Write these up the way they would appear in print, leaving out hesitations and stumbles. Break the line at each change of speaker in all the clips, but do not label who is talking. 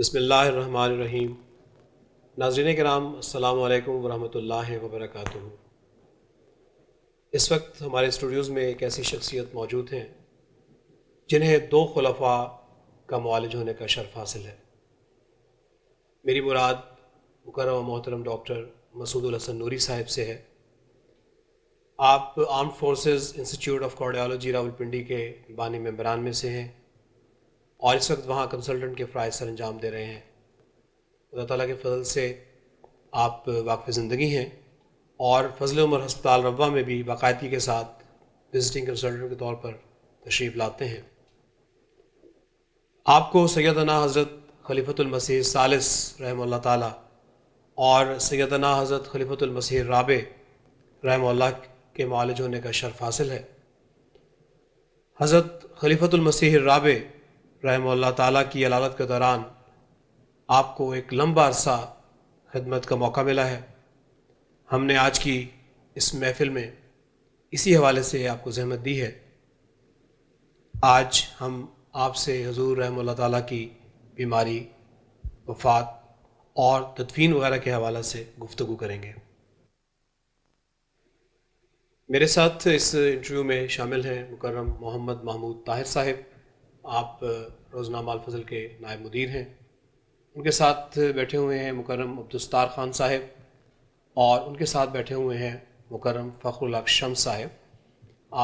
بسم اللہ الرحمن الرحیم۔ ناظرین کرام، السلام علیکم ورحمۃ اللہ وبرکاتہ۔ اس وقت ہمارے اسٹوڈیوز میں ایک ایسی شخصیت موجود ہیں جنہیں دو خلفاء کا معالج ہونے کا شرف حاصل ہے۔ میری مراد مکرم و محترم ڈاکٹر مسعود الحسن نوری صاحب سے ہے۔ آپ armed forces institute of cardiology Rawalpindi کے بانی ممبران میں سے ہیں اور اس وقت وہاں کنسلٹنٹ کے فرائض سر انجام دے رہے ہیں۔ اللہ تعالیٰ کے فضل سے آپ واقف زندگی ہیں اور فضل عمر ہسپتال روا میں بھی باقاعدگی کے ساتھ وزٹنگ کنسلٹنٹ کے طور پر تشریف لاتے ہیں۔ آپ کو سیدنا حضرت خلیفۃ المسیح الثالث رحمہ اللہ تعالیٰ اور سیدنا حضرت خلیفۃ المسیح الرابع رحمہ اللہ کے معالج ہونے کا شرف حاصل ہے۔ حضرت خلیفۃ المسیح الرابع رحمہ اللہ تعالیٰ کی علالت کے دوران آپ کو ایک لمبا عرصہ خدمت کا موقع ملا ہے۔ ہم نے آج کی اس محفل میں اسی حوالے سے آپ کو زحمت دی ہے۔ آج ہم آپ سے حضور رحمہ اللہ تعالیٰ کی بیماری، وفات اور تدفین وغیرہ کے حوالے سے گفتگو کریں گے۔ میرے ساتھ اس انٹرویو میں شامل ہیں مکرم محمد محمود طاہر صاحب، آپ روزنامہ الفضل کے نائب مدیر ہیں۔ ان کے ساتھ بیٹھے ہوئے ہیں مکرم عبدالستار خان صاحب اور ان کے ساتھ بیٹھے ہوئے ہیں مکرم فخر الحق شمس صاحب۔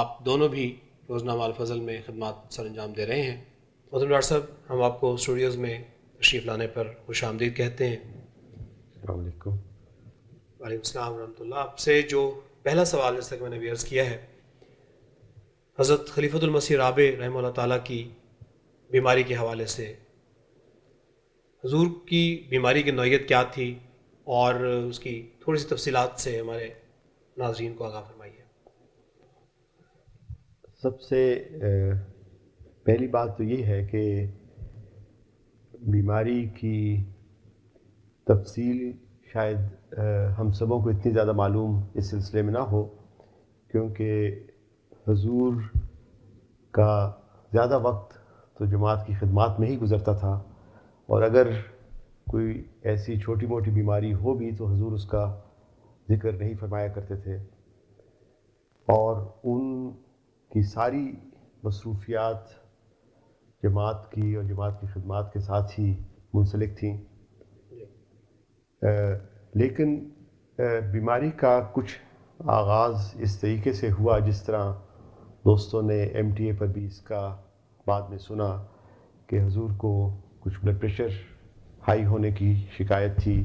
آپ دونوں بھی روزنامہ الفضل میں خدمات سر انجام دے رہے ہیں۔ محترم ڈاکٹر صاحب، ہم آپ کو اسٹوڈیوز میں تشریف لانے پر خوش آمدید کہتے ہیں۔
السلام علیکم۔
وعلیکم السلام ورحمۃ اللہ۔ آپ سے جو پہلا سوال جیسا کہ میں نے بھی عرض کیا ہے، حضرت خلیفۃ المسیح رابع رحمہ اللہ تعالیٰ کی بیماری کے حوالے سے، حضور کی بیماری کی نوعیت کیا تھی اور اس کی تھوڑی سی تفصیلات سے ہمارے ناظرین کو آگاہ فرمائیے۔
سب سے پہلی بات تو یہ ہے کہ بیماری کی تفصیل شاید ہم سبوں کو اتنی زیادہ معلوم اس سلسلے میں نہ ہو، کیونکہ حضور کا زیادہ وقت تو جماعت کی خدمات میں ہی گزرتا تھا، اور اگر کوئی ایسی چھوٹی موٹی بیماری ہو بھی تو حضور اس کا ذکر نہیں فرمایا کرتے تھے، اور ان کی ساری مصروفیات جماعت کی اور جماعت کی خدمات کے ساتھ ہی منسلک تھیں۔ لیکن بیماری کا کچھ آغاز اس طریقے سے ہوا جس طرح دوستوں نے ایم ٹی اے پر بھی اس کا بعد میں سنا کہ حضور کو کچھ بلڈ پریشر ہائی ہونے کی شکایت تھی،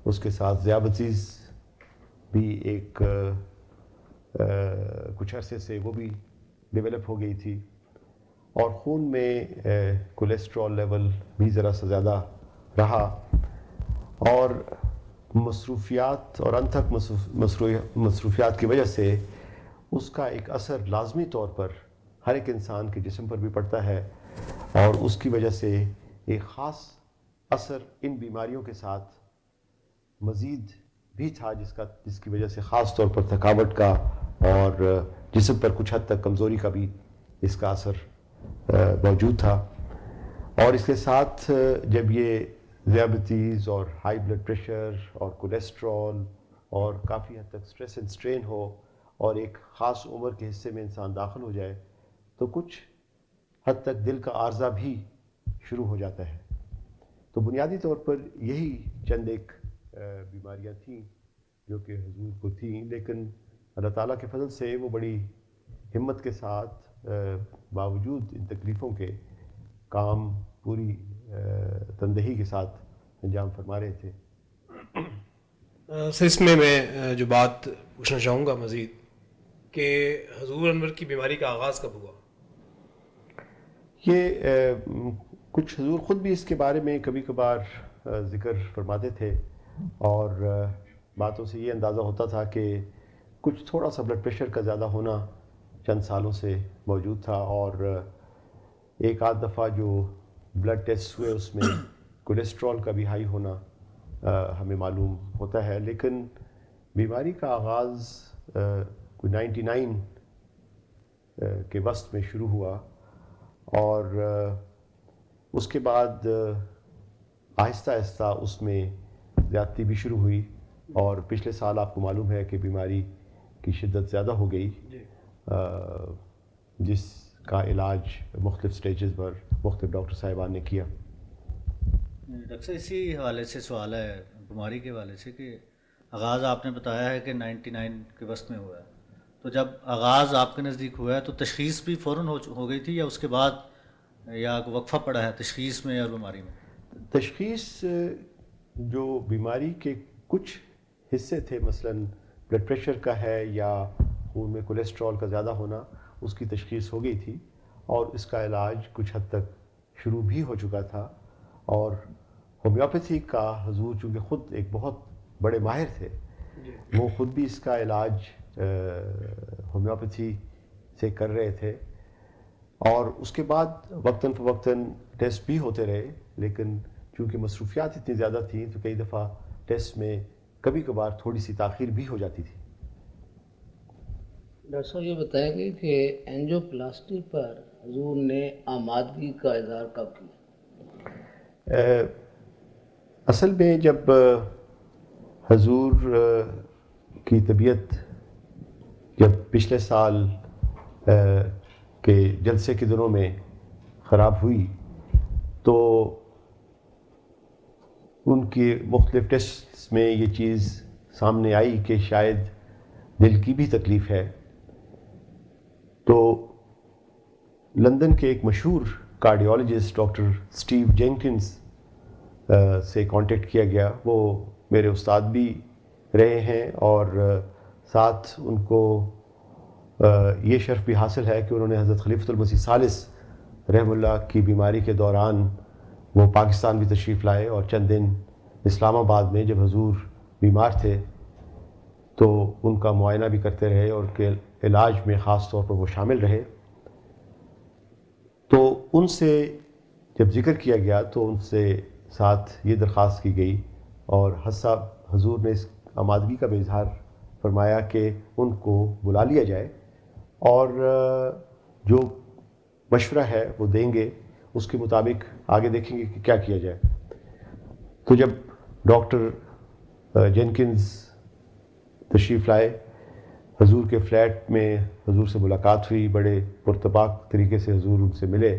اس کے ساتھ ذیابطیس بھی ایک کچھ عرصے سے وہ بھی ڈیولپ ہو گئی تھی، اور خون میں کولیسٹرول لیول بھی ذرا سا زیادہ رہا، اور مصروفیات اور انتھک مصروفیات کی وجہ سے اس کا ایک اثر لازمی طور پر ہر ایک انسان کے جسم پر بھی پڑتا ہے، اور اس کی وجہ سے ایک خاص اثر ان بیماریوں کے ساتھ مزید بھی تھا جس کی وجہ سے خاص طور پر تھکاوٹ کا اور جسم پر کچھ حد تک کمزوری کا بھی اس کا اثر موجود تھا۔ اور اس کے ساتھ جب یہ ذیابطیس اور ہائی بلڈ پریشر اور کولیسٹرول اور کافی حد تک سٹریس اینڈ سٹرین ہو اور ایک خاص عمر کے حصے میں انسان داخل ہو جائے تو کچھ حد تک دل کا عارضہ بھی شروع ہو جاتا ہے۔ تو بنیادی طور پر یہی چند ایک بیماریاں تھیں جو کہ حضور کو تھیں، لیکن اللہ تعالیٰ کے فضل سے وہ بڑی ہمت کے ساتھ باوجود ان تکلیفوں کے کام پوری تندہی کے ساتھ انجام فرما رہے تھے۔
سر، اس میں جو بات پوچھنا چاہوں گا مزید کہ حضور انور کی بیماری کا آغاز کب ہوا؟
یہ کچھ حضور خود بھی اس کے بارے میں کبھی کبھار ذکر فرماتے تھے، اور باتوں سے یہ اندازہ ہوتا تھا کہ کچھ تھوڑا سا بلڈ پریشر کا زیادہ ہونا چند سالوں سے موجود تھا، اور ایک آدھ دفعہ جو بلڈ ٹیسٹ ہوئے اس میں کولیسٹرول کا بھی ہائی ہونا ہمیں معلوم ہوتا ہے، لیکن بیماری کا آغاز کوئی 99 کے وسط میں شروع ہوا، اور اس کے بعد آہستہ آہستہ اس میں زیادتی بھی شروع ہوئی، اور پچھلے سال آپ کو معلوم ہے کہ بیماری کی شدت زیادہ ہو گئی، جس کا علاج مختلف سٹیجز پر مختلف ڈاکٹر صاحبان نے کیا۔
ڈاکٹر صاحب اسی حوالے سے سوال ہے بیماری کے حوالے سے کہ آغاز آپ نے بتایا ہے کہ 99 کے وسط میں ہوا ہے، تو جب آغاز آپ کے نزدیک ہوا ہے تو تشخیص بھی فوراً ہو گئی تھی یا اس کے بعد یا وقفہ پڑا ہے تشخیص میں اور بیماری میں؟
تشخیص جو بیماری کے کچھ حصے تھے، مثلا بلڈ پریشر کا ہے یا خون میں کولیسٹرول کا زیادہ ہونا، اس کی تشخیص ہو گئی تھی اور اس کا علاج کچھ حد تک شروع بھی ہو چکا تھا، اور ہومیوپیتھی کا حضور چونکہ خود ایک بہت بڑے ماہر تھے، وہ خود بھی اس کا علاج ہومیوپیتھی سے کر رہے تھے، اور اس کے بعد وقتاً فوقتاً ٹیسٹ بھی ہوتے رہے، لیکن چونکہ مصروفیات اتنی زیادہ تھیں تو کئی دفعہ ٹیسٹ میں کبھی کبھار تھوڑی سی تاخیر بھی ہو جاتی تھی۔
ڈاکٹر صاحب یہ بتائیں گے کہ اینجیوپلاسٹی پر حضور نے آمادگی کا اظہار کب کیا؟
اصل میں جب حضور کی طبیعت جب پچھلے سال کے جلسے کے دنوں میں خراب ہوئی تو ان کے مختلف ٹیسٹس میں یہ چیز سامنے آئی کہ شاید دل کی بھی تکلیف ہے، تو لندن کے ایک مشہور کارڈیولوجسٹ ڈاکٹر اسٹیو جینکنز سے کانٹیکٹ کیا گیا۔ وہ میرے استاد بھی رہے ہیں اور ساتھ ان کو یہ شرف بھی حاصل ہے کہ انہوں نے حضرت خلیفۃ المسیح ثالث رحمہ اللہ کی بیماری کے دوران وہ پاکستان بھی تشریف لائے، اور چند دن اسلام آباد میں جب حضور بیمار تھے تو ان کا معائنہ بھی کرتے رہے اور ان کے علاج میں خاص طور پر وہ شامل رہے۔ تو ان سے جب ذکر کیا گیا تو ان سے ساتھ یہ درخواست کی گئی، اور حضور نے اس آمادگی کا بھی اظہار فرمایا کہ ان کو بلا لیا جائے اور جو مشورہ ہے وہ دیں گے، اس کے مطابق آگے دیکھیں گے کہ کیا کیا جائے۔ تو جب ڈاکٹر جینکنز تشریف لائے، حضور کے فلیٹ میں حضور سے ملاقات ہوئی، بڑے پرتپاک طریقے سے حضور ان سے ملے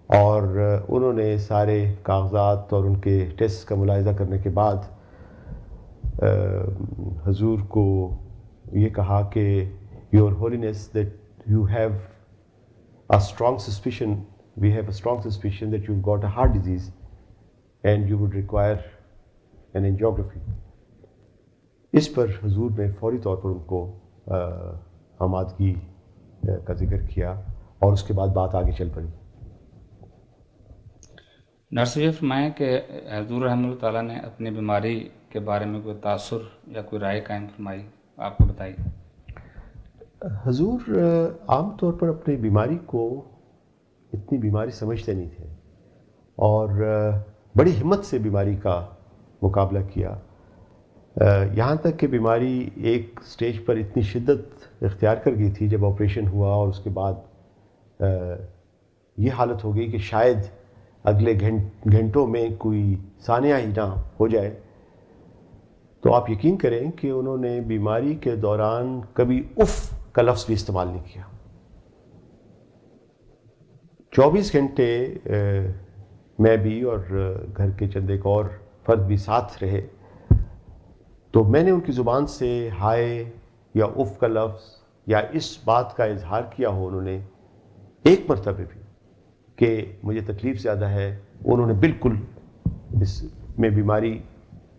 اور انہوں نے سارے کاغذات اور ان کے ٹیسٹ کا ملاحظہ کرنے کے بعد حضور کو یہ کہا کہ your holiness that you have a strong suspicion, we have a strong suspicion that you've got a heart disease and you would require an angiography. اس پر حضور نے فوری طور پر ان کو آمادگی کا ذکر کیا اور اس کے بعد بات آگے چل پڑی۔
ڈاکٹر صاحب یہ فرمائیں کہ حضور رحمۃ اللہ تعالیٰ نے اپنی بیماری کے بارے میں کوئی تاثر یا کوئی رائے قائم فرمائی، آپ کو بتائیے۔
حضور عام طور پر اپنی بیماری کو اتنی بیماری سمجھتے نہیں تھے اور بڑی ہمت سے بیماری کا مقابلہ کیا، یہاں تک کہ بیماری ایک سٹیج پر اتنی شدت اختیار کر گئی تھی جب آپریشن ہوا اور اس کے بعد یہ حالت ہو گئی کہ شاید اگلے گھنٹوں میں کوئی سانحہ ہی نہ ہو جائے، تو آپ یقین کریں کہ انہوں نے بیماری کے دوران کبھی اف کا لفظ بھی استعمال نہیں کیا۔ 24 گھنٹے میں بھی اور گھر کے چند ایک اور فرد بھی ساتھ رہے، تو میں نے ان کی زبان سے ہائے یا اف کا لفظ یا اس بات کا اظہار کیا ہو انہوں نے ایک مرتبہ بھی کہ مجھے تکلیف زیادہ ہے، انہوں نے بالکل اس میں بیماری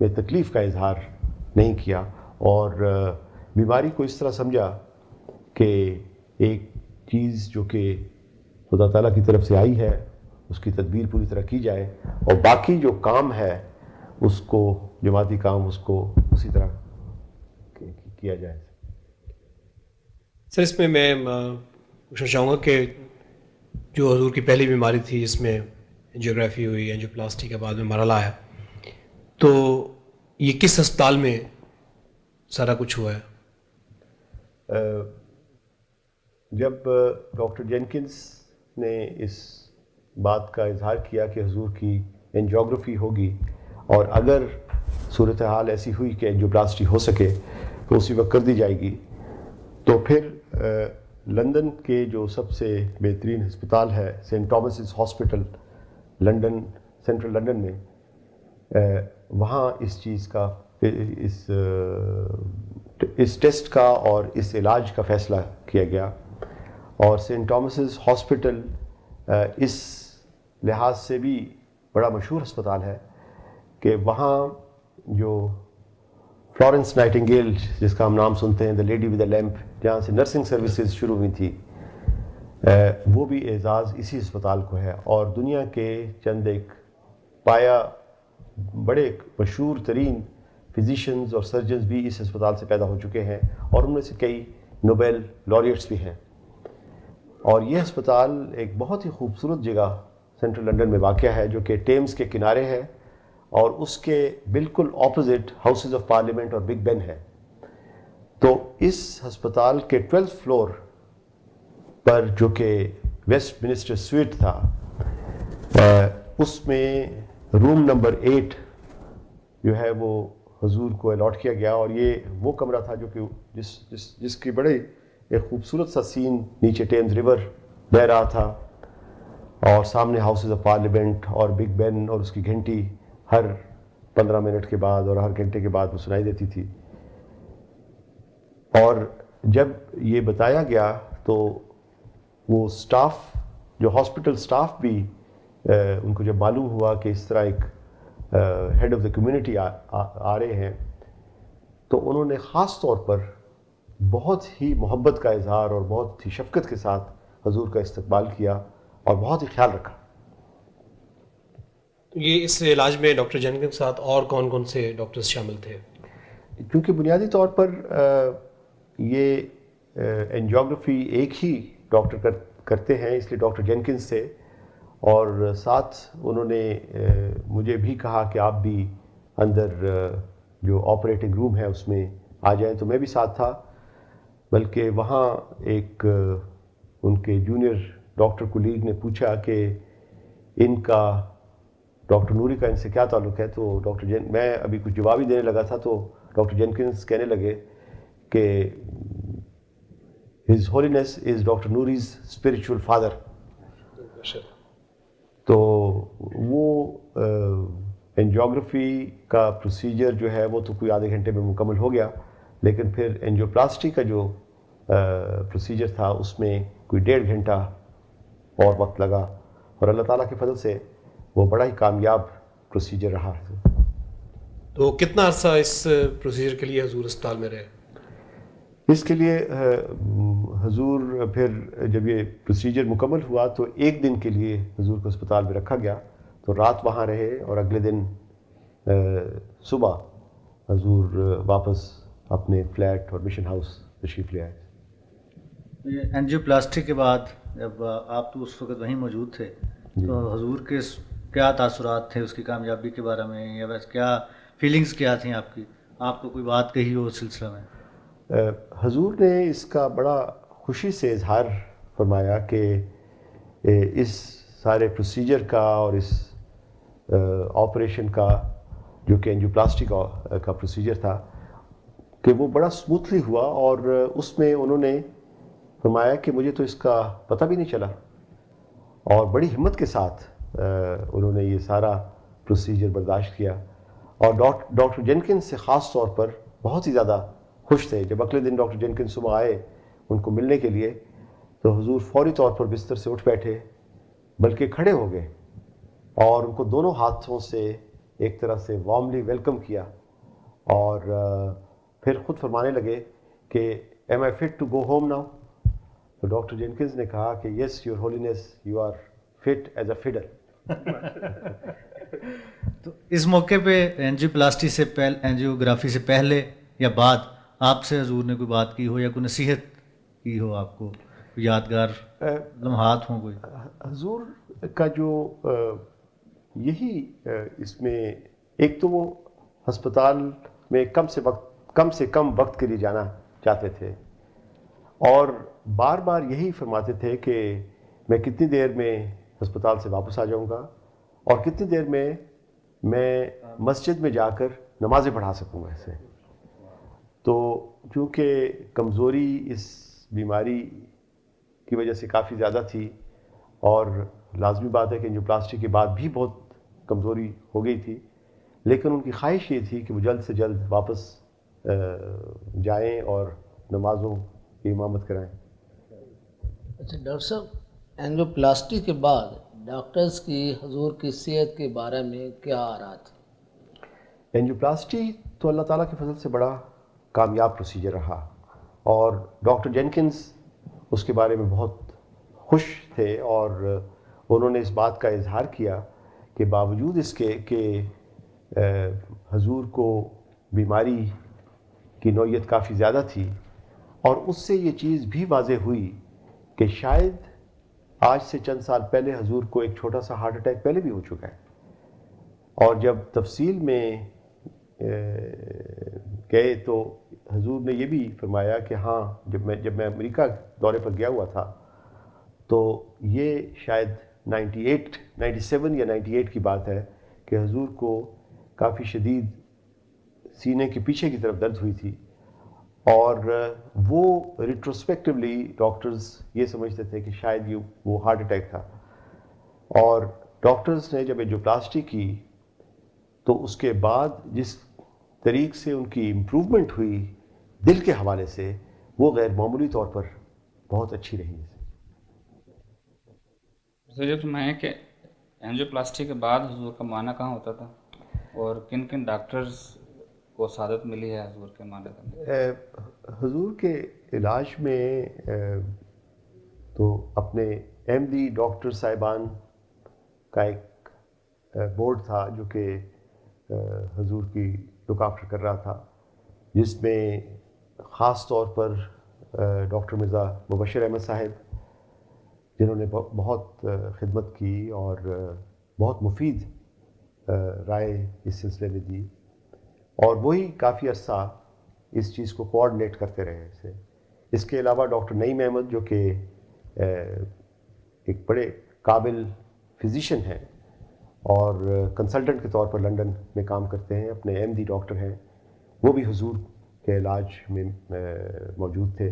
میں تکلیف کا اظہار نہیں کیا، اور بیماری کو اس طرح سمجھا کہ ایک چیز جو کہ خدا تعالیٰ کی طرف سے آئی ہے اس کی تدبیر پوری طرح کی جائے، اور باقی جو کام ہے اس کو جماعتی کام اس کو اسی طرح کیا جائے۔
سر اس میں پوچھنا چاہوں گا کہ جو حضور کی پہلی بیماری تھی جس میں اینجیوگرافی ہوئی، اینجیوپلاسٹی کے بعد میں مرحلہ آیا، تو یہ کس ہسپتال میں سارا کچھ ہوا ہے؟
جب ڈاکٹر جینکنز نے اس بات کا اظہار کیا کہ حضور کی اینجیوگرافی ہوگی اور اگر صورتحال ایسی ہوئی کہ اینجیوپلاسٹی ہو سکے تو اسی وقت کر دی جائے گی. تو پھر لندن کے جو سب سے بہترین ہسپتال ہے Saint Thomas' Hospital London, central London میں، وہاں اس چیز کا اس ٹیسٹ کا اور اس علاج کا فیصلہ کیا گیا. اور سینٹ ٹامسز ہاسپٹل اس لحاظ سے بھی بڑا مشہور ہسپتال ہے کہ وہاں جو فلورنس نائٹنگیل جس کا ہم نام سنتے ہیں، the lady with a lamp, جہاں سے نرسنگ سروسز شروع ہوئی تھی، وہ بھی اعزاز اسی ہسپتال کو ہے. اور دنیا کے چند ایک پایا بڑے مشہور ترین فزیشنز اور سرجنز بھی اس ہسپتال سے پیدا ہو چکے ہیں، اور ان میں سے کئی نوبیل laureates بھی ہیں. اور یہ ہسپتال ایک بہت ہی خوبصورت جگہ سینٹرل لندن میں واقع ہے جو کہ ٹیمز کے کنارے ہے، اور اس کے بالکل اپوزٹ ہاؤسز آف پارلیمنٹ اور بگ بین ہے. تو اس ہسپتال کے 12th فلور پر جو کہ ویسٹ منسٹر سویٹ تھا، اس میں روم نمبر 8 جو ہے وہ حضور کو الاٹ کیا گیا. اور یہ وہ کمرہ تھا جو کہ جس کی بڑے ایک خوبصورت سا سین، نیچے ٹیمز ریور بہہ رہا تھا اور سامنے ہاؤسز آف پارلیمنٹ اور بگ بین، اور اس کی گھنٹی ہر 15 منٹ کے بعد اور ہر گھنٹے کے بعد وہ سنائی دیتی تھی. اور جب یہ بتایا گیا تو وہ سٹاف، جو ہاسپٹل سٹاف بھی ان کو جب معلوم ہوا کہ اس طرح ایک ہیڈ آف دا کمیونٹی آ رہے ہیں، تو انہوں نے خاص طور پر بہت ہی محبت کا اظہار اور بہت ہی شفقت کے ساتھ حضور کا استقبال کیا اور بہت ہی خیال رکھا.
یہ اس علاج میں ڈاکٹر جینکنز کے ساتھ اور کون کون سے ڈاکٹرز شامل تھے؟
کیونکہ بنیادی طور پر یہ اینجیوگرافی ایک ہی ڈاکٹر کرتے ہیں، اس لیے ڈاکٹر جینکنز تھے. اور ساتھ انہوں نے مجھے بھی کہا کہ آپ بھی اندر جو آپریٹنگ روم ہے اس میں آ جائیں، تو میں بھی ساتھ تھا. بلکہ وہاں ایک ان کے جونیئر ڈاکٹر کولیگ نے پوچھا کہ ان کا ڈاکٹر نوری کا ان سے کیا تعلق ہے، تو میں ابھی کچھ جواب ہی دینے لگا تھا تو ڈاکٹر جینکنز کہنے لگے کہ His Holiness is doctor Norris' spiritual father. تو وہ اینجیوگرافی کا پروسیجر جو ہے وہ تو کوئی آدھے گھنٹے میں مکمل ہو گیا، لیکن پھر اینجیوپلاسٹی کا جو پروسیجر تھا اس میں کوئی 1.5 گھنٹہ اور وقت لگا، اور اللہ تعالیٰ کے فضل سے وہ بڑا ہی کامیاب پروسیجر رہا.
تو کتنا عرصہ اس پروسیجر کے لیے حضور اسپتال میں رہے؟
اس کے لیے حضور پھر جب یہ پروسیجر مکمل ہوا تو 1 دن کے لیے حضور کو اسپتال میں رکھا گیا، تو رات وہاں رہے اور اگلے دن صبح حضور واپس اپنے فلیٹ اور مشن ہاؤس تشریف لے آئے.
اینجیوپلاسٹی کے بعد جب آپ تو اس وقت وہیں موجود تھے، تو حضور کے کیا تاثرات تھے اس کی کامیابی کے بارے میں، یا بس کیا فیلنگز کیا تھیں آپ کی؟ آپ کو کوئی بات کہی ہو اس سلسلہ میں؟
حضور نے اس کا بڑا خوشی سے اظہار فرمایا کہ اس سارے پروسیجر کا اور اس آپریشن کا جو کہ اینجیوپلاسٹی کا پروسیجر تھا کہ وہ بڑا سموتھلی ہوا. اور اس میں انہوں نے فرمایا کہ مجھے تو اس کا پتہ بھی نہیں چلا، اور بڑی ہمت کے ساتھ انہوں نے یہ سارا پروسیجر برداشت کیا. اور ڈاکٹر جینکنز سے خاص طور پر بہت ہی زیادہ خوش تھے. جب اگلے دن ڈاکٹر جینکنز صبح آئے ان کو ملنے کے لیے تو حضور فوری طور پر بستر سے اٹھ بیٹھے، بلکہ کھڑے ہو گئے اور ان کو دونوں ہاتھوں سے ایک طرح سے وارملی ویلکم کیا، اور پھر خود فرمانے لگے کہ am I fit to go home now? تو ڈاکٹر جینکنز نے کہا کہ yes Your Holiness you are fit as a fiddle.
تو اس موقع پہ اینجیوگرافی سے پہلے یا بعد آپ سے حضور نے کوئی بات کی ہو یا کوئی نصیحت کی ہو آپ کو، کوئی یادگار لمحات ہوں کوئی؟
حضور کا جو یہی اس میں ایک تو وہ ہسپتال میں کم سے کم وقت کے لیے جانا چاہتے تھے، اور بار بار یہی فرماتے تھے کہ میں کتنی دیر میں ہسپتال سے واپس آ جاؤں گا، اور کتنی دیر میں مسجد میں جا کر نمازیں پڑھا سکوں گا اسے. تو چونکہ کمزوری اس بیماری کی وجہ سے کافی زیادہ تھی اور لازمی بات ہے کہ انجیوپلاسٹی کے بعد بھی بہت کمزوری ہو گئی تھی، لیکن ان کی خواہش یہ تھی کہ وہ جلد سے جلد واپس جائیں اور نمازوں کی امامت کرائیں.
اچھا ڈاکٹر صاحب، اینجیوپلاسٹی کے بعد ڈاکٹرز کی حضور کی صحت کے بارے میں کیا آرات ہیں؟
اینجیوپلاسٹی تو اللہ تعالیٰ کے فضل سے بڑا کامیاب پروسیجر رہا، اور ڈاکٹر جینکنز اس کے بارے میں بہت خوش تھے، اور انہوں نے اس بات کا اظہار کیا کہ باوجود اس کے کہ حضور کو بیماری کی نوعیت کافی زیادہ تھی، اور اس سے یہ چیز بھی واضح ہوئی کہ شاید آج سے چند سال پہلے حضور کو ایک چھوٹا سا ہارٹ اٹیک پہلے بھی ہو چکا ہے. اور جب تفصیل میں گئے تو حضور نے یہ بھی فرمایا کہ ہاں، جب میں امریکہ دورے پر گیا ہوا تھا تو یہ شاید 97 یا 98 کی بات ہے کہ حضور کو کافی شدید سینے کے پیچھے کی طرف درد ہوئی تھی، اور وہ ریٹروسپیکٹولی ڈاکٹرز یہ سمجھتے تھے کہ شاید وہ ہارٹ اٹیک تھا. اور ڈاکٹرز نے جب اینجیوپلاسٹی کی تو اس کے بعد جس طریق سے ان کی امپروومنٹ ہوئی دل کے حوالے سے، وہ غیر معمولی طور پر بہت اچھی رہی.
یہ فرمائیں کہ اینجیوپلاسٹی کے بعد حضور کا معائنہ کہاں ہوتا تھا، اور کن کن ڈاکٹرز کو سعادت ملی ہے حضور کے معائنہ کرنے؟
حضور کے علاج میں تو اپنے ایم دی ڈاکٹر صاحبان کا ایک بورڈ تھا جو کہ حضور کی لک آفٹر کر رہا تھا، جس میں خاص طور پر ڈاکٹر مرزا مبشر احمد صاحب، جنہوں نے بہت خدمت کی اور بہت مفید رائے اس سلسلے میں دی، اور وہی کافی عرصہ اس چیز کو کوآرڈینیٹ کرتے رہے اسے. اس کے علاوہ ڈاکٹر نعیم احمد جو کہ ایک بڑے قابل فزیشین ہیں اور کنسلٹنٹ کے طور پر لنڈن میں کام کرتے ہیں، اپنے ایم دی ڈاکٹر ہیں، وہ بھی حضور کے علاج میں موجود تھے.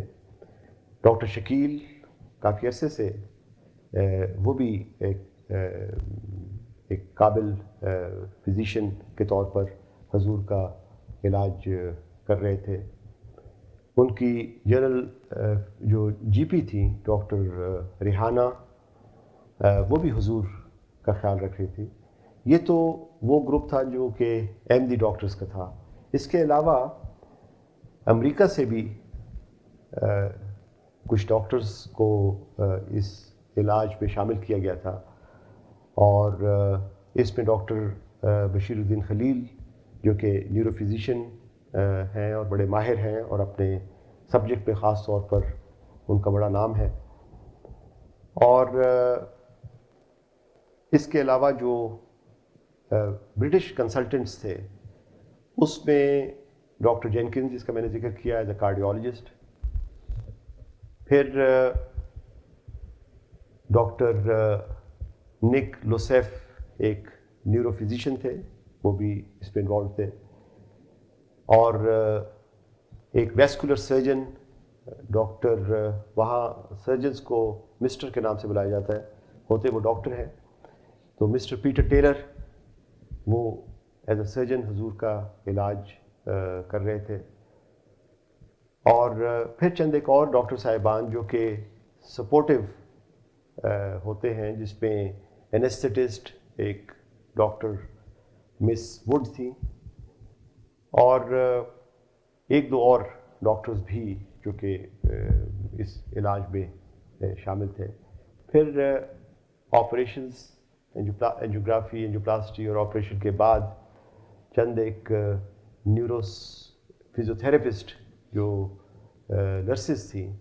ڈاکٹر شکیل کافی عرصے سے وہ بھی ایک قابل فزیشین کے طور پر حضور کا علاج کر رہے تھے. ان کی جنرل جو جی پی تھیں ڈاکٹر ریحانہ، وہ بھی حضور کا خیال رکھ رہی تھی. یہ تو وہ گروپ تھا جو کہ ایم دی ڈاکٹرز کا تھا. اس کے علاوہ امریکہ سے بھی کچھ ڈاکٹرز کو اس علاج میں شامل کیا گیا تھا، اور اس میں ڈاکٹر بشیر الدین خلیل جو کہ نیورو فزیشین ہیں اور بڑے ماہر ہیں، اور اپنے سبجیکٹ پہ خاص طور پر ان کا بڑا نام ہے. اور اس کے علاوہ جو برٹش کنسلٹنٹس تھے، اس میں ڈاکٹر جینکنز جس کا میں نے ذکر کیا ایز اے کارڈیولوجسٹ، پھر ڈاکٹر نک لوسیف ایک نیورو فزیشین تھے، وہ بھی اس میں انوالو تھے، اور ایک ویسکولر سرجن ڈاکٹر، وہاں سرجنز کو مسٹر کے نام سے بلایا جاتا ہے، ہوتے وہ ڈاکٹر ہیں، تو مسٹر پیٹر ٹیلر وہ ایز اے سرجن حضور کا علاج کر رہے تھے. اور پھر چند ایک اور ڈاکٹر صاحبان جو کہ سپورٹیو ہوتے ہیں، جس میں اینستھیٹسٹ ایک ڈاکٹر مس وڈ تھی، اور ایک دو اور ڈاکٹرز بھی جو کہ اس علاج میں شامل تھے. پھر آپریشنز، اینجیوگرافی، اینجیوپلاسٹی اور آپریشن کے بعد چند ایک نیوروس فزیوتھراپسٹ جو نرسز تھیں،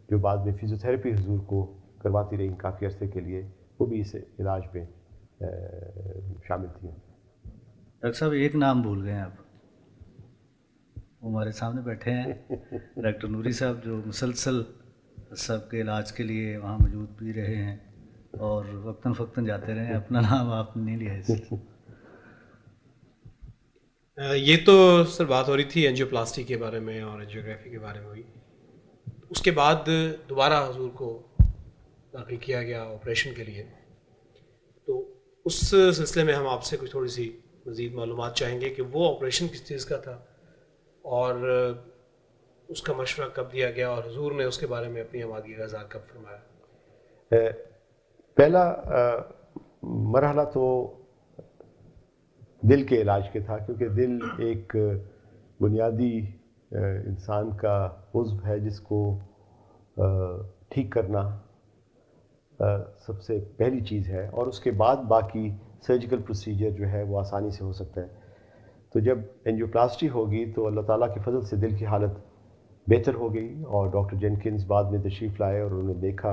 جو بعد میں فزیوتھراپی حضور کو کرواتی رہیں کافی عرصے کے لیے، وہ بھی اس علاج میں شامل تھیں.
ڈاکٹر صاحب ایک نام بھول گئے ہیں آپ، وہ ہمارے سامنے بیٹھے ہیں ڈاکٹر نوری صاحب، جو مسلسل سب کے علاج کے لیے وہاں موجود بھی رہے ہیں اور وقتاً فوقتاً جاتے رہے ہیں, اپنا نام آپ نے نہیں لیا اس سے.
یہ تو سر بات ہو رہی تھی اینجیوپلاسٹی کے بارے میں اور اینجیوگرافی کے بارے میں ہوئی. اس کے بعد دوبارہ حضور کو داخل کیا گیا آپریشن کے لیے. تو اس سلسلے میں ہم آپ سے کچھ تھوڑی سی مزید معلومات چاہیں گے کہ وہ آپریشن کس چیز کا تھا اور اس کا مشورہ کب دیا گیا اور حضور نے اس کے بارے میں اپنی آمادگی کا اظہار کب فرمایا.
پہلا مرحلہ تو دل کے علاج کے تھا, کیونکہ دل ایک بنیادی انسان کا عضو ہے جس کو ٹھیک کرنا سب سے پہلی چیز ہے, اور اس کے بعد باقی سرجیکل پروسیجر جو ہے وہ آسانی سے ہو سکتا ہے. تو جب اینجیوپلاسٹی ہوگی تو اللہ تعالیٰ کے فضل سے دل کی حالت بہتر ہو گئی, اور ڈاکٹر جینکنز بعد میں تشریف لائے اور انہوں نے دیکھا,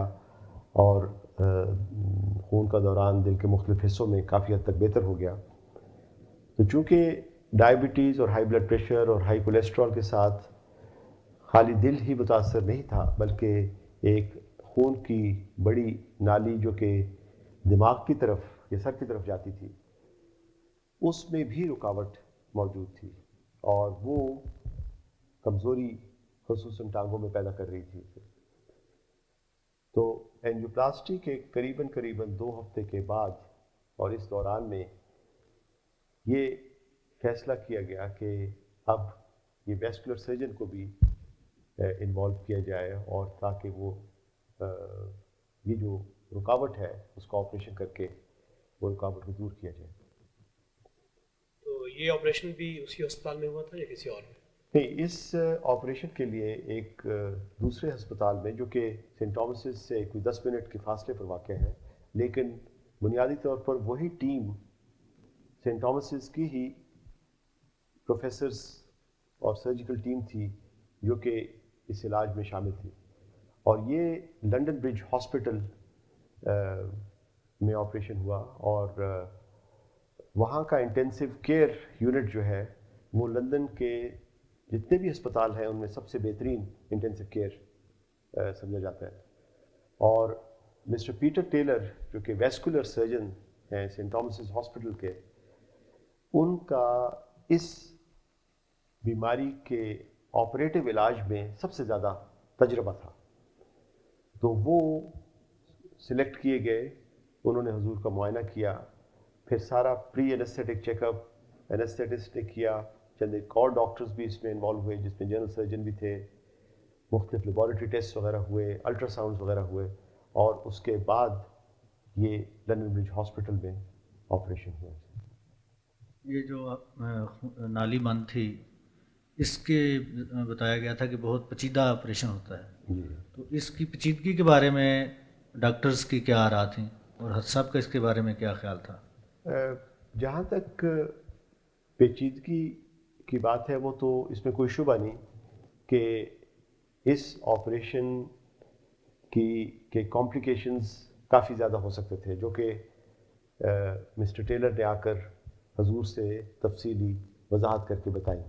اور خون کا دوران دل کے مختلف حصوں میں کافی حد تک بہتر ہو گیا. تو چونکہ ڈائبٹیز اور ہائی بلڈ پریشر اور ہائی کولیسٹرول کے ساتھ خالی دل ہی متاثر نہیں تھا, بلکہ ایک خون کی بڑی نالی جو کہ دماغ کی طرف یا سر کی طرف جاتی تھی, اس میں بھی رکاوٹ موجود تھی, اور وہ کمزوری خصوصاً ٹانگوں میں پیدا کر رہی تھی. تو اینجیوپلاسٹی کے قریباً 2 ہفتے کے بعد اور اس دوران میں یہ فیصلہ کیا گیا کہ اب یہ ویسکولر سرجن کو بھی انوالو کیا جائے, اور تاکہ وہ یہ جو رکاوٹ ہے اس کو آپریشن کر کے وہ رکاوٹ کو دور کیا جائے.
تو یہ آپریشن بھی اسی ہسپتال میں ہوا تھا یا کسی اور میں؟
نہیں, اس آپریشن کے لیے ایک دوسرے ہسپتال میں جو کہ سینٹ تھامسز سے کوئی 10 منٹ کے فاصلے پر واقع ہے, لیکن بنیادی طور پر وہی ٹیم سینٹ تھامسز کی ہی پروفیسرز اور سرجیکل ٹیم تھی جو کہ اس علاج میں شامل تھی. اور یہ لنڈن برج ہاسپٹل میں آپریشن ہوا, اور وہاں کا انٹینسو کیئر یونٹ جو ہے وہ لندن کے جتنے بھی ہسپتال ہیں ان میں سب سے بہترین انٹینسو کیئر سمجھا جاتا ہے. اور مسٹر پیٹر ٹیلر جو کہ ویسکولر سرجن ہیں سینٹ تھامسز ہاسپٹل کے, ان کا اس بیماری کے آپریٹو علاج میں سب سے زیادہ تجربہ تھا. تو وہ سلیکٹ کیے گئے, انہوں نے حضور کا معائنہ کیا, پھر سارا پری اینستھیٹک چیک اپ اینستھیٹسٹ نے کیا, چند ایک اور ڈاکٹرز بھی اس میں انوالو ہوئے جس میں جنرل سرجن بھی تھے, مختلف لیبارٹری ٹیسٹ وغیرہ ہوئے, الٹرا ساؤنڈز وغیرہ ہوئے, اور اس کے بعد یہ لندن برج ہاسپٹل میں آپریشن ہوا.
یہ جو نالی بند تھی اس کے بتایا گیا تھا کہ بہت پیچیدہ آپریشن ہوتا ہے, تو اس کی پیچیدگی کے بارے میں ڈاکٹرز کی کیا رائے تھیں اور حد صاحب کا اس کے بارے میں کیا خیال تھا؟
جہاں تک پیچیدگی کی بات ہے وہ تو اس میں کوئی شبہ نہیں کہ اس آپریشن کے کمپلیکیشنز کافی زیادہ ہو سکتے تھے, جو کہ مسٹر ٹیلر نے آ کر حضور سے تفصیلی وضاحت کر کے بتائیں.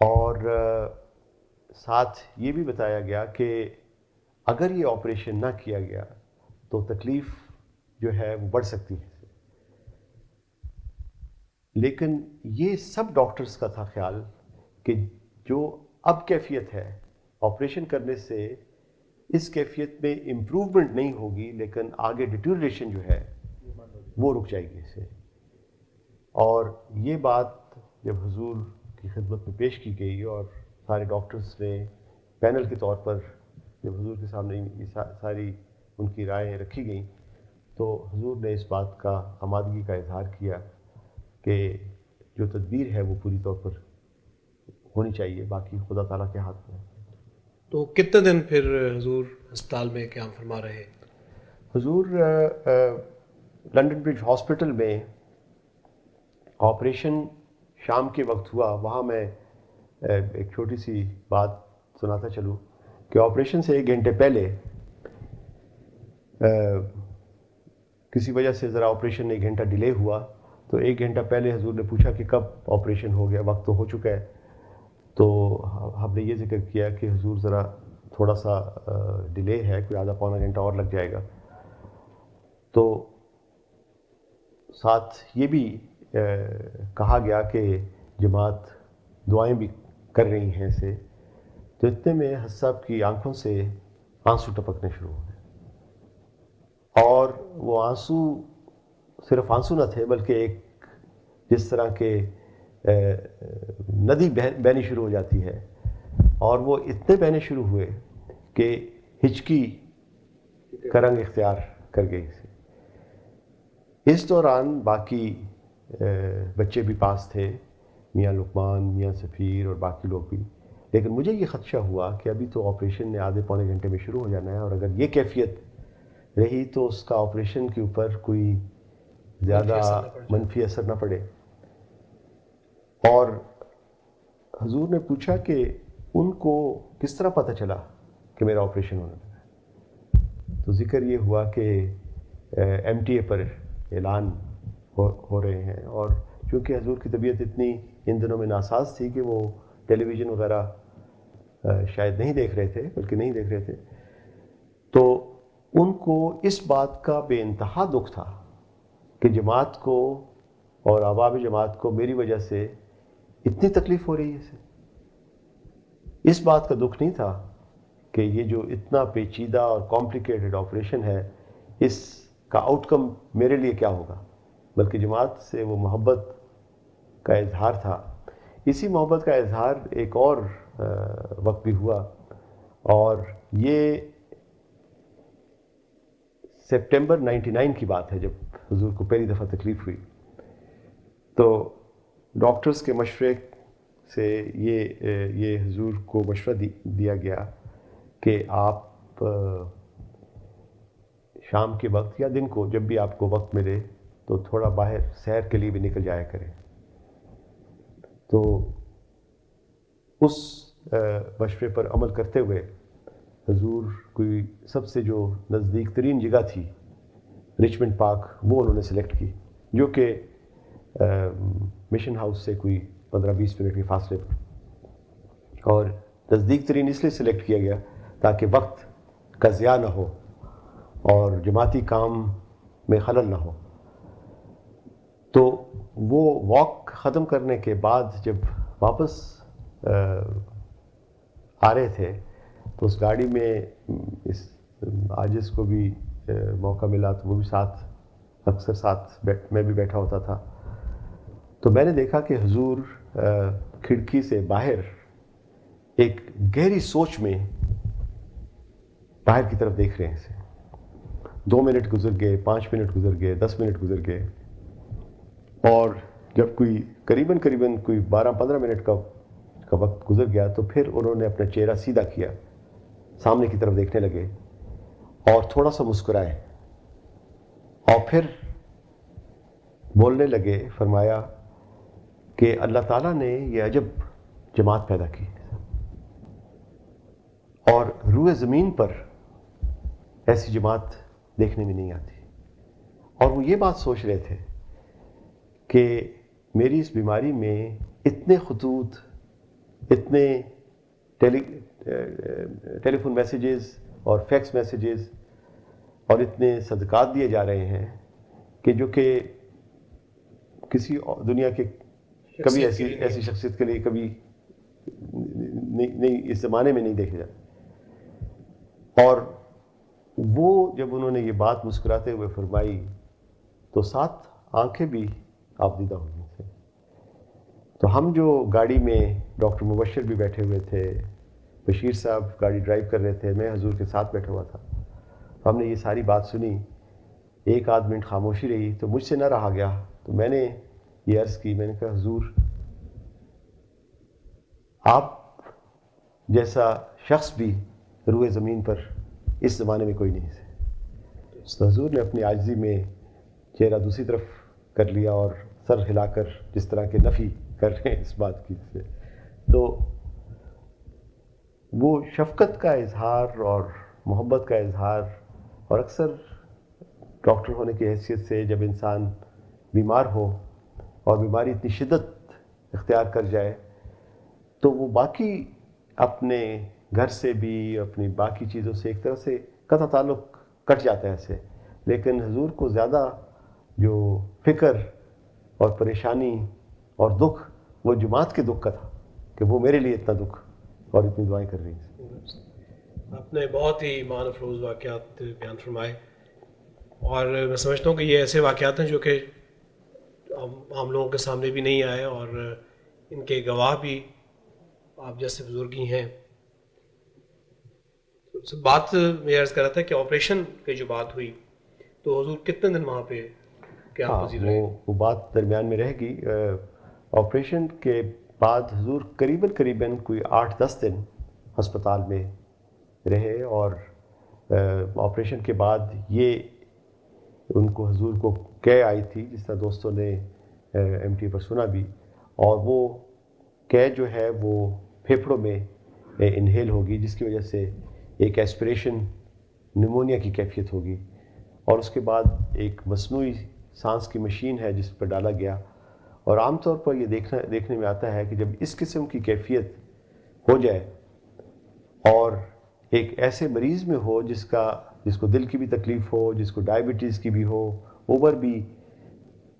اور ساتھ یہ بھی بتایا گیا کہ اگر یہ آپریشن نہ کیا گیا تو تکلیف جو ہے وہ بڑھ سکتی ہے. لیکن یہ سب ڈاکٹرز کا تھا خیال کہ جو اب کیفیت ہے آپریشن کرنے سے اس کیفیت میں امپروومنٹ نہیں ہوگی, لیکن آگے ڈیٹیوریشن جو ہے وہ رک جائے گی اسے. اور یہ بات جب حضور کی خدمت میں پیش کی گئی اور سارے ڈاکٹرز نے پینل کے طور پر جب حضور کے سامنے یہ ساری ان کی رائے رکھی گئیں, تو حضور نے اس بات کا آمادگی کا اظہار کیا کہ جو تدبیر ہے وہ پوری طور پر ہونی چاہیے, باقی خدا تعالیٰ کے ہاتھ میں.
تو کتنے دن پھر حضور ہسپتال میں قیام فرما رہے؟
حضور لنڈن برج ہاسپٹل میں آپریشن شام کے وقت ہوا. وہاں میں ایک چھوٹی سی بات سناتا چلوں کہ آپریشن سے 1 گھنٹے پہلے کسی وجہ سے ذرا آپریشن 1 گھنٹہ ڈیلے ہوا, تو 1 گھنٹہ پہلے حضور نے پوچھا کہ کب آپریشن ہو گیا, وقت تو ہو چکا ہے. تو ہم نے یہ ذکر کیا کہ حضور ذرا تھوڑا سا ڈیلے ہے, کوئی آدھا پونا گھنٹہ اور لگ جائے گا. تو ساتھ یہ بھی کہا گیا کہ جماعت دعائیں بھی کر رہی ہیں اسے. تو اتنے میں حسن صاحب کی آنکھوں سے آنسو ٹپکنے شروع ہو گئے, اور وہ آنسو صرف آنسو نہ تھے بلکہ ایک جس طرح کے ندی بہنی شروع ہو جاتی ہے, اور وہ اتنے بہنے شروع ہوئے کہ ہچکی کا رنگ اختیار کر گئی. اس دوران باقی بچے بھی پاس تھے, میاں لقمان, میاں سفیر اور باقی لوگ بھی, لیکن مجھے یہ خدشہ ہوا کہ ابھی تو آپریشن نے آدھے پونے گھنٹے میں شروع ہو جانا ہے, اور اگر یہ کیفیت رہی تو اس کا آپریشن کے اوپر کوئی زیادہ منفی اثر نہ پڑے. اور حضور نے پوچھا کہ ان کو کس طرح پتہ چلا کہ میرا آپریشن ہونے لگا. تو ذکر یہ ہوا کہ ایم ٹی اے پر اعلان ہو رہے ہیں, اور چونکہ حضور کی طبیعت اتنی ان دنوں میں ناساز تھی کہ وہ ٹیلی ویژن وغیرہ شاید نہیں دیکھ رہے تھے, تو ان کو اس بات کا بے انتہا دکھ تھا کہ جماعت کو اور احباب جماعت کو میری وجہ سے اتنی تکلیف ہو رہی ہے. اس بات کا دکھ نہیں تھا کہ یہ جو اتنا پیچیدہ اور کمپلیکیٹڈ آپریشن ہے اس کا آؤٹ کم میرے لیے کیا ہوگا, بلکہ جماعت سے وہ محبت کا اظہار تھا. اسی محبت کا اظہار ایک اور وقت بھی ہوا, اور یہ سپٹمبر 99 کی بات ہے جب حضور کو پہلی دفعہ تکلیف ہوئی. تو ڈاکٹرز کے مشورے سے یہ حضور کو مشورہ دیا گیا کہ آپ شام کے وقت یا دن کو جب بھی آپ کو وقت ملے تو تھوڑا باہر سیر کے لیے بھی نکل جایا کریں. تو اس مشورے پر عمل کرتے ہوئے حضور کوئی سب سے جو نزدیک ترین جگہ تھی رچمنڈ پارک, وہ انہوں نے سلیکٹ کی, جو کہ مشن ہاؤس سے کوئی 15-20 منٹ کے فاصلے پر, اور نزدیک ترین اس لیے سلیکٹ کیا گیا تاکہ وقت کا ضیاع نہ ہو اور جماعتی کام میں خلل نہ ہو. تو وہ واک ختم کرنے کے بعد جب واپس آ رہے تھے تو اس گاڑی میں اس عاجز کو بھی موقع ملا تو وہ بھی اکثر ساتھ میں بھی بیٹھا ہوتا تھا. تو میں نے دیکھا کہ حضور کھڑکی سے باہر ایک گہری سوچ میں باہر کی طرف دیکھ رہے ہیں. 2 منٹ گزر گئے, 5 منٹ گزر گئے, 10 منٹ گزر گئے, اور جب کوئی قریباً کوئی 12-15 منٹ کا وقت گزر گیا تو پھر انہوں نے اپنا چہرہ سیدھا کیا, سامنے کی طرف دیکھنے لگے اور تھوڑا سا مسکرائے, اور پھر بولنے لگے. فرمایا کہ اللہ تعالیٰ نے یہ عجب جماعت پیدا کی اور روئے زمین پر ایسی جماعت دیکھنے میں نہیں آتی. اور وہ یہ بات سوچ رہے تھے کہ میری اس بیماری میں اتنے خطوط, اتنے ٹیلی فون میسیجز اور فیکس میسیجز اور اتنے صدقات دیے جا رہے ہیں کہ جو کہ کسی دنیا کے کبھی ایسی شخصیت کے لیے کبھی نہیں اس زمانے میں نہیں دیکھے جاتے. اور وہ جب انہوں نے یہ بات مسکراتے ہوئے فرمائی تو 7 آنکھیں بھی آبدیدہ ہوئی تھیں. تو ہم جو گاڑی میں ڈاکٹر مبشر بھی بیٹھے ہوئے تھے, بشیر صاحب گاڑی ڈرائیو کر رہے تھے, میں حضور کے ساتھ بیٹھا ہوا تھا. ہم نے یہ ساری بات سنی, 1-8 منٹ خاموشی رہی تو مجھ سے نہ رہا گیا. تو میں نے یہ عرض کی, میں نے کہا حضور آپ جیسا شخص بھی روئے زمین پر اس زمانے میں کوئی نہیں ہے. تو حضور نے اپنی عاجزی میں چہرہ دوسری طرف کر لیا اور سر ہلا کر جس طرح کے نفی کر رہے ہیں اس بات کی سے. تو وہ شفقت کا اظہار اور محبت کا اظہار, اور اکثر ڈاکٹر ہونے کی حیثیت سے جب انسان بیمار ہو اور بیماری اتنی شدت اختیار کر جائے تو وہ باقی اپنے گھر سے بھی اپنی باقی چیزوں سے ایک طرح سے قطع تعلق کٹ جاتا ہے ایسے, لیکن حضور کو زیادہ جو فکر اور پریشانی اور دکھ وہ جماعت کے دکھ کا تھا کہ وہ میرے لیے اتنا دکھ اور اتنی دعائیں کر رہی ہیں.
آپ نے بہت ہی ایمان افروز واقعات بیان فرمائے، اور میں سمجھتا ہوں کہ یہ ایسے واقعات ہیں جو کہ عام لوگوں کے سامنے بھی نہیں آئے، اور ان کے گواہ بھی آپ جیسے بزرگی ہیں. بات میں عرض کر رہا تھا کہ آپریشن کی جو بات ہوئی تو حضور کتنے دن وہاں پہ قیام پذیر رہے؟
وہ بات درمیان میں رہ گئی. آپریشن کے بعد حضور قریباً کوئی 8-10 دن ہسپتال میں رہے، اور آپریشن کے بعد یہ ان کو حضور کو قے آئی تھی، جس طرح دوستوں نے ایم ٹی پر سنا بھی، اور وہ قے جو ہے وہ پھیپھڑوں میں انہیل ہوگی، جس کی وجہ سے ایک ایسپریشن نیمونیا کی کیفیت ہوگی، اور اس کے بعد ایک مصنوعی سانس کی مشین ہے جس پر ڈالا گیا. اور عام طور پر یہ دیکھنے میں آتا ہے کہ جب اس قسم کی کیفیت ہو جائے اور ایک ایسے مریض میں ہو جس کو دل کی بھی تکلیف ہو، جس کو ڈائبٹیز کی بھی ہو، عمر بھی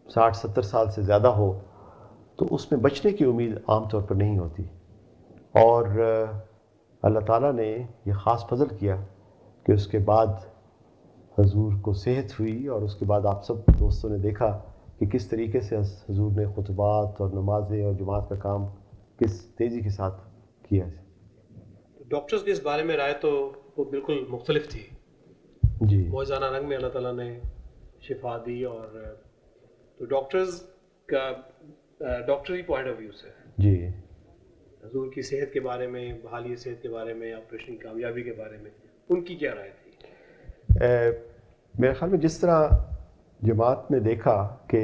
60-70 سال سے زیادہ ہو، تو اس میں بچنے کی امید عام طور پر نہیں ہوتی. اور اللہ تعالیٰ نے یہ خاص فضل کیا کہ اس کے بعد حضور کو صحت ہوئی، اور اس کے بعد آپ سب دوستوں نے دیکھا کہ کس طریقے سے حضور نے خطبات اور نمازیں اور جماعت کا کام کس تیزی کے ساتھ کیا.
ڈاکٹرز کی اس بارے میں رائے تو وہ بالکل مختلف تھی.
جی
موزانہ رنگ میں اللہ تعالیٰ نے شفا دی، اور تو ڈاکٹرز کا ڈاکٹری پوائنٹ آف ویو سے
جی
حضور کی صحت کے بارے میں، بحالی صحت کے بارے میں، آپریشن کی کامیابی کے بارے میں ان کی کیا رائے تھی؟
میرے خیال میں جس طرح جماعت نے دیکھا کہ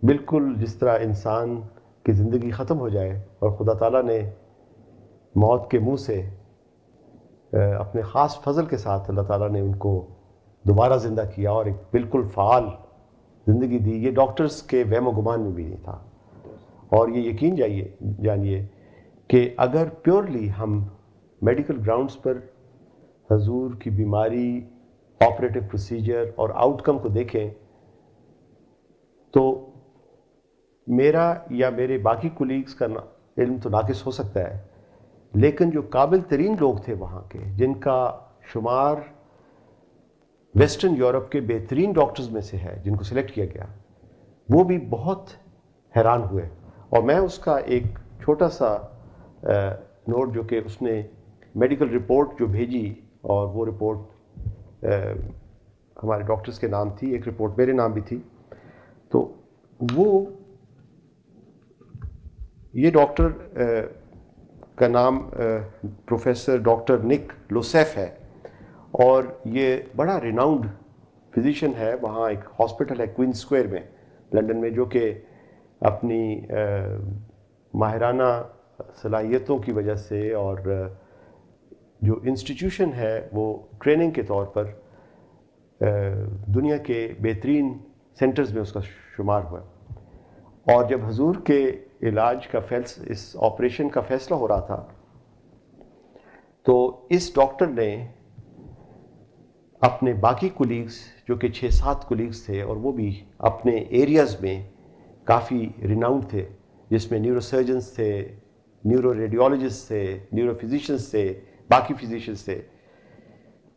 بالکل جس طرح انسان کی زندگی ختم ہو جائے اور خدا تعالیٰ نے موت کے منہ سے اپنے خاص فضل کے ساتھ اللہ تعالیٰ نے ان کو دوبارہ زندہ کیا اور ایک بالکل فعال زندگی دی، یہ ڈاکٹرز کے وہم و گمان میں بھی نہیں تھا. اور یہ یقین جانیے کہ اگر پیورلی ہم میڈیکل گراؤنڈز پر حضور کی بیماری، آپریٹو پروسیجر اور آؤٹ کم کو دیکھیں تو میرا یا میرے باقی کولیگز کا علم تو ناقص ہو سکتا ہے، لیکن جو قابل ترین لوگ تھے وہاں کے، جن کا شمار ویسٹرن یورپ کے بہترین ڈاکٹرز میں سے ہے جن کو سلیکٹ کیا گیا، وہ بھی بہت حیران ہوئے. اور میں اس کا ایک چھوٹا سا نوٹ جو کہ اس نے میڈیکل رپورٹ جو بھیجی، اور وہ رپورٹ ہمارے ڈاکٹرز کے نام تھی، ایک رپورٹ میرے نام بھی تھی، تو وہ یہ ڈاکٹر کا نام پروفیسر ڈاکٹر نک لوسیف ہے، اور یہ بڑا ریناؤنڈ فزیشین ہے. وہاں ایک ہاسپٹل ہے کوئن اسکوائر میں لنڈن میں، جو کہ اپنی ماہرانہ صلاحیتوں کی وجہ سے اور جو انسٹیٹیوشن ہے وہ ٹریننگ کے طور پر دنیا کے بہترین سینٹرز میں اس کا شمار ہوا. اور جب حضور کے علاج کا اس آپریشن کا فیصلہ ہو رہا تھا تو اس ڈاکٹر نے اپنے باقی کولیگز جو کہ 6-7 کولیگز تھے، اور وہ بھی اپنے ایریاز میں کافی ریناؤنڈ تھے، جس میں نیورو سرجنز تھے، نیورو ریڈیولوجسٹ تھے، نیورو فزیشنز تھے، باقی فزیشنز تھے،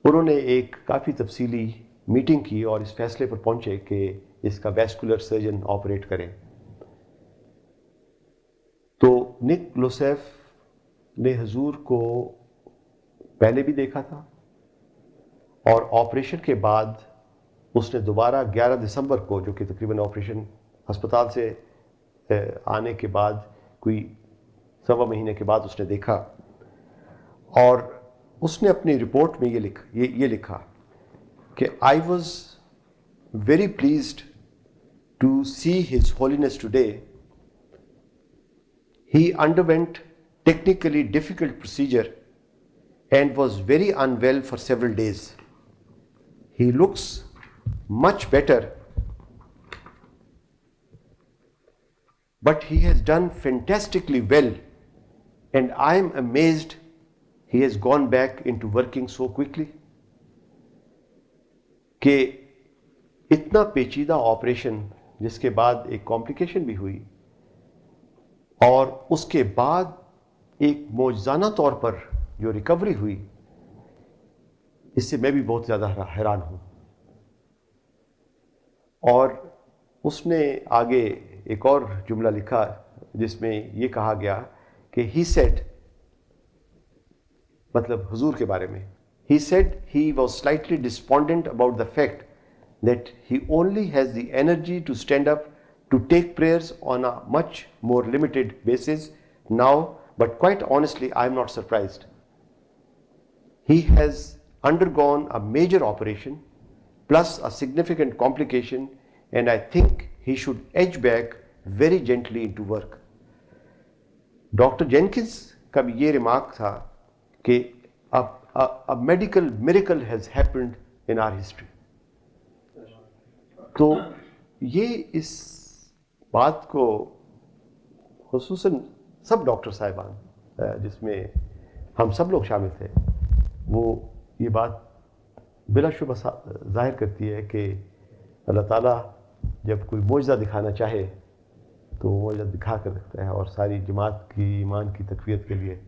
انہوں نے ایک کافی تفصیلی میٹنگ کی اور اس فیصلے پر پہنچے کہ اس کا ویسکولر سرجن آپریٹ کریں. تو نک لوسیف نے حضور کو پہلے بھی دیکھا تھا، اور آپریشن کے بعد اس نے دوبارہ 11 دسمبر کو، جو کہ تقریباً آپریشن ہسپتال سے آنے کے بعد کوئی 1.25 مہینے کے بعد اس نے دیکھا، اور اس نے اپنی رپورٹ میں یہ لکھا کہ I was very pleased to see his holiness today. He underwent technically difficult procedure and was very unwell for several days. He looks much better, but he has done fantastically well, and I am amazed he has gone back into working so quickly. کہ اتنا پیچیدہ operation جس کے بعد ایک complication بھی ہوئی اور اس کے بعد ایک معجزانہ طور پر جو ریکوری ہوئی، اس سے میں بھی بہت زیادہ حیران ہوں. اور اس نے آگے ایک اور جملہ لکھا جس میں یہ کہا گیا کہ ہی سیڈ، مطلب حضور کے بارے میں، he said he was slightly despondent about the fact that he only has the energy to stand up to take prayers on a much more limited basis now, but quite honestly I am not surprised. He has undergone a major operation plus a significant complication, and I think he should edge back very gently into work. Doctor Jenkins کا بھی یہ remark تھا کہ a medical miracle has happened in our history. تو یہ اس بات کو خصوصاً سب ڈاکٹر صاحبان جس میں ہم سب لوگ شامل تھے، وہ یہ بات بلا شبہ ظاہر کرتی ہے کہ اللہ تعالیٰ جب کوئی معجزہ دکھانا چاہے تو وہ معجزہ دکھا کر رکھتا ہے، اور ساری جماعت کی ایمان کی تقویت کے لیے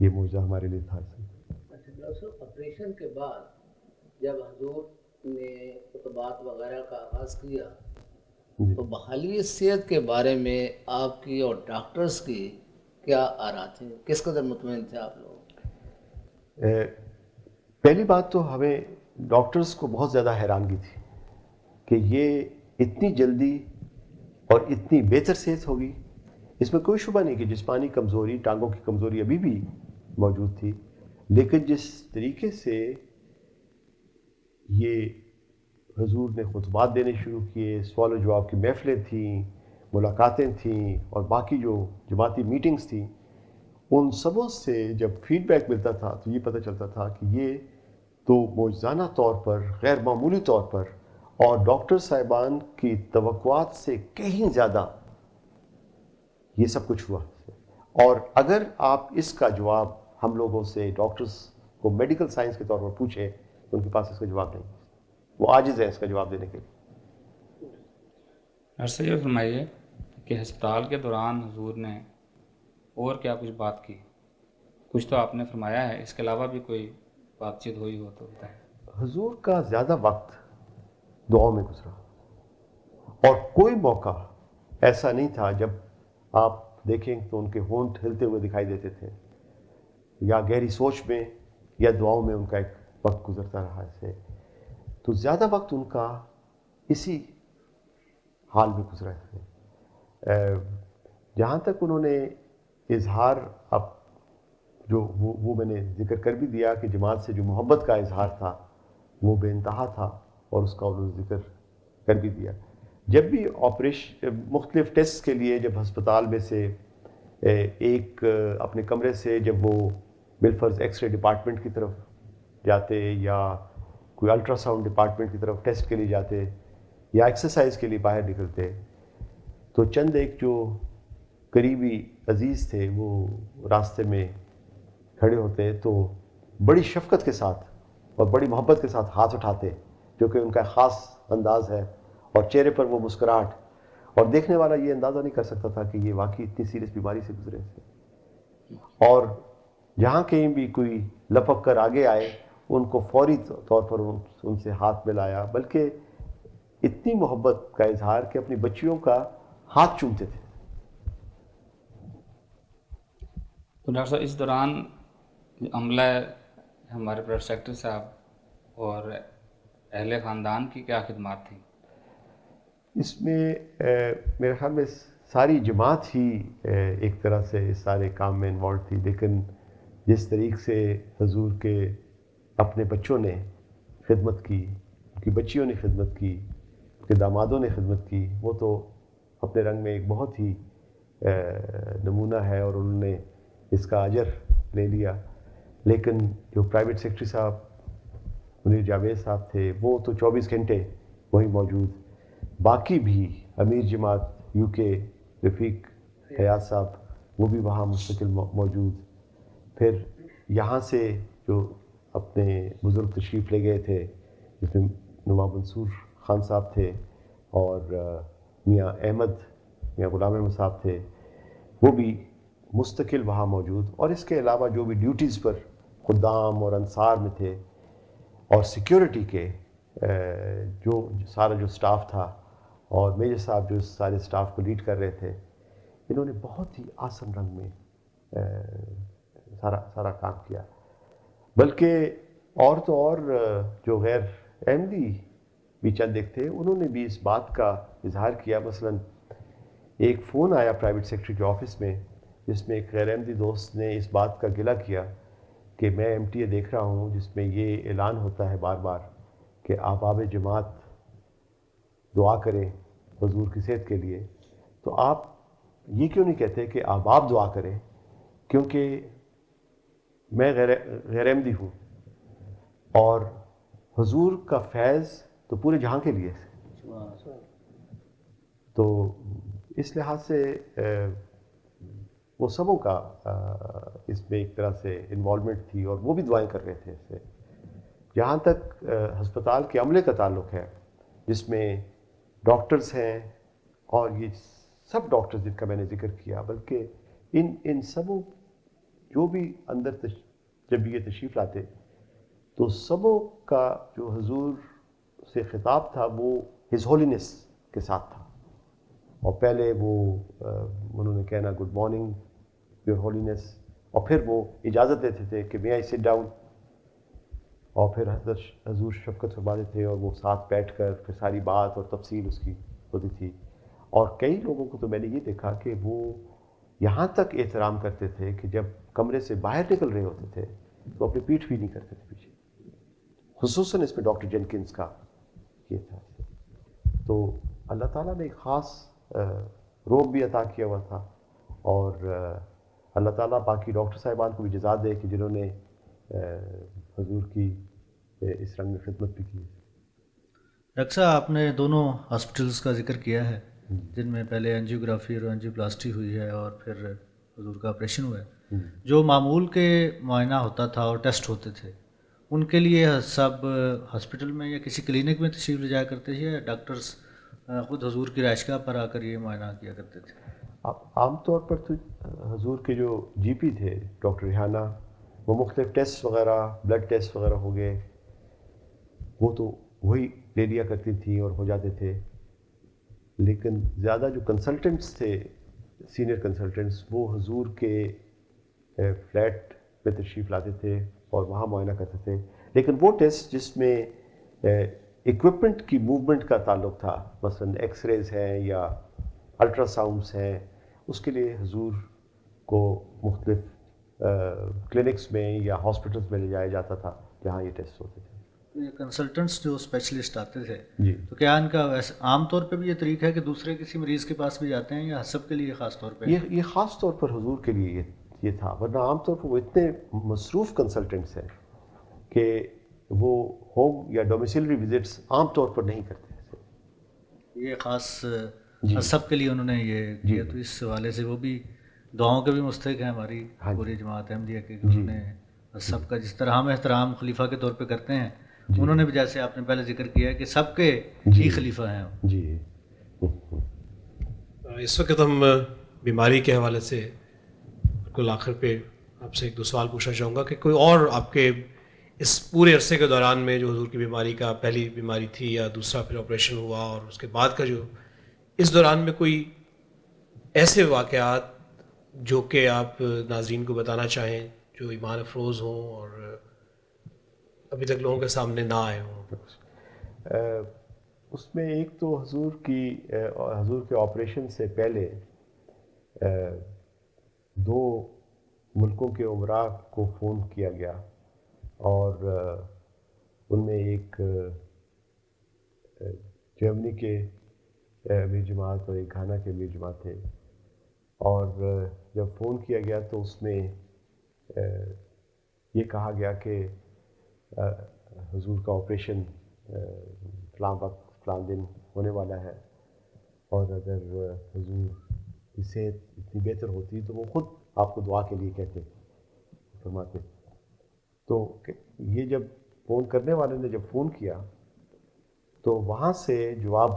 یہ معجزہ ہمارے لیے تھا.
ڈاکٹر صاحب، آپریشن کے بعد جب حضور نے خطبات وغیرہ کا آغاز کیا تو بحالی صحت کے بارے میں آپ کی اور ڈاکٹرز کی کیا آراء تھے؟ کس قدر مطمئن تھے آپ لوگ؟
پہلی بات تو ہمیں ڈاکٹرز کو بہت زیادہ حیرانگی تھی کہ یہ اتنی جلدی اور اتنی بہتر صحت ہوگی. اس میں کوئی شبہ نہیں کہ جسمانی کمزوری، ٹانگوں کی کمزوری ابھی بھی موجود تھی، لیکن جس طریقے سے یہ حضور نے خطبات دینے شروع کیے، سوال و جواب کی محفلیں تھیں، ملاقاتیں تھیں، اور باقی جو جماعتی میٹنگز تھیں، ان سبوں سے جب فیڈ بیک ملتا تھا تو یہ پتہ چلتا تھا کہ یہ تو معجزانہ طور پر، غیر معمولی طور پر، اور ڈاکٹر صاحبان کی توقعات سے کہیں زیادہ یہ سب کچھ ہوا. اور اگر آپ اس کا جواب ہم لوگوں سے ڈاکٹرز کو میڈیکل سائنس کے طور پر پوچھیں تو ان کے پاس اس کا جواب نہیں، وہ عاجز ہے اس کا جواب دینے کے لیے.
ایسے یہ فرمائیے کہ ہسپتال کے دوران حضور نے اور کیا کچھ بات کی؟ کچھ تو آپ نے فرمایا ہے، اس کے علاوہ بھی کوئی بات چیت ہوئی ہو تو بتائیں.
حضور کا زیادہ وقت دعاؤں میں گزرا، اور کوئی موقع ایسا نہیں تھا جب آپ دیکھیں تو ان کے ہونٹ ہلتے ہوئے دکھائی دیتے تھے، یا گہری سوچ میں یا دعاؤں میں ان کا ایک وقت گزرتا رہا. ایسے تو زیادہ وقت ان کا اسی حال میں گزرا ہے. جہاں تک انہوں نے اظہار، اب جو وہ میں نے ذکر کر بھی دیا کہ جماعت سے جو محبت کا اظہار تھا وہ بے انتہا تھا، اور اس کا انہوں نے ذکر کر بھی دیا. جب بھی آپریشن مختلف ٹیسٹ کے لیے جب ہسپتال میں سے ایک اپنے کمرے سے جب وہ بالفرض ایکس رے ڈپارٹمنٹ کی طرف جاتے، یا کوئی الٹرا ساؤنڈ ڈپارٹمنٹ کی طرف ٹیسٹ کے لیے جاتے، یا ایکسرسائز کے لیے باہر نکلتے، تو چند ایک جو قریبی عزیز تھے وہ راستے میں کھڑے ہوتے تو بڑی شفقت کے ساتھ اور بڑی محبت کے ساتھ ہاتھ اٹھاتے، جو کہ ان کا خاص انداز ہے، اور چہرے پر وہ مسکراہٹ، اور دیکھنے والا یہ اندازہ نہیں کر سکتا تھا کہ یہ واقعی اتنی سیریس بیماری سے گزرے تھے. اور جہاں کہیں بھی کوئی لپک کر آگے آئے ان کو فوری طور پر ان سے ہاتھ ملایا، بلکہ اتنی محبت کا اظہار کہ اپنی بچیوں کا ہاتھ چومتے تھے.
تو ڈاکٹر صاحب، اس دوران عملہ ہمارے پروفیسر سیکرٹری صاحب اور اہل خاندان کی کیا خدمات تھیں؟
اس میں میرے خیال میں ساری جماعت ہی ایک طرح سے اس سارے کام میں انوالو تھی، لیکن جس طریقے سے حضور کے اپنے بچوں نے خدمت کی، ان کی بچیوں نے خدمت کی، ان کے دامادوں نے خدمت کی، وہ تو اپنے رنگ میں ایک بہت ہی نمونہ ہے، اور انہوں نے اس کا اجر لے لیا. لیکن جو پرائیویٹ سیکرٹری صاحب منیر جاوید صاحب تھے وہ تو 24 گھنٹے وہیں موجود. باقی بھی امیر جماعت یو کے رفیق حیات صاحب وہ بھی وہاں مستقل موجود. پھر یہاں سے جو اپنے بزرگ تشریف لے گئے تھے جس میں نواب منصور خان صاحب تھے اور میاں احمد میاں غلام احمد صاحب تھے، وہ بھی مستقل وہاں موجود، اور اس کے علاوہ جو بھی ڈیوٹیز پر خدام اور انصار میں تھے، اور سیکیورٹی کے جو سارا جو سٹاف تھا، اور میجر صاحب جو سارے سٹاف کو لیڈ کر رہے تھے، انہوں نے بہت ہی آسن رنگ میں سارا کام کیا. بلکہ اور تو اور جو غیر احمدی بھی چند ایک تھے، انہوں نے بھی اس بات کا اظہار کیا. مثلاً ایک فون آیا پرائیویٹ سیکرٹری کے آفس میں، جس میں ایک غیر احمدی دوست نے اس بات کا گلہ کیا کہ میں ایم ٹی اے دیکھ رہا ہوں جس میں یہ اعلان ہوتا ہے بار بار کہ احباب جماعت دعا کریں حضور کی صحت کے لیے، تو آپ یہ کیوں نہیں کہتے کہ احباب دعا کریں؟ کیونکہ میں غیر احمدی ہوں، اور حضور کا فیض تو پورے جہاں کے لیے ہے. تو اس لحاظ سے وہ سبوں کا اس میں ایک طرح سے انوالومنٹ تھی، اور وہ بھی دعائیں کر رہے تھے اس سے. جہاں تک ہسپتال کے عملے کا تعلق ہے، جس میں ڈاکٹرز ہیں، اور یہ سب ڈاکٹرز جن کا میں نے ذکر کیا، بلکہ ان سبوں جو بھی اندر جب یہ تشریف لاتے، تو سبوں کا جو حضور سے خطاب تھا وہ ہز ہولینس کے ساتھ تھا. اور پہلے وہ انہوں نے کہنا گڈ مارننگ یور ہولینس، اور پھر وہ اجازت دیتے تھے کہ میں آئی سٹ ڈاؤن، اور پھر حضور شفقت فرماتے تھے، اور وہ ساتھ بیٹھ کر پھر ساری بات اور تفصیل اس کی ہوتی تھی. اور کئی لوگوں کو تو میں نے یہ دیکھا کہ وہ یہاں تک احترام کرتے تھے کہ جب کمرے سے باہر نکل رہے ہوتے تھے تو اپنی پیٹھ بھی نہیں کرتے تھے پیچھے. خصوصاً اس میں ڈاکٹر جینکنز کا یہ تھا. تو اللہ تعالیٰ نے ایک خاص روب بھی عطا کیا ہوا تھا، اور اللہ تعالیٰ باقی ڈاکٹر صاحبان کو بھی جزا دے کہ جنہوں نے حضور کی اس رنگ میں خدمت بھی کی.
ڈاکٹر صاحب، آپ نے دونوں ہاسپٹلس کا ذکر کیا ہے جن میں پہلے انجیوگرافی اور انجیوپلاسٹی ہوئی ہے اور پھر حضور کا آپریشن ہوا ہے. جو معمول کے معائنہ ہوتا تھا اور ٹیسٹ ہوتے تھے، ان کے لیے سب ہاسپٹل میں یا کسی کلینک میں تشریف لے جایا کرتے تھے، یا ڈاکٹرز خود حضور کی رہائشگاہ پر آ کر یہ معائنہ کیا کرتے تھے؟
عام طور پر تو حضور کے جو جی پی تھے ڈاکٹر ریحانہ، وہ مختلف ٹیسٹ وغیرہ، بلڈ ٹیسٹ وغیرہ ہو گئے، وہ تو وہی لے لیا کرتی تھیں اور ہو جاتے تھے. لیکن زیادہ جو کنسلٹنٹس تھے، سینئر کنسلٹنٹس، وہ حضور کے فلیٹ پہ تشریف لاتے تھے اور وہاں معائنہ کرتے تھے. لیکن وہ ٹیسٹ جس میں ایکوپمنٹ کی موومنٹ کا تعلق تھا، مثلا ایکس ریز ہیں یا الٹرا ساؤنڈس ہیں، اس کے لیے حضور کو مختلف کلینکس میں یا ہاسپٹلس میں لے جایا جاتا تھا جہاں یہ ٹیسٹ ہوتے تھے.
یہ کنسلٹنٹس جو اسپیشلسٹ آتے تھے،
جی،
تو کیا ان کا ویسے عام طور پہ بھی یہ طریقہ ہے کہ دوسرے کسی مریض کے پاس بھی جاتے ہیں، یا سب کے لیے خاص طور پہ؟
یہ خاص طور پر حضور کے لیے یہ تھا، ورنہ عام طور پر وہ اتنے مصروف کنسلٹنٹس ہیں کہ وہ ہوم یا ڈومیسلری وزٹس عام طور پر نہیں کرتے تھے.
یہ خاص سب کے لیے انہوں نے یہ کیا. تو اس حوالے سے وہ بھی دعاؤں کے بھی مستحق ہیں ہماری پوری جماعت احمدیہ کے، کہ انہوں نے سب کا جس طرح ہم احترام خلیفہ کے طور پہ کرتے ہیں، انہوں نے بھی جیسے آپ نے پہلے ذکر کیا ہے کہ سب کے ہی خلیفہ ہیں.
جی.
اس وقت ہم بیماری کے حوالے سے بالکل آخر پہ آپ سے ایک دو سوال پوچھنا چاہوں گا کہ کوئی اور آپ کے اس پورے عرصے کے دوران میں جو حضور کی بیماری کا پہلی بیماری تھی یا دوسرا پھر آپریشن ہوا اور اس کے بعد کا جو اس دوران میں کوئی ایسے واقعات جو کہ آپ ناظرین کو بتانا چاہیں جو ایمان افروز ہوں اور ابھی تک لوگوں کے سامنے نہ آئے ہوں؟
اس میں ایک تو حضور کے آپریشن سے پہلے دو ملکوں کے عمراء کو فون کیا گیا، اور ان میں ایک جرمنی کے امیر جماعت اور ایک گھانا کے امیر جماعت تھے. اور جب فون کیا گیا تو اس میں یہ کہا گیا کہ حضور کا آپریشن فلاں وقت فلاں دن ہونے والا ہے، اور اگر حضور کی صحت اتنی بہتر ہوتی تو وہ خود آپ کو دعا کے لیے کہتے فرماتے. تو یہ جب فون کرنے والے نے جب فون کیا تو وہاں سے جواب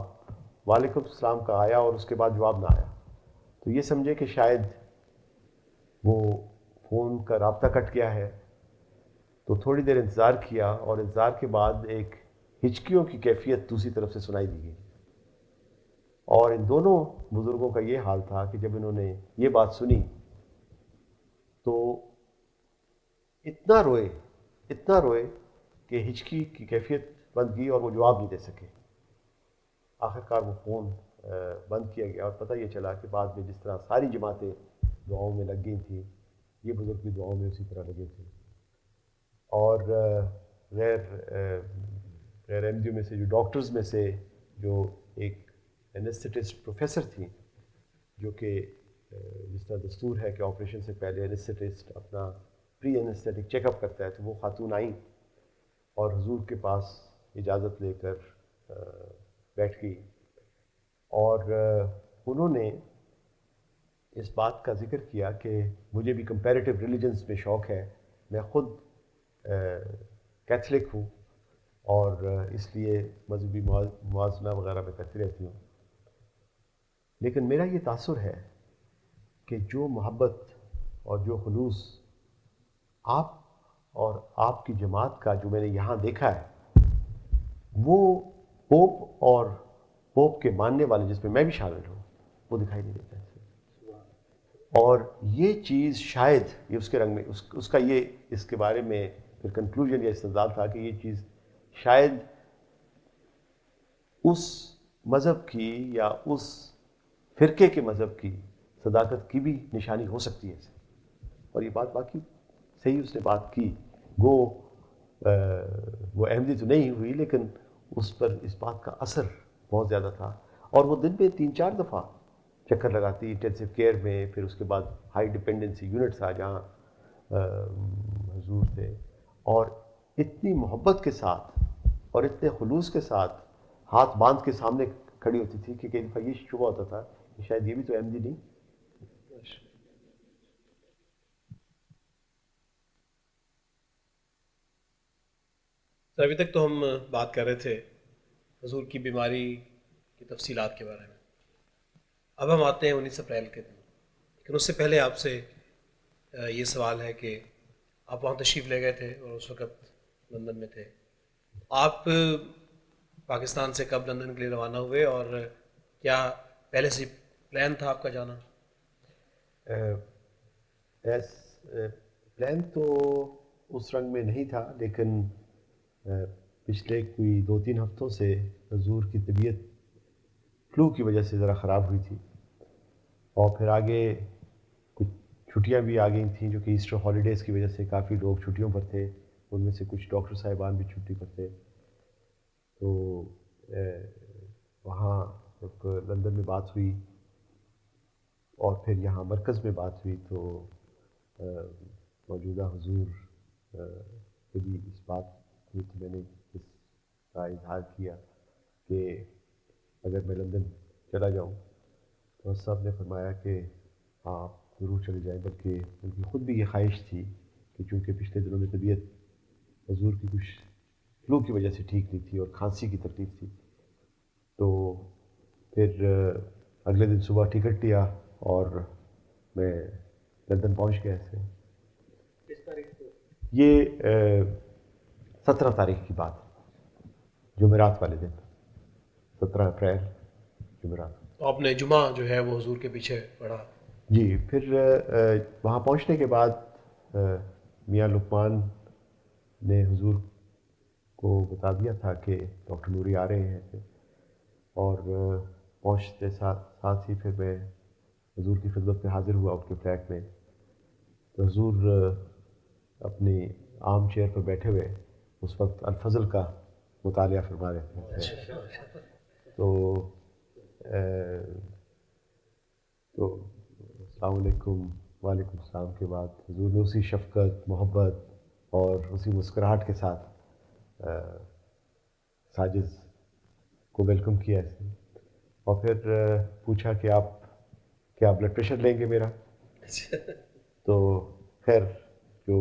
وعلیکم السلام کا آیا اور اس کے بعد جواب نہ آیا. تو یہ سمجھے کہ شاید وہ فون کا رابطہ کٹ گیا ہے. تو تھوڑی دیر انتظار کیا اور انتظار کے بعد ایک ہچکیوں کی کیفیت دوسری طرف سے سنائی دی گئی. اور ان دونوں بزرگوں کا یہ حال تھا کہ جب انہوں نے یہ بات سنی تو اتنا روئے کہ ہچکی کی کیفیت بند کی اور وہ جواب نہیں دے سکے. آخرکار وہ فون بند کیا گیا اور پتہ یہ چلا کہ بعد میں جس طرح ساری جماعتیں دعاؤں میں لگ گئی تھیں یہ بزرگ بھی دعاؤں میں اسی طرح لگے تھے. اور غیر احمدیوں میں سے جو ڈاکٹرز میں سے جو ایک اینستھیٹسٹ پروفیسر تھیں جو کہ جس طرح دستور ہے کہ آپریشن سے پہلے اینستھیٹسٹ اپنا پری اینستھیٹک چیک اپ کرتا ہے تو وہ خاتون آئیں اور حضور کے پاس اجازت لے کر بیٹھ گئی اور انہوں نے اس بات کا ذکر کیا کہ مجھے بھی کمپیریٹیو ریلیجنس میں شوق ہے. میں خود کیتھولک ہوں اور اس لیے مذہبی موازنہ وغیرہ میں کرتی رہتی ہوں. لیکن میرا یہ تاثر ہے کہ جو محبت اور جو خلوص آپ اور آپ کی جماعت کا جو میں نے یہاں دیکھا ہے وہ پوپ اور پوپ کے ماننے والے جس میں میں بھی شامل ہوں وہ دکھائی نہیں دیتا ہے. اور یہ چیز شاید یہ اس کے رنگ میں اس کا یہ اس کے بارے میں پھر کنکلوژن یا استدلال تھا کہ یہ چیز شاید اس مذہب کی یا اس فرقے کے مذہب کی صداقت کی بھی نشانی ہو سکتی ہے. اور یہ بات باقی صحیح اس نے بات کی. گو وہ احمدی تو نہیں ہوئی لیکن اس پر اس بات کا اثر بہت زیادہ تھا. اور وہ دن میں 3-4 دفعہ چکر لگاتی انٹینسیو کیئر میں. پھر اس کے بعد ہائی ڈپینڈنسی یونٹ تھا جہاں حضور تھے اور اتنی محبت کے ساتھ اور اتنے خلوص کے ساتھ ہاتھ باندھ کے سامنے کھڑی ہوتی تھی کہ کئی دفعہ یہ شبہ ہوتا تھا کہ شاید یہ بھی تو احمدی نہیں.
ابھی تک تو ہم بات کر رہے تھے حضور کی بیماری کی تفصیلات کے بارے میں. اب ہم آتے ہیں 19 اپریل کے دن. لیکن اس سے پہلے آپ سے یہ سوال ہے کہ آپ وہاں تشریف لے گئے تھے اور اس وقت لندن میں تھے. آپ پاکستان سے کب لندن کے لیے روانہ ہوئے اور کیا پہلے سے پلان تھا آپ کا جانا؟
پلان تو اس رنگ میں نہیں تھا لیکن پچھلے کوئی 2-3 ہفتوں سے حضور کی طبیعت فلو کی وجہ سے ذرا خراب ہوئی تھی اور پھر آگے کچھ چھٹیاں بھی آ گئی تھیں جو کہ ایسٹر ہالیڈیز کی وجہ سے کافی لوگ چھٹیوں پر تھے. ان میں سے کچھ ڈاکٹر صاحبان بھی چھٹی پر تھے. تو وہاں لندن میں بات ہوئی اور پھر یہاں مرکز میں بات ہوئی تو موجودہ حضور سے بھی اس بات کی تو میں نے اس کا اظہار کیا کہ اگر میں لندن چلا جاؤں تو صاحب نے فرمایا کہ آپ ضرور چلے جائیں. بلکہ ان کی خود بھی یہ خواہش تھی کہ چونکہ پچھلے دنوں میں طبیعت حضور کی کچھ فلو کی وجہ سے ٹھیک نہیں تھی اور کھانسی کی تکلیف تھی تو پھر اگلے دن صبح ٹکٹ لیا اور میں لندن پہنچ گیا. سے
کس تاریخ کو؟
یہ 17 تاریخ کی بات جمعرات والے دن 17 اپریل جمعرات.
تو آپ نے جمعہ جو ہے وہ حضور کے پیچھے پڑھا؟
جی. پھر وہاں پہنچنے کے بعد میاں لقمان نے حضور کو بتا دیا تھا کہ ڈاکٹر نوری آ رہے ہیں اور پہنچتے ساتھ ہی پھر میں حضور کی خدمت میں حاضر ہوا ان کے فلیٹ میں. تو حضور اپنی عام چیئر پر بیٹھے ہوئے اس وقت الفضل کا مطالعہ فرما رہے تھے. تو السلام علیکم وعلیکم السلام کے بعد حضور نے اسی شفقت محبت اور اسی مسکراہٹ کے ساتھ ساجد کو ویلکم کیا اس نے اور پھر پوچھا کہ آپ کیا بلڈ پریشر لیں گے میرا. تو خیر جو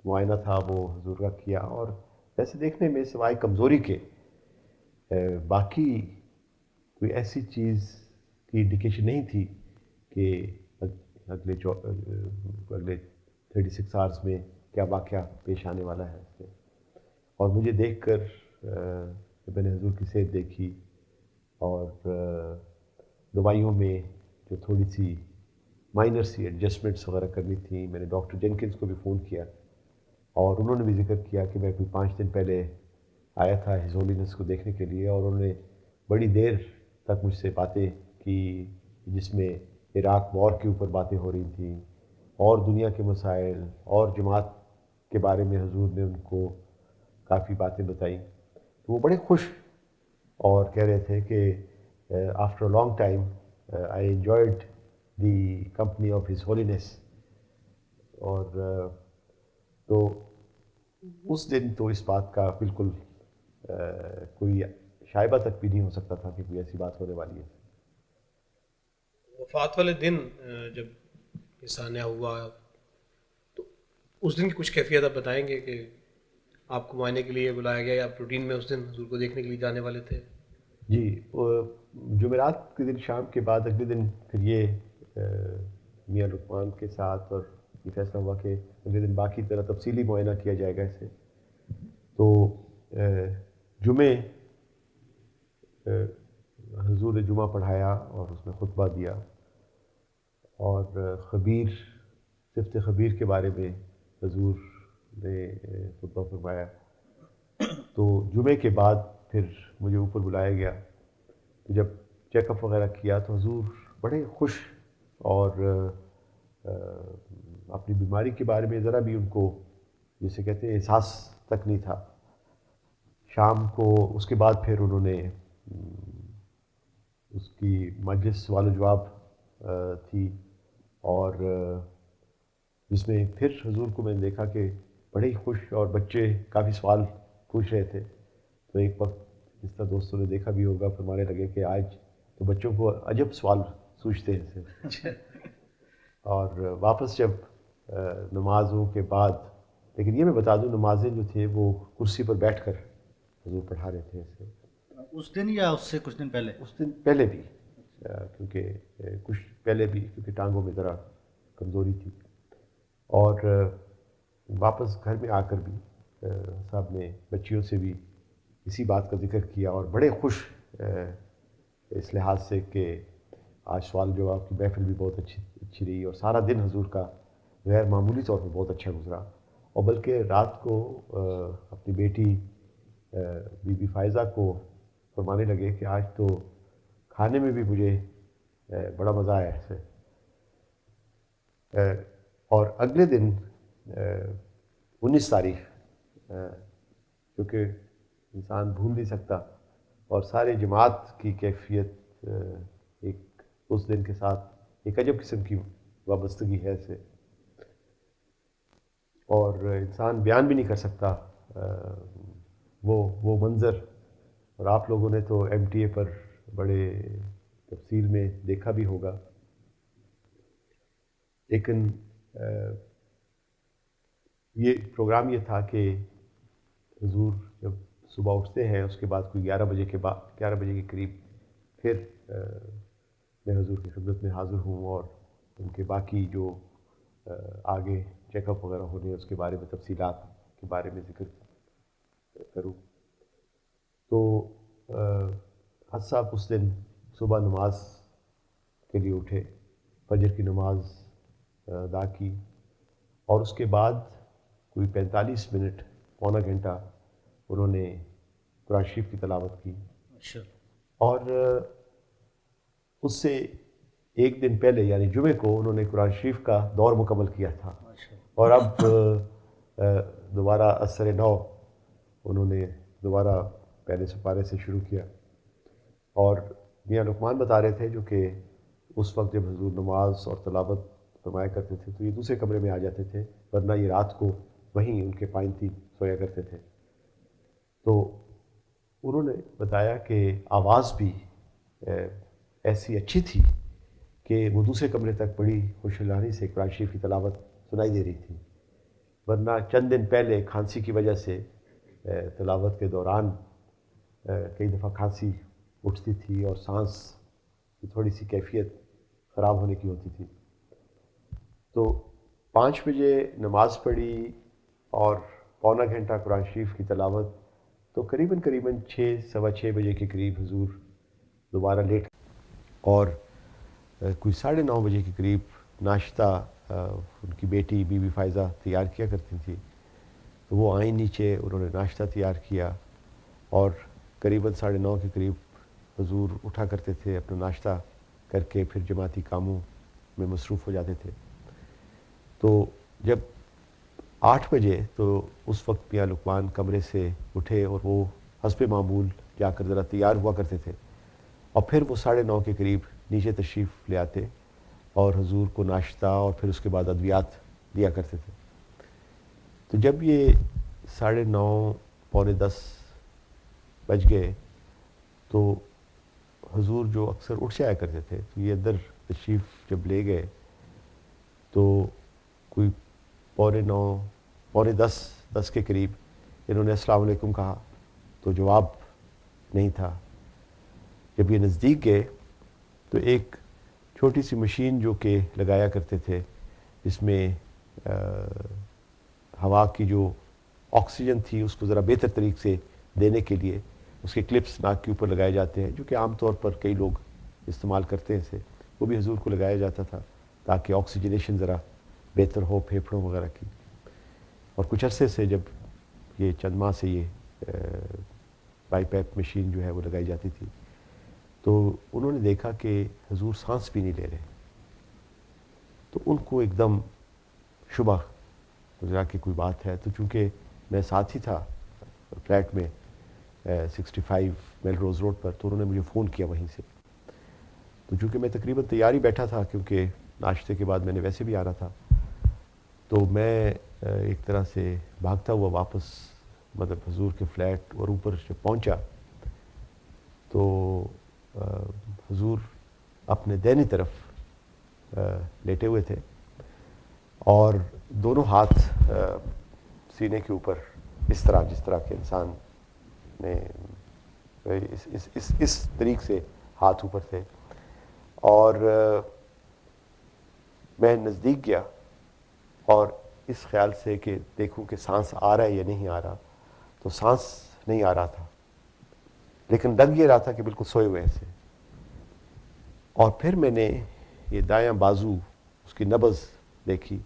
معائنہ تھا وہ حضور کا کیا اور ویسے دیکھنے میں سوائے کمزوری کے باقی کوئی ایسی چیز کی انڈیکیشن نہیں تھی کہ اگلے 36 آورس میں کیا واقعہ پیش آنے والا ہے اس میں. اور مجھے دیکھ کر میں نے حضور کی صحت دیکھی اور دوائیوں میں جو تھوڑی سی مائنر سی ایڈجسٹمنٹس وغیرہ کرنی تھیں، میں نے ڈاکٹر جینکنز کو بھی فون کیا اور انہوں نے بھی ذکر کیا کہ میں کوئی 5 دن پہلے آیا تھا ہز ہولینس کو دیکھنے کے لیے، اور انہوں نے بڑی دیر تک مجھ سے باتیں کی جس میں عراق وار کے اوپر باتیں ہو رہی تھیں اور دنیا کے مسائل اور جماعت کے بارے میں حضور نے ان کو کافی باتیں بتائیں. تو وہ بڑے خوش اور کہہ رہے تھے کہ after a long time I enjoyed the company of his holiness. اور تو اس دن تو اس بات کا بالکل کوئی شائبہ تک بھی نہیں ہو سکتا تھا کہ کوئی ایسی بات ہونے والی ہے.
وفات والے دن جب یہ سانحہ ہوا تو اس دن کی کچھ کیفیت آپ بتائیں گے کہ آپ کو معائنے کے لیے بلایا گیا یا روٹین میں اس دن حضور کو دیکھنے کے لیے جانے والے تھے؟
جی، جمعرات کے دن شام کے بعد اگلے دن پھر یہ میاں لقمان کے ساتھ اور یہ فیصلہ ہوا کہ اگلے دن باقی طرح تفصیلی معائنہ کیا جائے گا اسے. تو جمعے حضور نے جمعہ پڑھایا اور اس میں خطبہ دیا اور خبیر صفت خبیر کے بارے میں حضور نے خطبہ فرمایا. تو جمعے کے بعد پھر مجھے اوپر بلایا گیا. تو جب چیک اپ وغیرہ کیا تو حضور بڑے خوش اور اپنی بیماری کے بارے میں ذرا بھی ان کو جسے کہتے ہیں احساس تک نہیں تھا. شام کو اس کے بعد پھر انہوں نے اس کی مجلس سوال و جواب تھی اور جس میں پھر حضور کو میں نے دیکھا کہ بڑے ہی خوش اور بچے کافی سوال پوچھ رہے تھے. تو ایک وقت جس طرح دوستوں نے دیکھا بھی ہوگا فرمانے لگے کہ آج تو بچوں کو عجب سوال سوچتے ہیں اسے. اور واپس جب نمازوں کے بعد، لیکن یہ میں بتا دوں نمازیں جو تھے وہ کرسی پر بیٹھ کر حضور پڑھا رہے تھے اسے.
اس دن یا اس سے کچھ دن پہلے؟
اس دن پہلے بھی، کیونکہ کچھ پہلے بھی کیونکہ ٹانگوں میں ذرا کمزوری تھی. اور واپس گھر میں آ کر بھی صاحب نے بچیوں سے بھی اسی بات کا ذکر کیا اور بڑے خوش اس لحاظ سے کہ آج سوال جواب کی محفل بھی بہت اچھی رہی اور سارا دن حضور کا غیر معمولی طور پر بہت اچھا گزرا. اور بلکہ رات کو اپنی بیٹی بی بی فائزہ کو فرمانے لگے کہ آج تو کھانے میں بھی مجھے بڑا مزہ آیا اسے. اور اگلے دن 19 تاریخ کیونکہ انسان بھول نہیں سکتا اور سارے جماعت کی کیفیت ایک اس دن کے ساتھ ایک عجب قسم کی وابستگی ہے اسے، اور انسان بیان بھی نہیں کر سکتا وہ منظر. اور آپ لوگوں نے تو ایم ٹی اے پر بڑے تفصیل میں دیکھا بھی ہوگا. لیکن یہ پروگرام یہ تھا کہ حضور جب صبح اٹھتے ہیں اس کے بعد کوئی 11 بجے کے قریب پھر میں حضور کی خدمت میں حاضر ہوں اور ان کے باقی جو آگے چیک اپ وغیرہ ہونے اس کے بارے میں تفصیلات کے بارے میں ذکر کروں. تو حج صاحب اس دن صبح نماز کے لیے اٹھے، فجر کی نماز ادا کی اور اس کے بعد کوئی 45 منٹ پونا گھنٹہ انہوں نے قرآن شریف کی تلاوت کی. اور اس سے ایک دن پہلے یعنی جمعے کو انہوں نے قرآن شریف کا دور مکمل کیا تھا اور اب دوبارہ اثر نو انہوں نے دوبارہ پہلے سپارے سے شروع کیا. اور میاں لقمان بتا رہے تھے جو کہ اس وقت جب حضور نماز اور تلاوت فرمایا کرتے تھے تو یہ دوسرے کمرے میں آ جاتے تھے، ورنہ یہ رات کو وہیں ان کے پائنتی سویا کرتے تھے. تو انہوں نے بتایا کہ آواز بھی ایسی اچھی تھی کہ وہ دوسرے کمرے تک بڑی خوشحالی سے قرآن شریف کی تلاوت سنائی دے رہی تھی، ورنہ چند دن پہلے کھانسی کی وجہ سے تلاوت کے دوران کئی دفعہ کھانسی اٹھتی تھی اور سانس کی تھوڑی سی کیفیت خراب ہونے کی ہوتی تھی. تو 5 بجے نماز پڑھی اور پونا گھنٹہ قرآن شریف کی تلاوت, تو قریباً 6 سوا 6 بجے کے قریب حضور دوبارہ لیٹ, اور کوئی 9:30 بجے کے قریب ناشتہ ان کی بیٹی بی بی فائزہ تیار کیا کرتی تھی. تو وہ آئیں نیچے, انہوں نے ناشتہ تیار کیا اور قریباً 9:30 کے قریب حضور اٹھا کرتے تھے, اپنا ناشتہ کر کے پھر جماعتی کاموں میں مصروف ہو جاتے تھے. تو جب 8 بجے تو اس وقت میاں لقمان کمرے سے اٹھے اور وہ حسب معمول جا کر ذرا تیار ہوا کرتے تھے, اور پھر وہ 9:30 کے قریب نیچے تشریف لے آتے اور حضور کو ناشتہ اور پھر اس کے بعد ادویات دیا کرتے تھے. تو جب یہ 9:30 پونے 10 بج گئے تو حضور جو اکثر اٹھ جایا کرتے تھے, تو یہ ادھر تشریف جب لے گئے تو کوئی پونے 9 پونے 10 کے قریب انہوں نے السلام علیکم کہا, تو جواب نہیں تھا. جب یہ نزدیک گئے تو ایک چھوٹی سی مشین جو کہ لگایا کرتے تھے, جس میں ہوا کی جو آکسیجن تھی اس کو ذرا بہتر طریقے سے دینے کے لیے اس کے کلپس ناک کے اوپر لگائے جاتے ہیں, جو کہ عام طور پر کئی لوگ استعمال کرتے ہیں اسے, وہ بھی حضور کو لگایا جاتا تھا تاکہ آکسیجنیشن ذرا بہتر ہو پھیپھڑوں وغیرہ کی. اور کچھ عرصے سے جب یہ چند ماہ سے یہ بائی پیپ مشین جو ہے وہ لگائی جاتی تھی, تو انہوں نے دیکھا کہ حضور سانس بھی نہیں لے رہے. تو ان کو ایک دم شبہ گزرا کہ کوئی بات ہے. تو چونکہ میں ساتھ ہی تھا فلیٹ میں 65 میل روز روڈ پر, تو انہوں نے مجھے فون کیا وہیں سے. تو چونکہ میں تقریباً تیاری بیٹھا تھا کیونکہ ناشتے کے بعد میں نے ویسے بھی آنا تھا, تو میں ایک طرح سے بھاگتا ہوا واپس مطلب حضور کے فلیٹ, اور اوپر جب پہنچا تو حضور اپنے دائنی طرف لیٹے ہوئے تھے اور دونوں ہاتھ سینے کے اوپر اس طرح, جس طرح کہ انسان نے اس طریقے سے ہاتھ اوپر تھے. اور میں نزدیک گیا اور اس خیال سے کہ دیکھوں کہ سانس آ رہا ہے یا نہیں آ رہا, تو سانس نہیں آ رہا تھا, لیکن لگ یہ رہا تھا کہ بالکل سوئے ہوئے ایسے. اور پھر میں نے یہ دایاں بازو اس کی نبض دیکھی,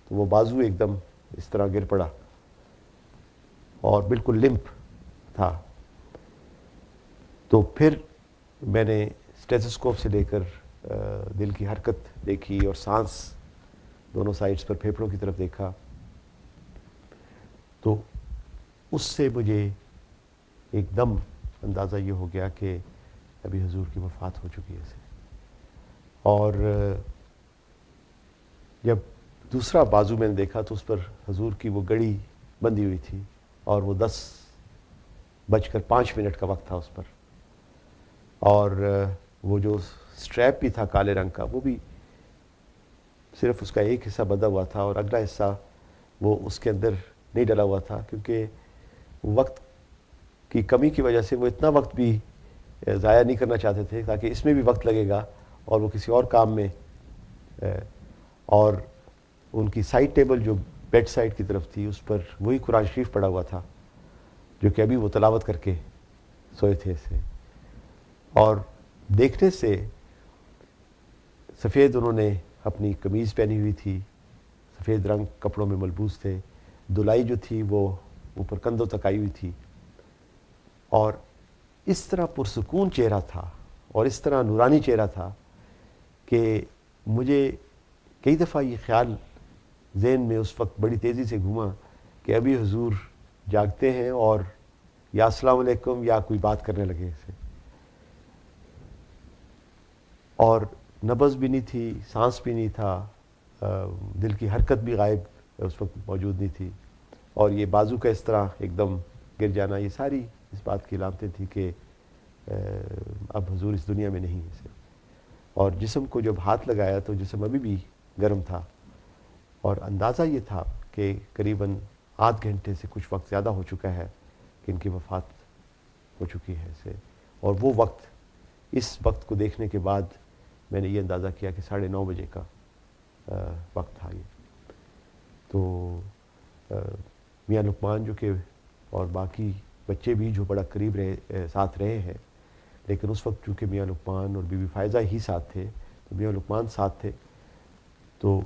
تو وہ بازو ایک دم اس طرح گر پڑا اور بالکل لمپ تھا. تو پھر میں نے اسٹیتھوسکوپ سے لے کر دل کی حرکت دیکھی اور سانس دونوں سائڈز پر پھیپھڑوں کی طرف دیکھا, تو اس سے مجھے ایک دم اندازہ یہ ہو گیا کہ ابھی حضور کی وفات ہو چکی ہے. اور جب دوسرا بازو میں نے دیکھا تو اس پر حضور کی وہ گھڑی بندھی ہوئی تھی اور وہ 10:05 کا وقت تھا اس پر, اور وہ جو سٹریپ بھی تھا کالے رنگ کا, وہ بھی صرف اس کا ایک حصہ بندھا ہوا تھا اور اگلا حصہ وہ اس کے اندر نہیں ڈلا ہوا تھا, کیونکہ وقت کی کمی کی وجہ سے وہ اتنا وقت بھی ضائع نہیں کرنا چاہتے تھے تاکہ اس میں بھی وقت لگے گا اور وہ کسی اور کام میں. اور ان کی سائڈ ٹیبل جو بیڈ سائڈ کی طرف تھی اس پر وہی قرآن شریف پڑھا ہوا تھا جو کہ ابھی وہ تلاوت کر کے سوئے تھے اسے. اور دیکھنے سے سفید انہوں نے اپنی قمیض پہنی ہوئی تھی, سفید رنگ کپڑوں میں ملبوس تھے, دلائی جو تھی وہ اوپر کندھوں تک آئی ہوئی تھی, اور اس طرح پرسکون چہرہ تھا اور اس طرح نورانی چہرہ تھا کہ مجھے کئی دفعہ یہ خیال ذہن میں اس وقت بڑی تیزی سے گھوما کہ ابھی حضور جاگتے ہیں اور یا السلام علیکم یا کوئی بات کرنے لگے اسے. اور نبض بھی نہیں تھی, سانس بھی نہیں تھا, دل کی حرکت بھی غائب اس وقت موجود نہیں تھی, اور یہ بازو کا اس طرح ایک دم گر جانا, یہ ساری اس بات کی علامتیں تھیں کہ اب حضور اس دنیا میں نہیں ہے. اور جسم کو جب ہاتھ لگایا تو جسم ابھی بھی گرم تھا, اور اندازہ یہ تھا کہ قریباً آدھ گھنٹے سے کچھ وقت زیادہ ہو چکا ہے کہ ان کی وفات ہو چکی ہے اسے. اور وہ وقت, اس وقت کو دیکھنے کے بعد میں نے یہ اندازہ کیا کہ 9:30 بجے کا وقت تھا یہ. تو میاں لقمان جو کہ اور باقی بچے بھی جو بڑا قریب ساتھ رہے ہیں, لیکن اس وقت چونکہ میاں لقمان اور بی بی فائزہ ہی ساتھ تھے, تو میاں لقمان ساتھ تھے, تو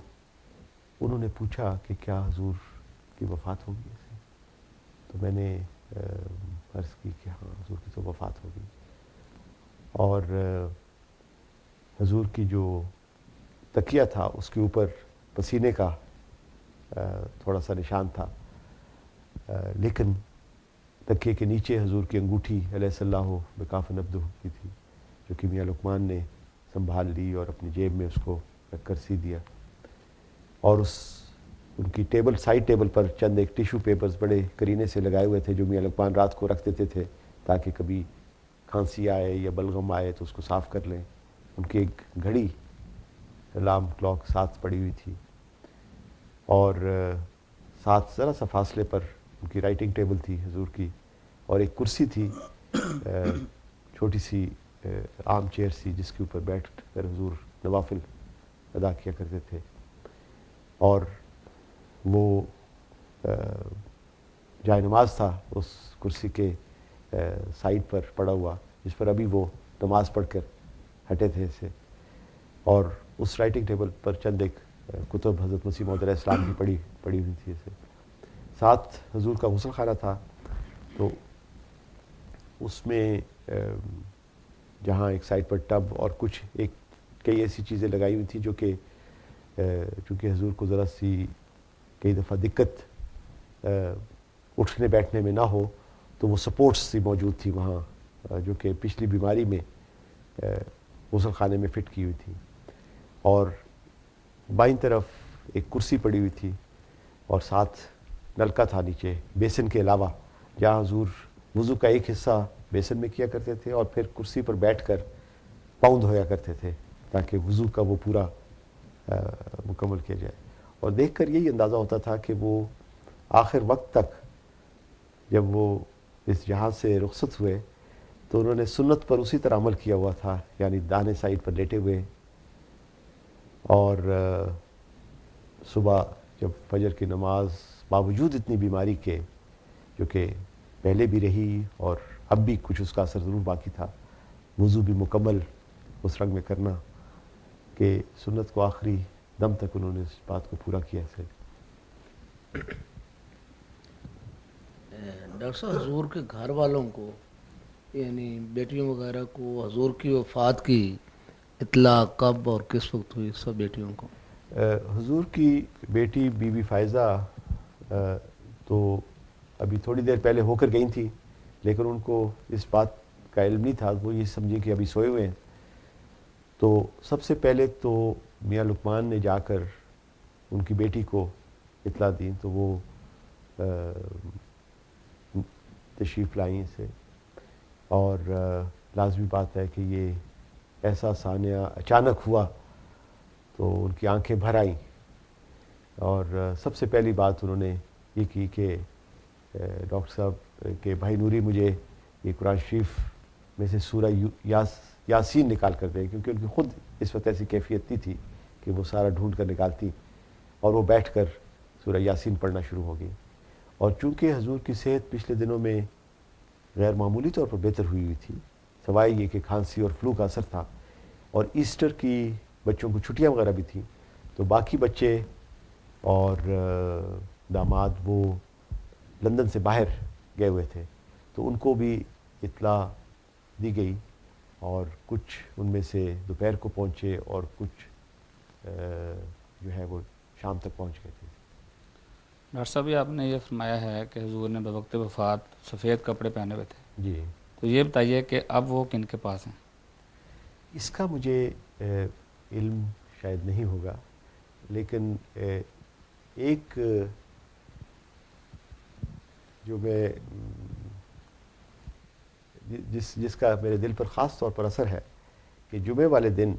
انہوں نے پوچھا کہ کیا حضور کی وفات ہوگی ایسے. تو میں نے عرض کی کہ ہاں حضور کی تو وفات ہوگی. اور حضور کی جو تکیہ تھا اس کے اوپر پسینے کا تھوڑا سا نشان تھا, لیکن تکیے کے نیچے حضور کی انگوٹھی علیہ اللہ بکافن عبدہ کی تھی, جو کہ میاں لقمان نے سنبھال لی اور اپنی جیب میں اس کو رکھ کر سی دیا. اور ان کی ٹیبل, سائڈ ٹیبل پر چند ایک ٹیشو پیپرز بڑے کرینے سے لگائے ہوئے تھے, جو میاں لقمان رات کو رکھ دیتے تھے تاکہ کبھی کھانسی آئے یا بلغم آئے تو اس کو صاف کر لیں. ان کی ایک گھڑی, الارم کلاک ساتھ پڑی ہوئی تھی, اور ساتھ ذرا سا فاصلے پر ان کی رائٹنگ ٹیبل تھی حضور کی, اور ایک کرسی تھی چھوٹی سی عام چیئر سی, جس کے اوپر بیٹھ کر حضور نوافل ادا کیا کرتے تھے. اور وہ جائے نماز تھا اس کرسی کے سائڈ پر پڑا ہوا, جس پر ابھی وہ نماز پڑھ کر ہٹے تھے اسے. اور اس رائٹنگ ٹیبل پر چند ایک کتب حضرت مسیح موعود علیہ السلام کی پڑی ہوئی تھی اسے. ساتھ حضور کا غسل خانہ تھا, تو اس میں جہاں ایک سائڈ پر ٹب اور کئی ایسی چیزیں لگائی ہوئی تھیں جو کہ چونکہ حضور کو ذرا سی کئی دفعہ دقت اٹھنے بیٹھنے میں نہ ہو, تو وہ سپورٹس سی موجود تھی وہاں, جو کہ پچھلی بیماری میں غسل خانے میں فٹ کی ہوئی تھی. اور بائیں طرف ایک کرسی پڑی ہوئی تھی, اور ساتھ نلکا تھا نیچے بیسن کے علاوہ, جہاں حضور وضو کا ایک حصہ بیسن میں کیا کرتے تھے اور پھر کرسی پر بیٹھ کر پاؤں دھویا کرتے تھے تاکہ وضو کا وہ پورا مکمل کیا جائے. اور دیکھ کر یہی اندازہ ہوتا تھا کہ وہ آخر وقت تک جب وہ اس جہاز سے رخصت ہوئے تو انہوں نے سنت پر اسی طرح عمل کیا ہوا تھا, یعنی داہنے سائڈ پر لیٹے ہوئے. اور صبح جب فجر کی نماز باوجود اتنی بیماری کے, جو کہ پہلے بھی رہی اور اب بھی کچھ اس کا اثر ضرور باقی تھا, وضو بھی مکمل اس رنگ میں کرنا کہ سنت کو آخری دم تک انہوں نے اس بات کو پورا کیا سے.
ڈاکٹر صاحب, حضور کے گھر والوں کو یعنی بیٹیوں وغیرہ کو حضور کی وفات کی اطلاع کب اور کس وقت ہوئی سب بیٹیوں کو؟
حضور کی بیٹی بی بی فائزہ تو ابھی تھوڑی دیر پہلے ہو کر گئی تھی, لیکن ان کو اس بات کا علم نہیں تھا, وہ یہ سمجھیں کہ ابھی سوئے ہوئے ہیں. تو سب سے پہلے تو میاں لقمان نے جا کر ان کی بیٹی کو اطلاع دی, تو وہ تشریف لائیں اسے. اور لازمی بات ہے کہ یہ ایسا سانحہ اچانک ہوا تو ان کی آنکھیں بھر آئیں, اور سب سے پہلی بات انہوں نے یہ کی کہ ڈاکٹر صاحب کہ بھائی نوری مجھے یہ قرآن شریف میں سے سورہ یاسین نکال کر دیں, کیونکہ ان کی خود اس وقت ایسی کیفیت نہیں تھی کہ وہ سارا ڈھونڈ کر نکالتی, اور وہ بیٹھ کر سورہ یاسین پڑھنا شروع ہو گئی. اور چونکہ حضور کی صحت پچھلے دنوں میں غیر معمولی طور پر بہتر ہوئی تھی, سوائے یہ کہ کھانسی اور فلو کا اثر تھا, اور ایسٹر کی بچوں کو چھٹیاں وغیرہ بھی تھیں, تو باقی بچے اور داماد وہ لندن سے باہر گئے ہوئے تھے, تو ان کو بھی اطلاع دی گئی, اور کچھ ان میں سے دوپہر کو پہنچے اور کچھ جو ہے وہ شام تک پہنچ گئے تھے.
ڈاکٹر صاحب آپ نے یہ فرمایا ہے کہ حضور نے بوقت وفات سفید کپڑے پہنے ہوئے تھے,
جی,
تو یہ بتائیے کہ اب وہ کن کے پاس ہیں؟
اس کا مجھے علم شاید نہیں ہوگا, لیکن ایک جو میں جس کا میرے دل پر خاص طور پر اثر ہے کہ جمعے والے دن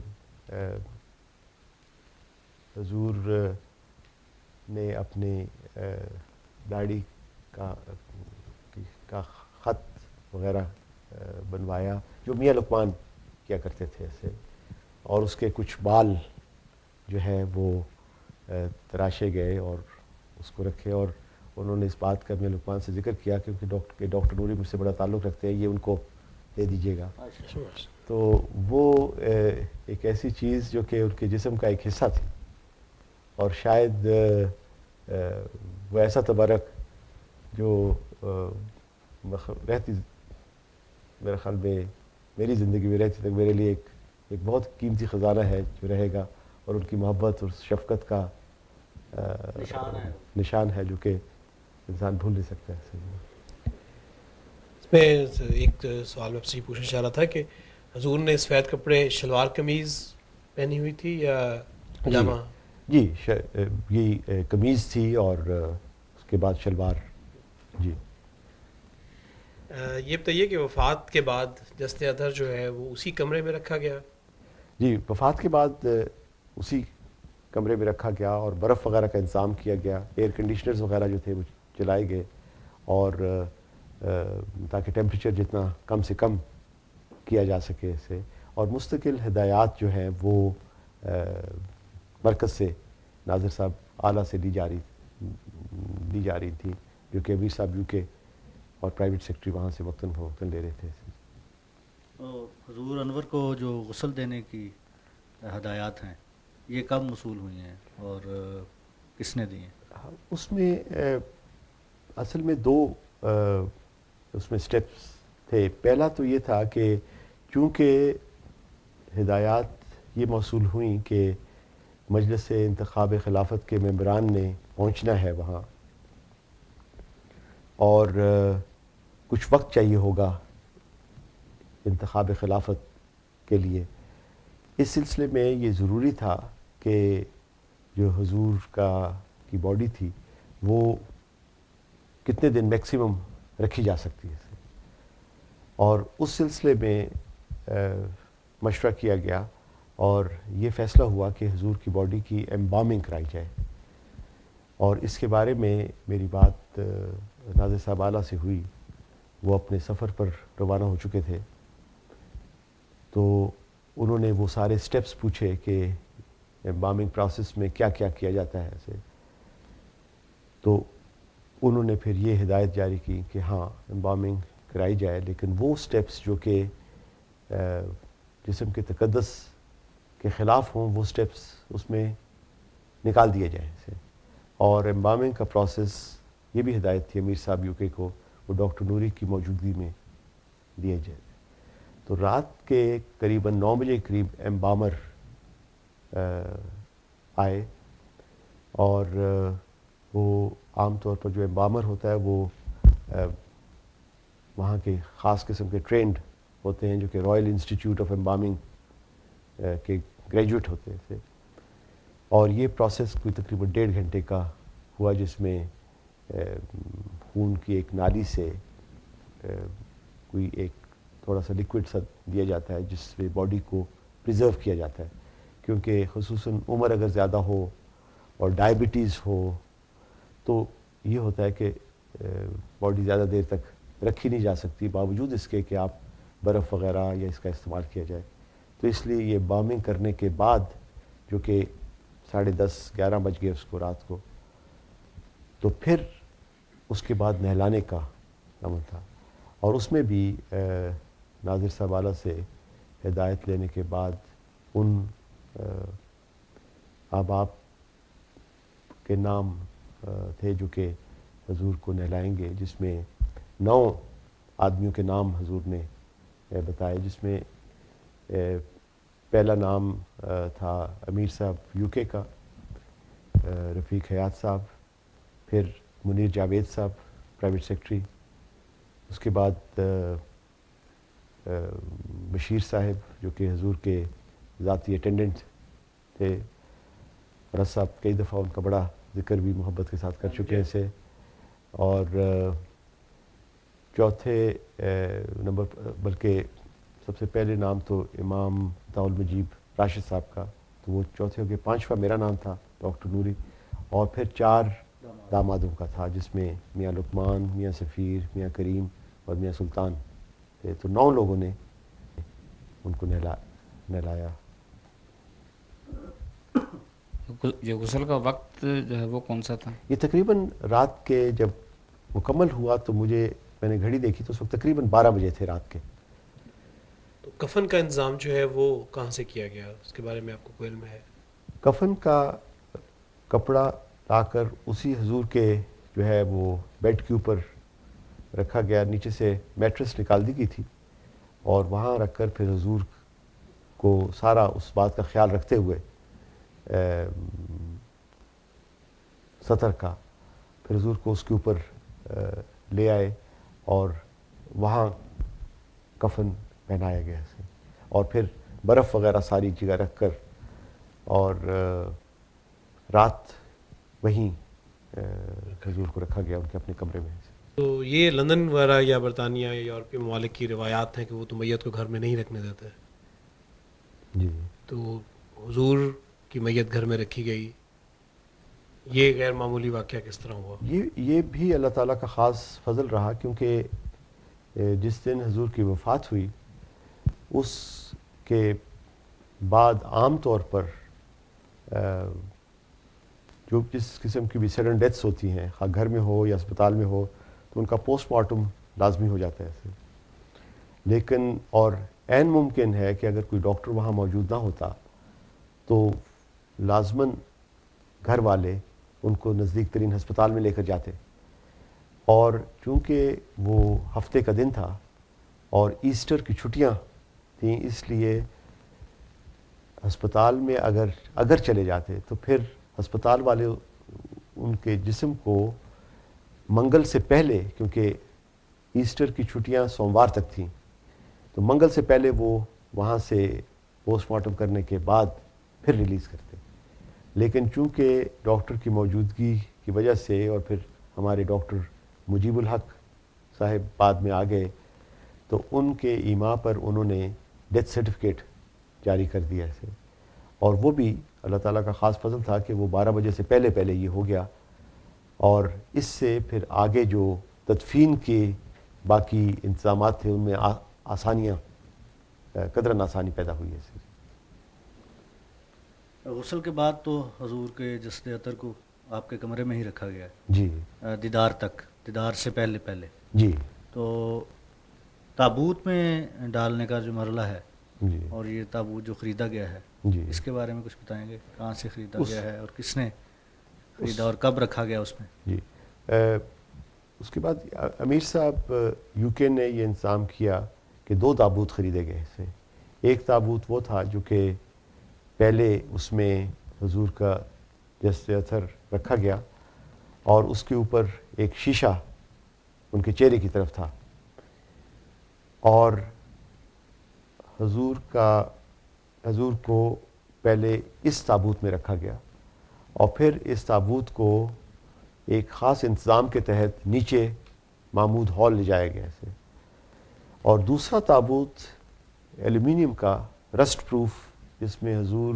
حضور نے اپنے داڑھی کا خط وغیرہ بنوایا جو میاں لقمان کیا کرتے تھے ایسے, اور اس کے کچھ بال جو ہے وہ تراشے گئے اور اس کو رکھے, اور انہوں نے اس بات کا میاں لقمان سے ذکر کیا کیونکہ ڈاکٹر نوری مجھ سے بڑا تعلق رکھتے ہیں, یہ ان کو دے دیجیے گا. تو وہ ایک ایسی چیز جو کہ ان کے جسم کا ایک حصہ تھی, اور شاید وہ ایسا تبرک جو رہتی میرے خیال میں میری زندگی میں رہتی تک میرے لیے ایک بہت قیمتی خزانہ ہے جو رہے گا, اور ان کی محبت اور شفقت کا نشان ہے جو کہ انسان بھول نہیں سکتا ہے.
اس میں ایک سوال میں آپ سے پوچھنا چاہ رہا تھا کہ حضور نے سفید کپڑے شلوار قمیض پہنی ہوئی تھی یا پاجامہ؟
جی یہ قمیض تھی اور اس کے بعد شلوار. جی
یہ بتائیے کہ وفات کے بعد جسد اطہر جو ہے وہ اسی کمرے میں رکھا گیا؟
جی وفات کے بعد اسی کمرے میں رکھا گیا, اور برف وغیرہ کا انتظام کیا گیا, ایئر کنڈیشنرز وغیرہ جو تھے وہ چلائے گئے, اور تاکہ ٹیمپریچر جتنا کم سے کم کیا جا سکے اسے, اور مستقل ہدایات جو ہیں وہ مرکز سے ناظر صاحب اعلیٰ سے دی جا رہی تھی, جو کہ امیر صاحب UK اور پرائیویٹ سیکٹری وہاں سے وقتاً فوقتاً لے رہے تھے.
حضور انور کو جو غسل دینے کی ہدایات ہیں یہ کب موصول ہوئی ہیں اور کس نے دی ہیں؟
اس میں اصل میں دو اس میں سٹیپس تھے. پہلا تو یہ تھا کہ چونکہ ہدایات یہ موصول ہوئیں کہ مجلس انتخاب خلافت کے ممبران نے پہنچنا ہے وہاں, اور کچھ وقت چاہیے ہوگا انتخاب خلافت کے لیے, اس سلسلے میں یہ ضروری تھا کہ جو حضور کی باڈی تھی وہ کتنے دن میکسیمم رکھی جا سکتی ہے, اور اس سلسلے میں مشورہ کیا گیا, اور یہ فیصلہ ہوا کہ حضور کی باڈی کی ایمبامنگ کرائی جائے. اور اس کے بارے میں میری بات ناظر صاحب اعلیٰ سے ہوئی, وہ اپنے سفر پر روانہ ہو چکے تھے, تو انہوں نے وہ سارے سٹیپس پوچھے کہ ایمبامنگ پروسیس میں کیا کیا کیا جاتا ہے ایسے. تو انہوں نے پھر یہ ہدایت جاری کی کہ ہاں ایمبامنگ کرائی جائے, لیکن وہ سٹیپس جو کہ جسم کے تقدس کے خلاف ہوں وہ سٹیپس اس میں نکال دیے جائیں اسے. اور ایمبامنگ کا پروسیس یہ بھی ہدایت تھی امیر صاحب UK کو, وہ ڈاکٹر نوری کی موجودگی میں دیے جائے. تو رات کے قریباً 9 بجے قریب ایمبامر آئے, اور وہ عام طور پر جو ایمبامر ہوتا ہے وہ وہاں کے خاص قسم کے ٹرینڈ ہوتے ہیں جو کہ رائل انسٹیٹیوٹ آف ایمبامنگ کے گریجویٹ ہوتے تھے, اور یہ پروسیس کوئی تقریباً 1.5 گھنٹے کا ہوا, جس میں خون کی ایک نالی سے کوئی ایک تھوڑا سا لکوڈ سا دیا جاتا ہے جس سے باڈی کو پریزرو کیا جاتا ہے, کیونکہ خصوصاً عمر اگر زیادہ ہو اور ڈائبٹیز ہو تو یہ ہوتا ہے کہ باڈی زیادہ دیر تک رکھی نہیں جا سکتی باوجود اس کے کہ آپ برف وغیرہ یا اس کا استعمال کیا جائے. تو اس لیے یہ بامنگ کرنے کے بعد, جو کہ 10:30-11 بج گئے اس کو رات کو, تو پھر اس کے بعد نہلانے کا عمل تھا, اور اس میں بھی ناظر صاحب اعلیٰ سے ہدایت لینے کے بعد ان آباب کے نام تھے جو کہ حضور کو نہلائیں گے, جس میں 9 آدمیوں کے نام حضور نے بتائے, جس میں پہلا نام تھا امیر صاحب UK کا, رفیق حیات صاحب, پھر منیر جاوید صاحب پرائیویٹ سیکٹری, اس کے بعد بشیر صاحب جو کہ حضور کے ذاتی اٹینڈنٹ تھے. رس صاحب کئی دفعہ ان کا بڑا ذکر بھی محبت کے ساتھ کر چکے ہیں اسے. اور چوتھے نمبر, بلکہ سب سے پہلے نام تو امام عطاء المجیب راشد صاحب کا, تو وہ چوتھے ہو گئے. 5واں میرا نام تھا ڈاکٹر نوری, اور پھر 4 دامادوں کا تھا, جس میں میاں لقمان, میاں سفیر, میاں کریم اور میاں سلطان تھے تو 9 لوگوں نے ان کو نہلایا.
جو غسل کا وقت جو ہے وہ کون سا تھا؟
یہ تقریباً رات کے جب مکمل ہوا تو میں نے گھڑی دیکھی تو اس وقت تقریباً 12 بجے تھے رات کے.
تو کفن کا انتظام جو ہے وہ کہاں سے کیا گیا، اس کے بارے میں آپ کو کوئی علم ہے؟
کفن کا کپڑا لا کر اسی حضور کے جو ہے وہ بیڈ کے اوپر رکھا گیا. نیچے سے میٹرس نکال دی گئی تھی اور وہاں رکھ کر پھر حضور کو سارا اس بات کا خیال رکھتے ہوئے سطر کا پھر حضور کو اس کے اوپر لے آئے اور وہاں کفن پہنایا گیا اسے، اور پھر برف وغیرہ ساری جگہ رکھ کر اور رات وہیں حضور کو رکھا گیا ان کے اپنے کمرے میں.
تو یہ لندن وغیرہ یا برطانیہ یا یورپی ممالک کی روایات ہیں کہ وہ تو میت کو گھر میں نہیں رکھنے دیتے.
جی
تو حضور کی میت گھر میں رکھی گئی، یہ غیر معمولی واقعہ کس طرح ہوا؟
یہ بھی اللہ تعالیٰ کا خاص فضل رہا، کیونکہ جس دن حضور کی وفات ہوئی اس کے بعد عام طور پر جو جس قسم کی بھی سڈن ڈیتھس ہوتی ہیں، خواہ گھر میں ہو یا اسپتال میں ہو، تو ان کا پوسٹ مارٹم لازمی ہو جاتا ہے ایسے. لیکن اور عین ممکن ہے کہ اگر کوئی ڈاکٹر وہاں موجود نہ ہوتا تو لازماً گھر والے ان کو نزدیک ترین ہسپتال میں لے کر جاتے. اور چونکہ وہ ہفتے کا دن تھا اور ایسٹر کی چھٹیاں تھیں، اس لیے ہسپتال میں اگر چلے جاتے تو پھر ہسپتال والے ان کے جسم کو منگل سے پہلے، کیونکہ ایسٹر کی چھٹیاں سوموار تک تھیں، تو منگل سے پہلے وہ وہاں سے پوسٹ مارٹم کرنے کے بعد پھر ریلیز کرتے. لیکن چونکہ ڈاکٹر کی موجودگی کی وجہ سے اور پھر ہمارے ڈاکٹر مجیب الحق صاحب بعد میں آ گئے تو ان کے ایما پر انہوں نے ڈیتھ سرٹیفکیٹ جاری کر دیا اسے. اور وہ بھی اللہ تعالیٰ کا خاص فضل تھا کہ وہ 12 بجے سے پہلے یہ ہو گیا، اور اس سے پھر آگے جو تدفین کے باقی انتظامات تھے ان میں آسانیاں قدراً آسانی پیدا ہوئی ہے.
غسل کے بعد تو حضور کے جسد اطہر کو آپ کے کمرے میں ہی رکھا گیا ہے
جی
دیدار سے پہلے
جی
تو تابوت میں ڈالنے کا جو مرحلہ ہے
جی
اور یہ تابوت جو خریدا گیا ہے
جی
اس کے بارے میں کچھ بتائیں گے؟ کہاں سے خریدا گیا ہے اور کس نے خریدا اور کب رکھا گیا اس میں؟
جی اس کے بعد امیر صاحب یو کے نے یہ انتظام کیا کہ 2 تابوت خریدے گئے اسے. ایک تابوت وہ تھا جو کہ پہلے اس میں حضور کا جسد اطہر رکھا گیا اور اس کے اوپر ایک شیشہ ان کے چہرے کی طرف تھا، اور حضور کو پہلے اس تابوت میں رکھا گیا اور پھر اس تابوت کو ایک خاص انتظام کے تحت نیچے محمود ہال لے جایا گیا اسے. اور دوسرا تابوت ایلومینیم کا رسٹ پروف جس میں حضور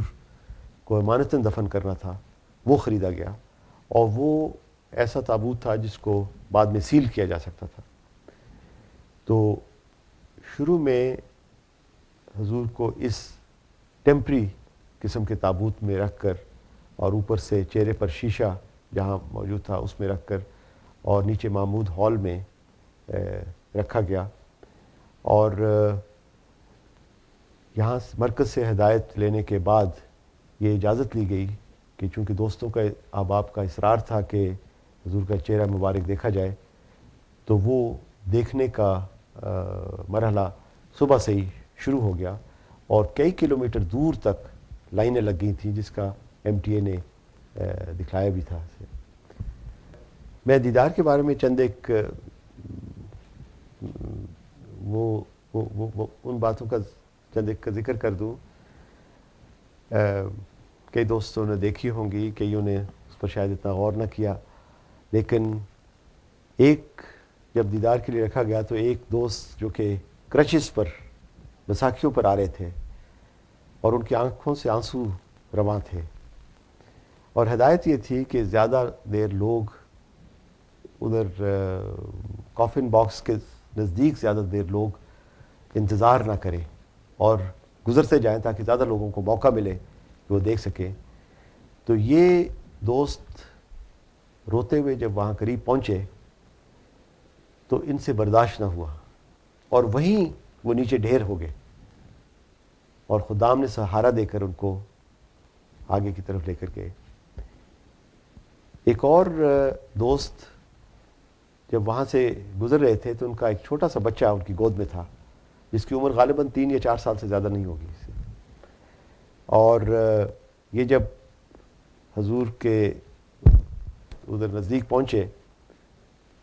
کو امانتاً دفن کرنا تھا وہ خریدا گیا، اور وہ ایسا تابوت تھا جس کو بعد میں سیل کیا جا سکتا تھا. تو شروع میں حضور کو اس ٹیمپری قسم کے تابوت میں رکھ کر اور اوپر سے چہرے پر شیشہ جہاں موجود تھا اس میں رکھ کر اور نیچے محمود ہال میں رکھا گیا. اور یہاں مرکز سے ہدایت لینے کے بعد یہ اجازت لی گئی کہ چونکہ دوستوں کا احباب کا اصرار تھا کہ حضور کا چہرہ مبارک دیکھا جائے، تو وہ دیکھنے کا مرحلہ صبح سے ہی شروع ہو گیا اور کئی کلومیٹر دور تک لائنیں لگ گئی تھیں جس کا MTA نے دکھلایا بھی تھا. میں دیدار کے بارے میں چند ایک ان باتوں کا چند ایک کا ذکر کر دوں. کئی دوستوں نے دیکھی ہوں گی، کئیوں نے اس پر شاید اتنا غور نہ کیا، لیکن ایک جب دیدار کے لیے رکھا گیا تو ایک دوست جو کہ کرچز پر بیساکھیوں پر آ رہے تھے اور ان کی آنکھوں سے آنسو رواں تھے، اور ہدایت یہ تھی کہ زیادہ دیر لوگ ادھر کافن باکس کے نزدیک زیادہ دیر لوگ انتظار نہ کریں اور گزرتے جائیں تاکہ زیادہ لوگوں کو موقع ملے کہ وہ دیکھ سکیں. تو یہ دوست روتے ہوئے جب وہاں قریب پہنچے تو ان سے برداشت نہ ہوا اور وہیں وہ نیچے ڈھیر ہو گئے اور خدام نے سہارا دے کر ان کو آگے کی طرف لے کر گئے. ایک اور دوست جب وہاں سے گزر رہے تھے تو ان کا ایک چھوٹا سا بچہ ان کی گود میں تھا جس کی عمر غالباً 3 یا 4 سال سے زیادہ نہیں ہوگی اس سے. اور یہ جب حضور کے ادھر نزدیک پہنچے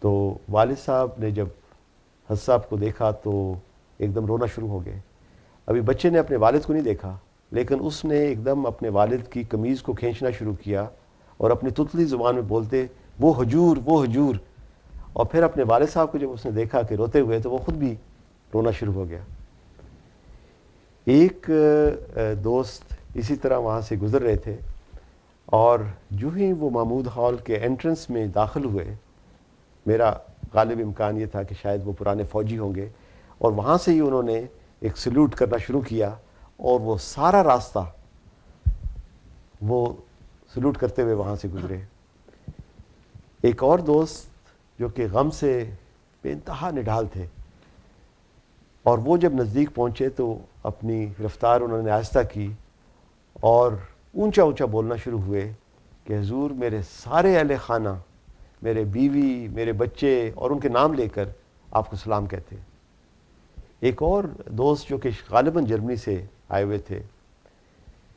تو والد صاحب نے جب حضرت صاحب کو دیکھا تو ایک دم رونا شروع ہو گئے. ابھی بچے نے اپنے والد کو نہیں دیکھا لیکن اس نے ایک دم اپنے والد کی قمیض کو کھینچنا شروع کیا اور اپنی تتلی زبان میں بولتے وہ حضور وہ حضور. اور پھر اپنے والد صاحب کو جب اس نے دیکھا کہ روتے ہوئے تو وہ خود بھی رونا شروع ہو گیا. ایک دوست اسی طرح وہاں سے گزر رہے تھے اور جو ہی وہ محمود ہال کے انٹرنس میں داخل ہوئے, میرا غالب امکان یہ تھا کہ شاید وہ پرانے فوجی ہوں گے, اور وہاں سے ہی انہوں نے ایک سلوٹ کرنا شروع کیا اور وہ سارا راستہ وہ سلوٹ کرتے ہوئے وہاں سے گزرے. ایک اور دوست جو کہ غم سے بے انتہا نڈھال تھے اور وہ جب نزدیک پہنچے تو اپنی رفتار انہوں نے آہستہ کی اور اونچا اونچا بولنا شروع ہوئے کہ حضور میرے سارے اہل خانہ, میرے بیوی, میرے بچے اور ان کے نام لے کر آپ کو سلام کہتے. ایک اور دوست جو کہ غالباً جرمنی سے آئے ہوئے تھے,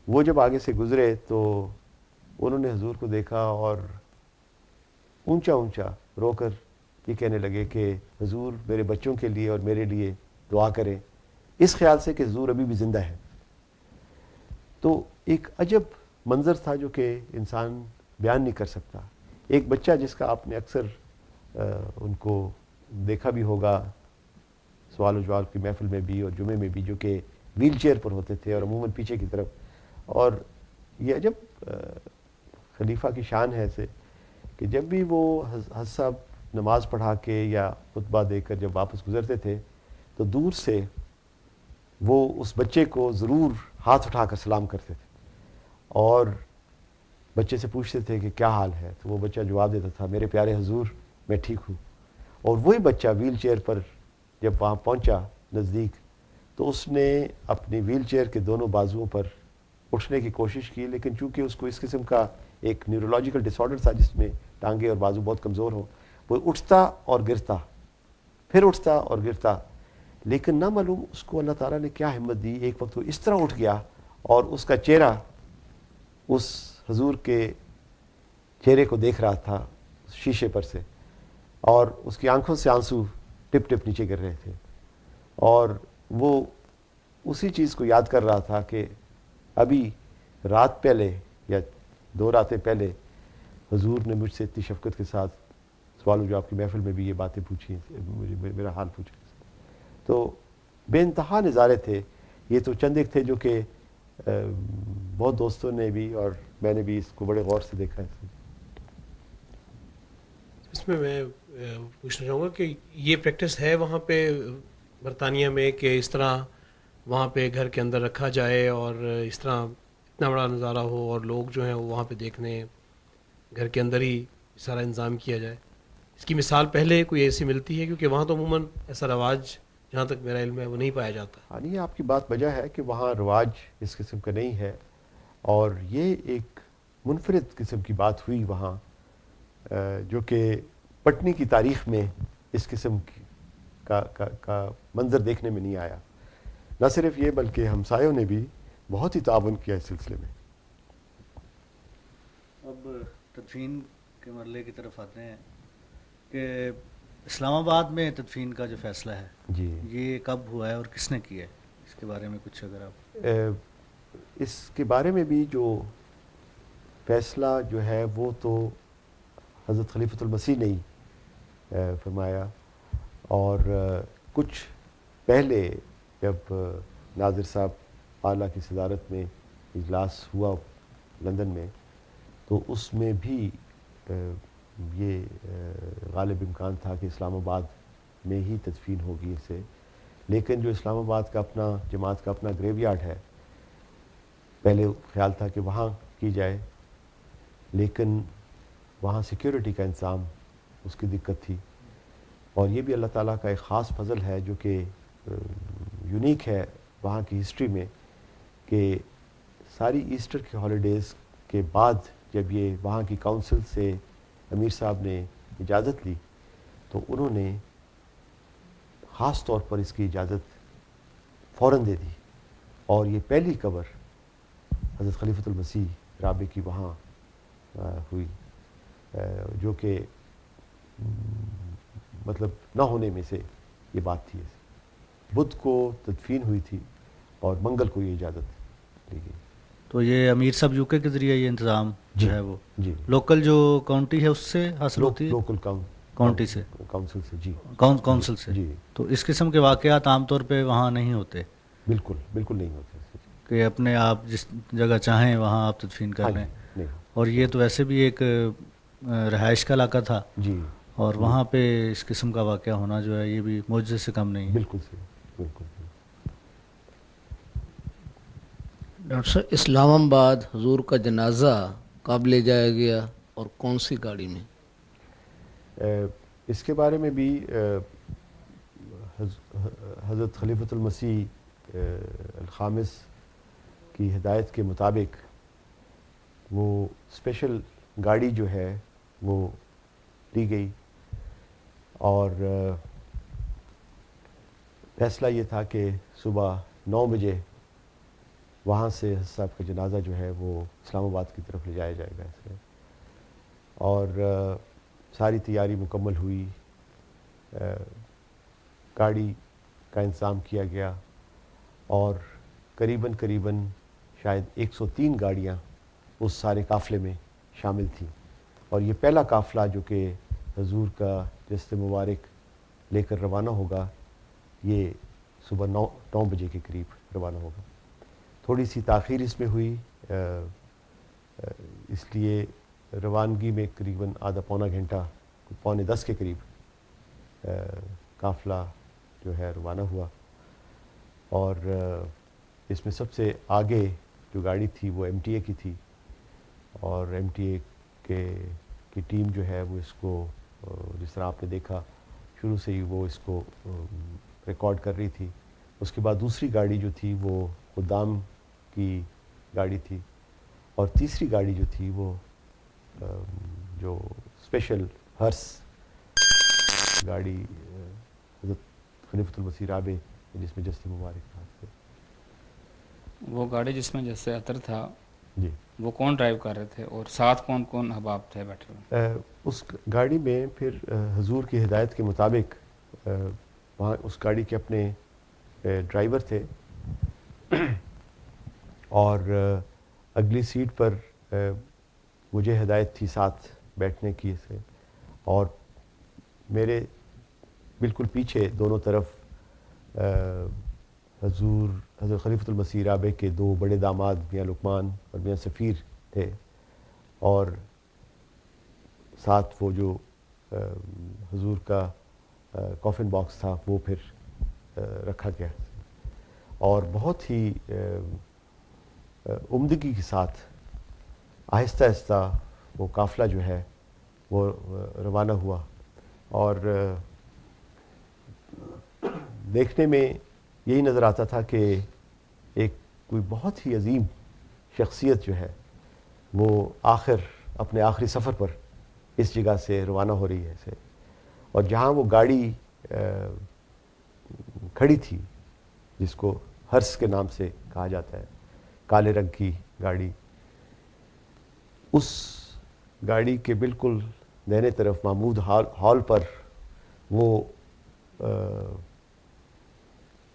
وہ جب آگے سے گزرے تو انہوں نے حضور کو دیکھا اور اونچا اونچا رو کر یہ کہنے لگے کہ حضور میرے بچوں کے لیے اور میرے لیے دعا کریں, اس خیال سے کہ حضور ابھی بھی زندہ ہے. تو ایک عجب منظر تھا جو کہ انسان بیان نہیں کر سکتا. ایک بچہ جس کا آپ نے اکثر ان کو دیکھا بھی ہوگا سوال و جواب کی محفل میں بھی اور جمعے میں بھی, جو کہ ویل چیئر پر ہوتے تھے اور عموماً پیچھے کی طرف, اور یہ عجب خلیفہ کی شان ہے ایسے کہ جب بھی وہ حضرت صاحب نماز پڑھا کے یا خطبہ دے کر جب واپس گزرتے تھے تو دور سے وہ اس بچے کو ضرور ہاتھ اٹھا کر سلام کرتے تھے اور بچے سے پوچھتے تھے کہ کیا حال ہے, تو وہ بچہ جواب دیتا تھا میرے پیارے حضور میں ٹھیک ہوں. اور وہی بچہ ویل چیئر پر جب وہاں پہنچا نزدیک تو اس نے اپنی ویل چیئر کے دونوں بازوؤں پر اٹھنے کی کوشش کی, لیکن چونکہ اس کو اس قسم کا ایک نیورولوجیکل ڈس آرڈر تھا جس میں ٹانگیں اور بازو بہت کمزور ہوں, وہ اٹھتا اور گرتا, پھر اٹھتا اور گرتا, لیکن نہ معلوم اس کو اللہ تعالیٰ نے کیا ہمت دی. ایک وقت وہ اس طرح اٹھ گیا اور اس کا چہرہ اس حضور کے چہرے کو دیکھ رہا تھا شیشے پر سے, اور اس کی آنکھوں سے آنسو ٹپ ٹپ نیچے گر رہے تھے, اور وہ اسی چیز کو یاد کر رہا تھا کہ ابھی رات پہلے یا 2 راتیں پہلے حضور نے مجھ سے اتنی شفقت کے ساتھ سوال و جواب کی محفل میں بھی یہ باتیں پوچھی, مجھے میرا حال پوچھا. تو بے انتہا نظارے تھے. یہ تو چند ایک تھے جو کہ بہت دوستوں نے بھی اور میں نے بھی اس کو بڑے غور سے دیکھا ہے.
اس میں پوچھنا چاہوں گا کہ یہ پریکٹس ہے وہاں پہ برطانیہ میں کہ اس طرح وہاں پہ گھر کے اندر رکھا جائے اور اس طرح اتنا بڑا نظارہ ہو اور لوگ جو ہیں وہ وہاں پہ دیکھنے, گھر کے اندر ہی سارا انتظام کیا جائے. اس کی مثال پہلے کوئی ایسی ملتی ہے؟ کیونکہ وہاں تو عموماً ایسا رواج جہاں تک میرا علم ہے وہ نہیں پایا جاتا.
ہاں نہیں, آپ کی بات وجہ ہے کہ وہاں رواج اس قسم کا نہیں ہے, اور یہ ایک منفرد قسم کی بات ہوئی وہاں جو کہ پٹنی کی تاریخ میں اس قسم کا منظر دیکھنے میں نہیں آیا. نہ صرف یہ بلکہ ہمسایوں نے بھی بہت ہی تعاون کیا اس سلسلے میں.
اب تدفین کے مرحلے کی طرف آتے ہیں کہ اسلام آباد میں تدفین کا جو فیصلہ ہے
جی,
یہ کب ہوا ہے اور کس نے کیا ہے, اس کے بارے میں کچھ اگر آپ
اس کے بارے میں بھی جو فیصلہ جو ہے وہ تو حضرت خلیفۃ المسیح نے ہی فرمایا, اور کچھ پہلے جب ناظر صاحب اعلیٰ کی صدارت میں اجلاس ہوا لندن میں تو اس میں بھی یہ غالب امکان تھا کہ اسلام آباد میں ہی تدفین ہوگی اسے, لیکن جو اسلام آباد کا اپنا جماعت کا اپنا گریو یارڈ ہے، پہلے خیال تھا کہ وہاں کی جائے، لیکن وہاں سیکیورٹی کا انتظام اس کی دقت تھی. اور یہ بھی اللہ تعالیٰ کا ایک خاص فضل ہے جو کہ یونیک ہے وہاں کی ہسٹری میں، کہ ساری ایسٹر کے ہالیڈیز کے بعد جب یہ وہاں کی کونسل سے امیر صاحب نے اجازت لی تو انہوں نے خاص طور پر اس کی اجازت فوراً دے دی، اور یہ پہلی قبر حضرت خلیفۃ المسیح رابع کی وہاں ہوئی، جو کہ مطلب نہ ہونے میں سے یہ بات تھی. بدھ کو تدفین ہوئی تھی اور منگل کو یہ اجازت لی گئی.
تو یہ امیر صاحب یو کے ذریعے یہ انتظام جو ہے وہ
جی
لوکل جو کاؤنٹی ہے اس سے حاصل ہوتی ہے،
لوکل
کاؤنٹی سے،
کونسل سے. جی
کونسل سے.
جی
تو اس قسم کے واقعات عام طور پہ وہاں نہیں ہوتے
بالکل بالکل نہیں ہوتے
کہ اپنے آپ جس جگہ چاہیں وہاں آپ تدفین کر لیں.
نہیں.
اور یہ تو ویسے بھی ایک رہائش کا علاقہ تھا،
جی
اور وہاں پہ اس قسم کا واقعہ ہونا جو ہے یہ بھی معجزے سے کم نہیں ہے.
بالکل صحیح بالکل.
ڈاکٹر صاحب، اسلام آباد حضور کا جنازہ کب لے جایا گیا اور کون سی گاڑی میں؟
اس کے بارے میں بھی حضرت خلیفۃ المسیح الخامس کی ہدایت کے مطابق وہ اسپیشل گاڑی جو ہے وہ لی گئی، اور فیصلہ یہ تھا کہ صبح 9 بجے وہاں سے حضرت صاحب کا جنازہ جو ہے وہ اسلام آباد کی طرف لے جایا جائے گا اسے. اور ساری تیاری مکمل ہوئی، گاڑی کا انتظام کیا گیا، اور قریباً شاید 103 گاڑیاں اس سارے قافلے میں شامل تھیں. اور یہ پہلا قافلہ جو کہ حضور کا جسد مبارک لے کر روانہ ہوگا، یہ صبح 9 بجے کے قریب روانہ ہوگا. تھوڑی سی تاخیر اس میں ہوئی، اس لیے روانگی میں قریباً آدھا پونا گھنٹہ، 9:45 کے قریب قافلہ جو ہے روانہ ہوا. اور اس میں سب سے آگے جو گاڑی تھی وہ MTA کی تھی، اور MTA کی ٹیم جو ہے وہ اس کو، جس طرح آپ نے دیکھا شروع سے ہی وہ اس کو ریکارڈ کر رہی تھی. اس کے بعد دوسری گاڑی جو تھی وہ خدام کی گاڑی تھی، اور تیسری گاڑی جو تھی وہ جو اسپیشل ہرس گاڑی حضرت خلیفۃ المسیح رابع جس میں جسد مبارک تھا.
وہ گاڑی جس میں جیسے عطر تھا
جی
وہ کون ڈرائیو کر رہے تھے اور ساتھ کون کون احباب تھے بیٹھے ہوئے؟
اس گاڑی میں پھر حضور کی ہدایت کے مطابق وہاں اس گاڑی کے اپنے ڈرائیور تھے، اور اگلی سیٹ پر مجھے ہدایت تھی ساتھ بیٹھنے کی سے، اور میرے بالکل پیچھے دونوں طرف حضرت خلیفۃ المسیح رابع کے 2 بڑے داماد میاں لقمان اور میاں سفیر تھے، اور ساتھ وہ جو حضور کا کافن باکس تھا وہ پھر رکھا گیا. اور بہت ہی عمدگی کے ساتھ آہستہ آہستہ وہ قافلہ جو ہے وہ روانہ ہوا. اور دیکھنے میں یہی نظر آتا تھا کہ ایک کوئی بہت ہی عظیم شخصیت جو ہے وہ اپنے آخری سفر پر اس جگہ سے روانہ ہو رہی ہے اسے. اور جہاں وہ گاڑی کھڑی تھی جس کو ہرس کے نام سے کہا جاتا ہے، کالے رنگ کی گاڑی، اس گاڑی کے بالکل دہنے طرف محمود ہال پر وہ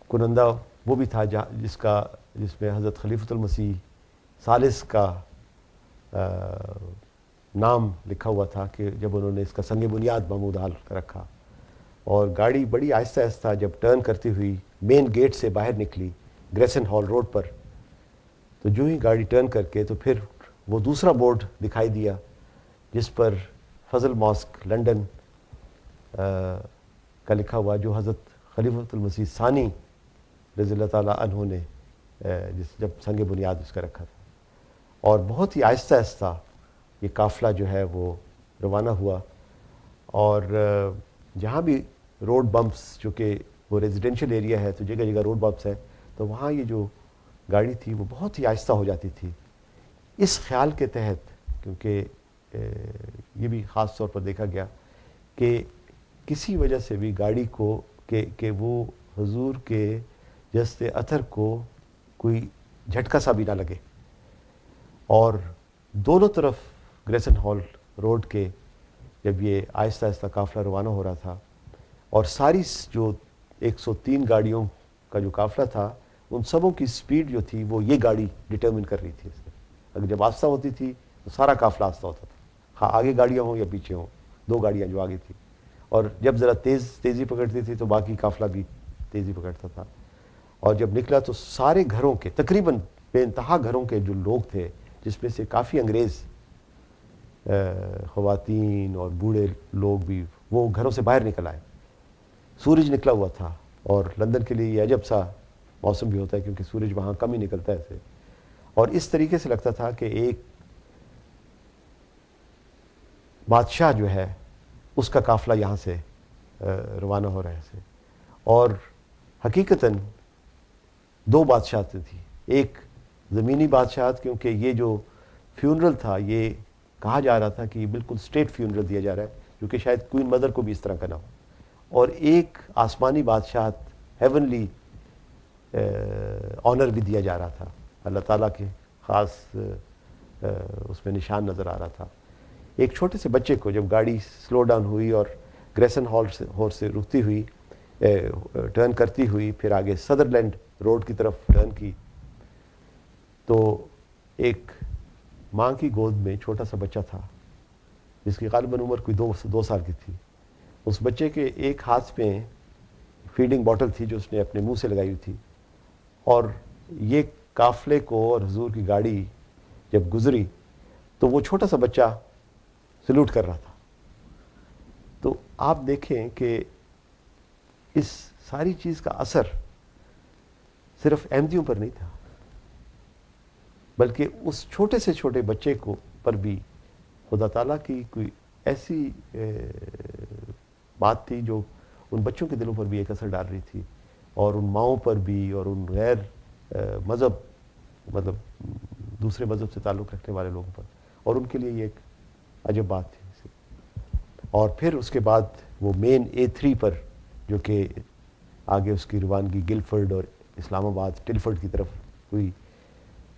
کنندہ وہ بھی تھا جس میں حضرت خلیفۃ المسیح ثالث کا نام لکھا ہوا تھا کہ جب انہوں نے اس کا سنگ بنیاد محمود ہال کا رکھا. اور گاڑی بڑی آہستہ آہستہ جب ٹرن کرتی ہوئی مین گیٹ سے باہر نکلی گریسن ہال روڈ پر، تو جو ہی گاڑی ٹرن کر کے تو پھر وہ دوسرا بورڈ دکھائی دیا جس پر فضل ماسک لنڈن کا لکھا ہوا، جو حضرت خلیفۃ المسیح ثانی رضی اللہ تعالیٰ عنہ نے جب سنگ بنیاد اس کا رکھا تھا. اور بہت ہی آہستہ آہستہ یہ قافلہ جو ہے وہ روانہ ہوا. اور جہاں بھی روڈ بمپس، جو کہ وہ ریزیڈینشیل ایریا ہے تو جگہ جگہ روڈ بمپس ہے، تو وہاں یہ جو گاڑی تھی وہ بہت ہی آہستہ ہو جاتی تھی، اس خیال کے تحت، کیونکہ یہ بھی خاص طور پر دیکھا گیا کہ کسی وجہ سے بھی گاڑی کو کہ وہ حضور کے جسد اطہر کو کوئی جھٹکا سا بھی نہ لگے. اور دونوں طرف گریسن ہال روڈ کے جب یہ آہستہ آہستہ قافلہ روانہ ہو رہا تھا، اور ساری جو 103 گاڑیوں کا جو قافلہ تھا، ان سبوں کی سپیڈ جو تھی وہ یہ گاڑی ڈٹرمن کر رہی تھی. اس میں اگر جب آہستہ ہوتی تھی تو سارا قافلہ آہستہ ہوتا تھا، ہاں آگے گاڑیاں ہوں یا پیچھے ہوں، 2 گاڑیاں جو آگے تھی. اور جب ذرا تیزی پکڑتی تھی تو باقی قافلہ بھی تیزی پکڑتا تھا. اور جب نکلا تو سارے گھروں کے، تقریباً بے انتہا گھروں کے جو لوگ تھے، جس میں سے کافی انگریز خواتین اور بوڑھے لوگ بھی، وہ گھروں سے باہر نکل آئے. سورج نکلا ہوا تھا، اور لندن کے لیے یہ عجب سا موسم بھی ہوتا ہے کیونکہ سورج وہاں کم ہی نکلتا ہے ایسے. اور اس طریقے سے لگتا تھا کہ ایک بادشاہ جو ہے اس کا قافلہ یہاں سے روانہ ہو رہا ہے. اور حقیقتاً 2 بادشاہتیں تھیں. ایک زمینی بادشاہت، کیونکہ یہ جو فیونرل تھا یہ کہا جا رہا تھا کہ یہ بالکل اسٹیٹ فیونرل دیا جا رہا ہے، جو کہ شاید کوئن مدر کو بھی اس طرح کا نہ ہو. اور ایک آسمانی بادشاہت، ہیونلی آنر بھی دیا جا رہا تھا، اللہ تعالیٰ کے خاص اس میں نشان نظر آ رہا تھا. ایک چھوٹے سے بچے کو جب گاڑی سلو ڈاؤن ہوئی اور گریسن ہال سے رکتی ہوئی، ٹرن کرتی ہوئی، پھر آگے سدرلینڈ روڈ کی طرف ٹرن کی، تو ایک ماں کی گود میں چھوٹا سا بچہ تھا جس کی غالباً عمر کوئی 2 سال کی تھی. اس بچے کے ایک ہاتھ میں فیڈنگ باٹل تھی جو اس نے اپنے منہ سے لگائی ہوئی تھی. اور یہ قافلے کو اور حضور کی گاڑی جب گزری تو وہ چھوٹا سا بچہ سلوٹ کر رہا تھا. تو آپ دیکھیں کہ اس ساری چیز کا اثر صرف احمدیوں پر نہیں تھا، بلکہ اس چھوٹے سے چھوٹے بچے کو پر بھی خدا تعالیٰ کی کوئی ایسی بات تھی جو ان بچوں کے دلوں پر بھی ایک اثر ڈال رہی تھی، اور ان ماؤں پر بھی، اور ان غیر مطلب دوسرے مذہب سے تعلق رکھنے والے لوگوں پر، اور ان کے لیے یہ ایک عجب بات تھی. اور پھر اس کے بعد وہ مین A3 پر، جو کہ آگے اس کی روانگی گلفرڈ اور اسلام آباد ٹلفرڈ کی طرف ہوئی.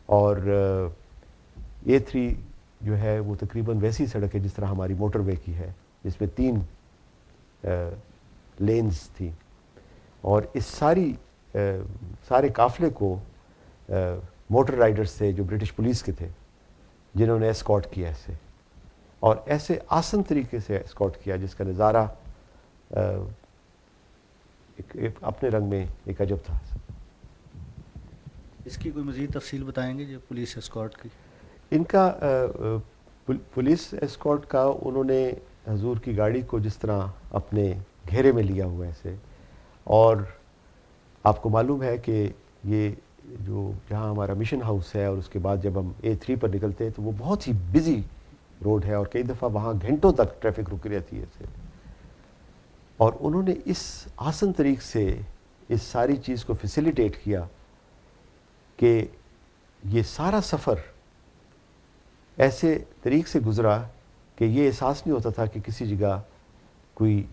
اور A3 جو ہے وہ تقریباً ویسی سڑک ہے جس طرح ہماری موٹر وے کی ہے، جس میں 3 لینز تھیں. اور اس سارے قافلے کو موٹر رائڈرز تھے جو برٹش پولیس کے تھے، جنہوں نے اسکارٹ کیا اسے، اور ایسے آسن طریقے سے اسکارٹ کیا جس کا نظارہ ایک اپنے رنگ میں ایک عجب تھا.
اس کی کوئی مزید تفصیل بتائیں گے جو پولیس اسکارٹ کی؟
ان کا پولیس اسکارٹ کا، انہوں نے حضور کی گاڑی کو جس طرح اپنے گھیرے میں لیا ہوا ایسے. اور آپ کو معلوم ہے کہ یہ جو جہاں ہمارا مشن ہاؤس ہے، اور اس کے بعد جب ہم A3 پر نکلتے ہیں تو وہ بہت ہی بزی روڈ ہے، اور کئی دفعہ وہاں گھنٹوں تک ٹریفک رکی رہتی ہے اسے. اور انہوں نے اس آسن طریق سے اس ساری چیز کو فیسیلیٹیٹ کیا کہ یہ سارا سفر ایسے طریق سے گزرا کہ یہ احساس نہیں ہوتا تھا کہ کسی جگہ کوئی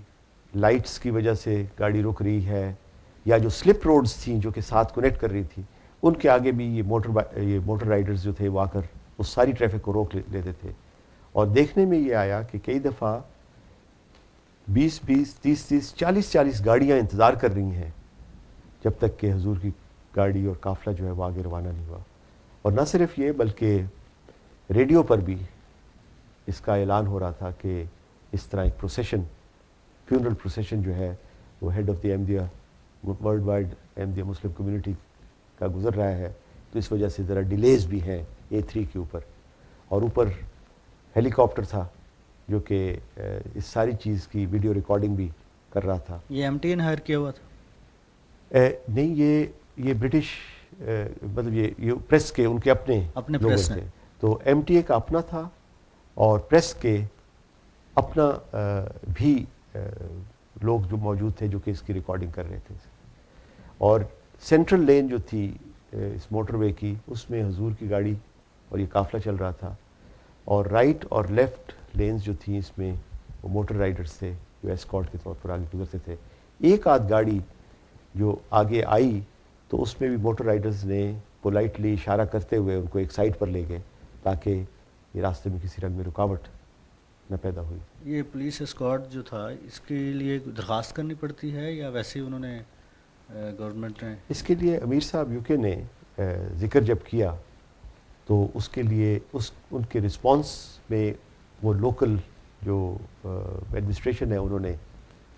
لائٹس کی وجہ سے گاڑی رک رہی ہے، یا جو سلپ روڈز تھیں جو کہ ساتھ کنیکٹ کر رہی تھی، ان کے آگے بھی یہ موٹر رائڈرز جو تھے وہ آ کر اس ساری ٹریفک کو روک لیتے تھے. اور دیکھنے میں یہ آیا کہ کئی دفعہ 20 30 40 گاڑیاں انتظار کر رہی ہیں جب تک کہ حضور کی گاڑی اور قافلہ جو ہے وہ آگے روانہ نہیں ہوا. اور نہ صرف یہ بلکہ ریڈیو پر بھی اس کا اعلان ہو رہا تھا کہ اس طرح ایک پروسیشن، فیونرل پروسیشن جو ہے وہ head of the Ahmadiyya worldwide Ahmadiyya Muslim community کا گزر رہا ہے. تو اس وجہ سے ذرا ڈیلیز بھی ہیں A3 کے اوپر. اور اوپر ہیلی کاپٹر تھا جو کہ اس ساری چیز کی ویڈیو ریکارڈنگ بھی کر رہا تھا.
یہ MTN ہائر کیا ہوا تھا؟
نہیں، یہ یہ برٹش مطلب یہ پریس کے ان کے اپنے لوگ
پریس
تھے. تو ایم ٹی اے کا اپنا تھا اور پریس کے اپنا بھی لوگ جو موجود تھے جو کہ اس کی ریکارڈنگ کر رہے تھے. اور سینٹرل لین جو تھی اس موٹر وے کی, اس میں حضور کی گاڑی اور یہ قافلہ چل رہا تھا, اور رائٹ اور لیفٹ لینز جو تھیں اس میں وہ موٹر رائڈرز تھے جو ایسکارٹ کے طور پر آگے گزرتے تھے. ایک آدھ گاڑی جو آگے آئی تو اس میں بھی موٹر رائڈرز نے پولائٹلی اشارہ کرتے ہوئے ان کو ایک سائڈ پر لے گئے تاکہ یہ راستے میں کسی رنگ میں رکاوٹ نہ پیدا ہوئی.
یہ پولیس اسکواڈ جو تھا اس کے لیے درخواست کرنی پڑتی ہے یا ویسے ہی انہوں نے گورنمنٹ نے؟
اس کے لیے امیر صاحب UK نے ذکر جب کیا تو اس کے لیے ان کے رسپانس میں وہ لوکل جو ایڈمنسٹریشن ہے انہوں نے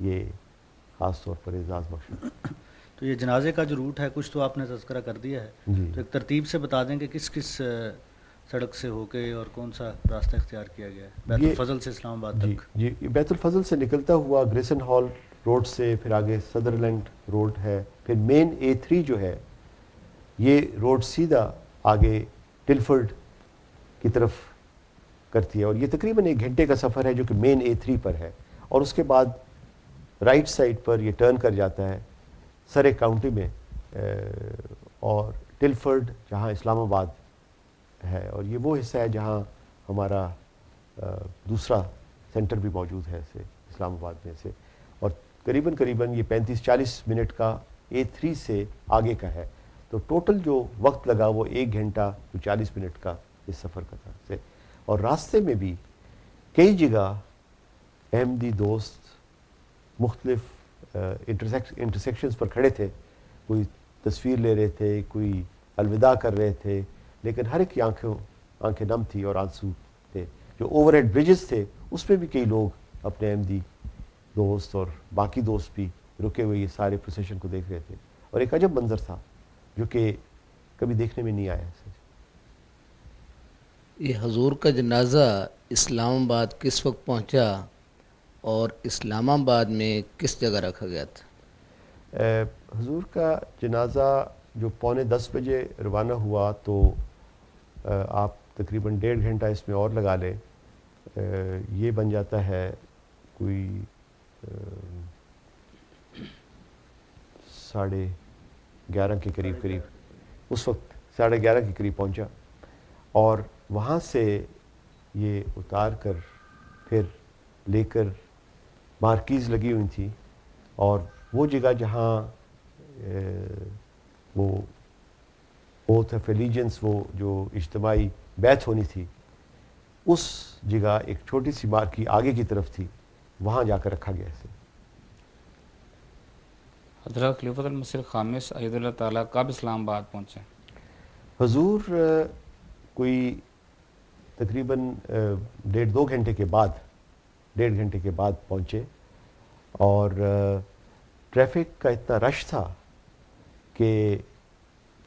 یہ خاص طور پر اعزاز بخشا.
تو یہ جنازے کا جو روٹ ہے کچھ تو آپ نے تذکرہ کر دیا ہے,
جی
تو ایک ترتیب سے بتا دیں کہ کس کس سڑک سے ہو کے اور کون سا راستہ اختیار کیا گیا ہے بیت الفضل سے اسلام آباد
جی
تک؟
جی بیت الفضل سے نکلتا ہوا گریسن ہال روڈ سے پھر آگے سدرلینڈ روڈ ہے, پھر مین A3 جو ہے یہ روڈ سیدھا آگے ٹلفرڈ کی طرف کرتی ہے, اور یہ تقریباً 1 گھنٹے کا سفر ہے جو کہ مین A3 پر ہے. اور اس کے بعد رائٹ سائڈ پر یہ ٹرن کر جاتا ہے سرے کاؤنٹی میں, اور ٹلفرڈ جہاں اسلام آباد ہے, اور یہ وہ حصہ ہے جہاں ہمارا دوسرا سینٹر بھی موجود ہے اسلام آباد میں سے, اور قریباً یہ 35-40 منٹ کا A3 سے آگے کا ہے. تو ٹوٹل جو وقت لگا وہ 1 گھنٹہ 40 منٹ کا اس سفر کا تھا. اور راستے میں بھی کئی جگہ احمدی دوست مختلف انٹرسیکشنز پر کھڑے تھے, کوئی تصویر لے رہے تھے, کوئی الوداع کر رہے تھے, لیکن ہر ایک کی آنکھیں نم تھی اور آنسو تھے. جو اوور ہیڈ برجز تھے اس پہ بھی کئی لوگ اپنے احمدی دوست اور باقی دوست بھی رکے ہوئے یہ سارے پروسیشن کو دیکھ رہے تھے, اور ایک عجب منظر تھا جو کہ کبھی دیکھنے میں نہیں آیا.
یہ حضور کا جنازہ اسلام آباد کس وقت پہنچا اور اسلام آباد میں کس جگہ رکھا گیا تھا؟
حضور کا جنازہ جو 9:45 بجے روانہ ہوا تو آپ تقریباً 1.5 گھنٹہ اس میں اور لگا لیں, یہ بن جاتا ہے کوئی 11:30 کے قریب, اس وقت 11:30 کے قریب پہنچا, اور وہاں سے یہ اتار کر پھر لے کر مارکیز لگی ہوئی تھی, اور وہ جگہ جہاں وہ اوتھ آف ایلیجنس وہ جو اجتماعی بیعت ہونی تھی اس جگہ ایک چھوٹی سی مارکی آگے کی طرف تھی, وہاں جا کر رکھا گیا اسے.
حضرت خلیفۃ المسیح الخامس اید اللہ تعالیٰ کب اسلام آباد پہنچے؟
حضور کوئی تقریباً 1.5-2 گھنٹے کے بعد پہنچے, اور ٹریفک کا اتنا رش تھا کہ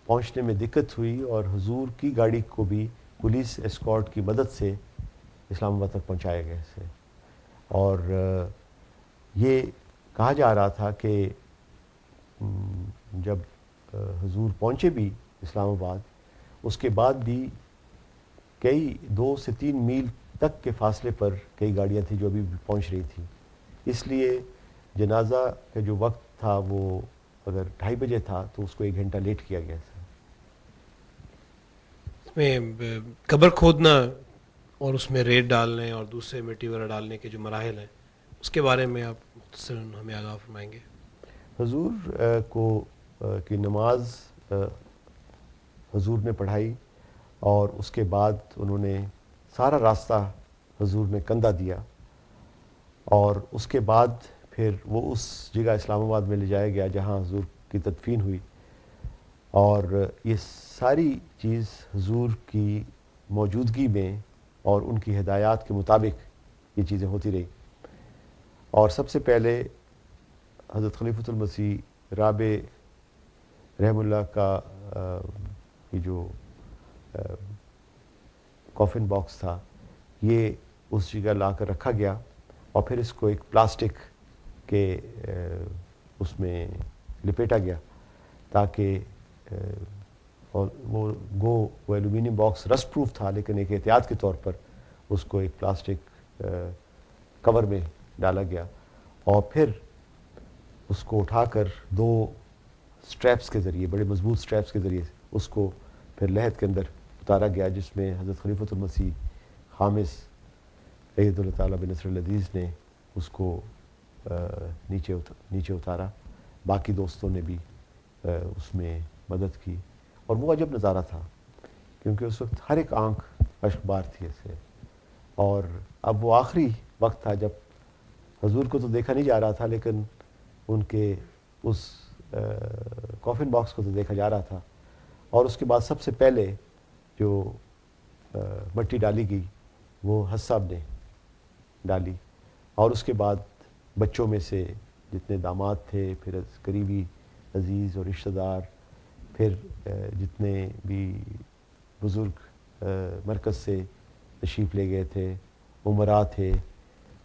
پہنچنے میں دقت ہوئی, اور حضور کی گاڑی کو بھی پولیس اسکارٹ کی مدد سے اسلام آباد تک پہنچایا گیا اسے. اور یہ کہا جا رہا تھا کہ جب حضور پہنچے بھی اسلام آباد, اس کے بعد بھی کئی 2 سے 3 میل تک کے فاصلے پر کئی گاڑیاں تھیں جو ابھی بھی پہنچ رہی تھیں. اس لیے جنازہ کا جو وقت تھا وہ اگر 2:30 بجے تھا تو اس کو 1 گھنٹہ لیٹ کیا گیا تھا.
اس میں قبر کھودنا اور اس میں ریت ڈالنے اور دوسرے مٹی وغیرہ ڈالنے کے جو مراحل ہیں اس کے بارے میں آپ مختصراً ہمیں آگاہ فرمائیں گے.
حضور کی نماز حضور نے پڑھائی, اور اس کے بعد انہوں نے سارا راستہ حضور نے کندھا دیا, اور اس کے بعد پھر وہ اس جگہ اسلام آباد میں لے جایا گیا جہاں حضور کی تدفین ہوئی, اور یہ ساری چیز حضور کی موجودگی میں اور ان کی ہدایات کے مطابق یہ چیزیں ہوتی رہی. اور سب سے پہلے حضرت خلیفۃ المسیح رابع رحم اللہ کا یہ جو کافن باکس تھا یہ اس جگہ لا کر رکھا گیا, اور پھر اس کو ایک پلاسٹک کے اس میں لپیٹا گیا تاکہ اور وہ ایلومینیم باکس رسٹ پروف تھا، لیکن ایک احتیاط کے طور پر اس کو ایک پلاسٹک کور میں ڈالا گیا، اور پھر اس کو اٹھا کر 2 سٹریپس کے ذریعے، بڑے مضبوط سٹریپس کے ذریعے اس کو پھر لحد کے اندر اتارا گیا، جس میں حضرت خلیفۃ المسیح خامس ایدہ اللہ تعالیٰ بنصر العزیز نے اس کو نیچے اتارا. باقی دوستوں نے بھی اس میں مدد کی، اور وہ عجب نظارہ تھا کیونکہ اس وقت ہر ایک آنکھ اشک بار تھی اسے. اور اب وہ آخری وقت تھا جب حضور کو تو دیکھا نہیں جا رہا تھا، لیکن ان کے اس کافن باکس کو تو دیکھا جا رہا تھا. اور اس کے بعد سب سے پہلے جو مٹی ڈالی گئی وہ حج صاحب نے ڈالی، اور اس کے بعد بچوں میں سے جتنے داماد تھے، پھر قریبی عزیز اور رشتہ دار، پھر جتنے بھی بزرگ مرکز سے تشریف لے گئے تھے، عمراء تھے،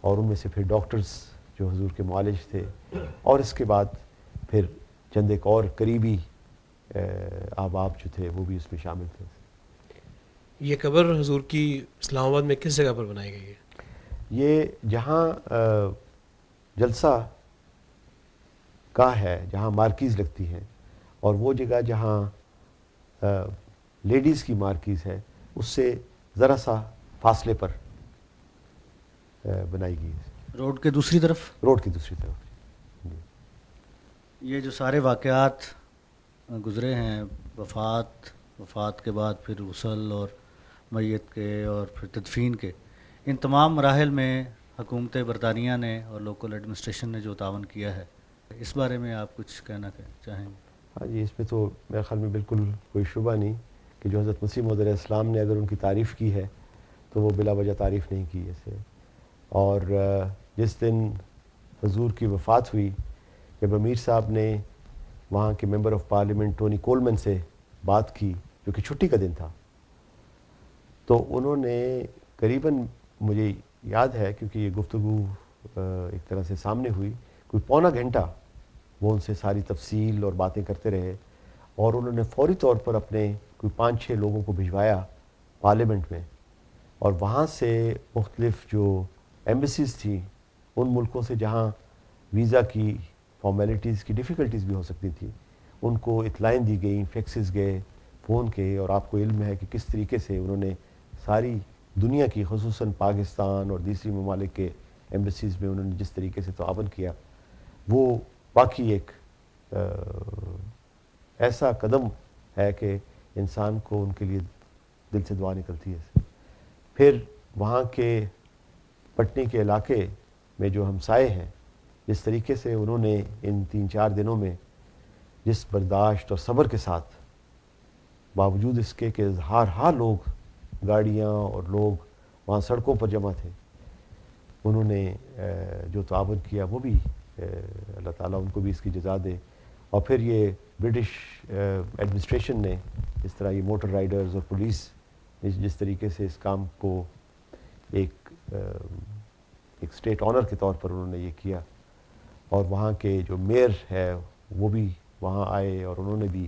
اور ان میں سے پھر ڈاکٹرز جو حضور کے معالج تھے، اور اس کے بعد پھر چند ایک اور قریبی احباب جو تھے وہ بھی اس میں شامل تھے.
یہ قبر حضور کی اسلام آباد میں کس جگہ پر بنائی گئی ہے؟
یہ جہاں جلسہ کا ہے، جہاں مارکیز لگتی ہے، اور وہ جگہ جہاں لیڈیز کی مارکیز ہے، اس سے ذرا سا فاصلے پر بنائی گئی ہے.
روڈ کے دوسری طرف؟
روڈ کی دوسری طرف. جی.
یہ جو سارے واقعات گزرے ہیں، وفات کے بعد پھر غسل اور میت کے اور پھر تدفین کے، ان تمام مراحل میں حکومت برطانیہ نے اور لوکل ایڈمنسٹریشن نے جو تعاون کیا ہے، اس بارے میں آپ کچھ کہنا چاہیں گے؟
ہاں جی، اس میں تو میرے خیال میں بالکل کوئی شبہ نہیں کہ جو حضرت مسیح موعود علیہ السلام نے اگر ان کی تعریف کی ہے تو وہ بلا وجہ تعریف نہیں کی اسے. اور جس دن حضور کی وفات ہوئی، جب امیر صاحب نے وہاں کے ممبر آف پارلیمنٹ ٹونی کولمن سے بات کی، جو کہ چھٹی کا دن تھا، تو انہوں نے قریباً، مجھے یاد ہے کیونکہ یہ گفتگو ایک طرح سے سامنے ہوئی، کوئی پونا گھنٹہ وہ ان سے ساری تفصیل اور باتیں کرتے رہے، اور انہوں نے فوری طور پر اپنے کوئی 5-6 لوگوں کو بھجوایا پارلیمنٹ میں، اور وہاں سے مختلف جو ایمبیسیز تھیں ان ملکوں سے جہاں ویزا کی فارمیلٹیز کی ڈیفیکلٹیز بھی ہو سکتی تھیں، ان کو اطلاعیں دی گئیں، فیکسز گئے، فون کے. اور آپ کو علم ہے کہ کس طریقے سے انہوں نے ساری دنیا کی، خصوصاً پاکستان اور دوسری ممالک کے ایمبیسیز میں انہوں نے جس طریقے سے تعاون کیا، وہ واقعی ایک ایسا قدم ہے کہ انسان کو ان کے لیے دل سے دعا نکلتی ہے. پھر وہاں کے پٹنی کے علاقے میں جو ہمسائے ہیں، جس طریقے سے انہوں نے ان 3-4 دنوں میں جس برداشت اور صبر کے ساتھ، باوجود اس کے کہ ہر لوگ، گاڑیاں اور لوگ وہاں سڑکوں پر جمع تھے، انہوں نے جو تعاون کیا، وہ بھی اللہ تعالیٰ ان کو بھی اس کی جزا دے. اور پھر یہ برٹش ایڈمنسٹریشن نے اس طرح یہ موٹر رائڈرز اور پولیس جس طریقے سے اس کام کو ایک اسٹیٹ آنر کے طور پر انہوں نے یہ کیا، اور وہاں کے جو میئر ہے وہ بھی وہاں آئے، اور انہوں نے بھی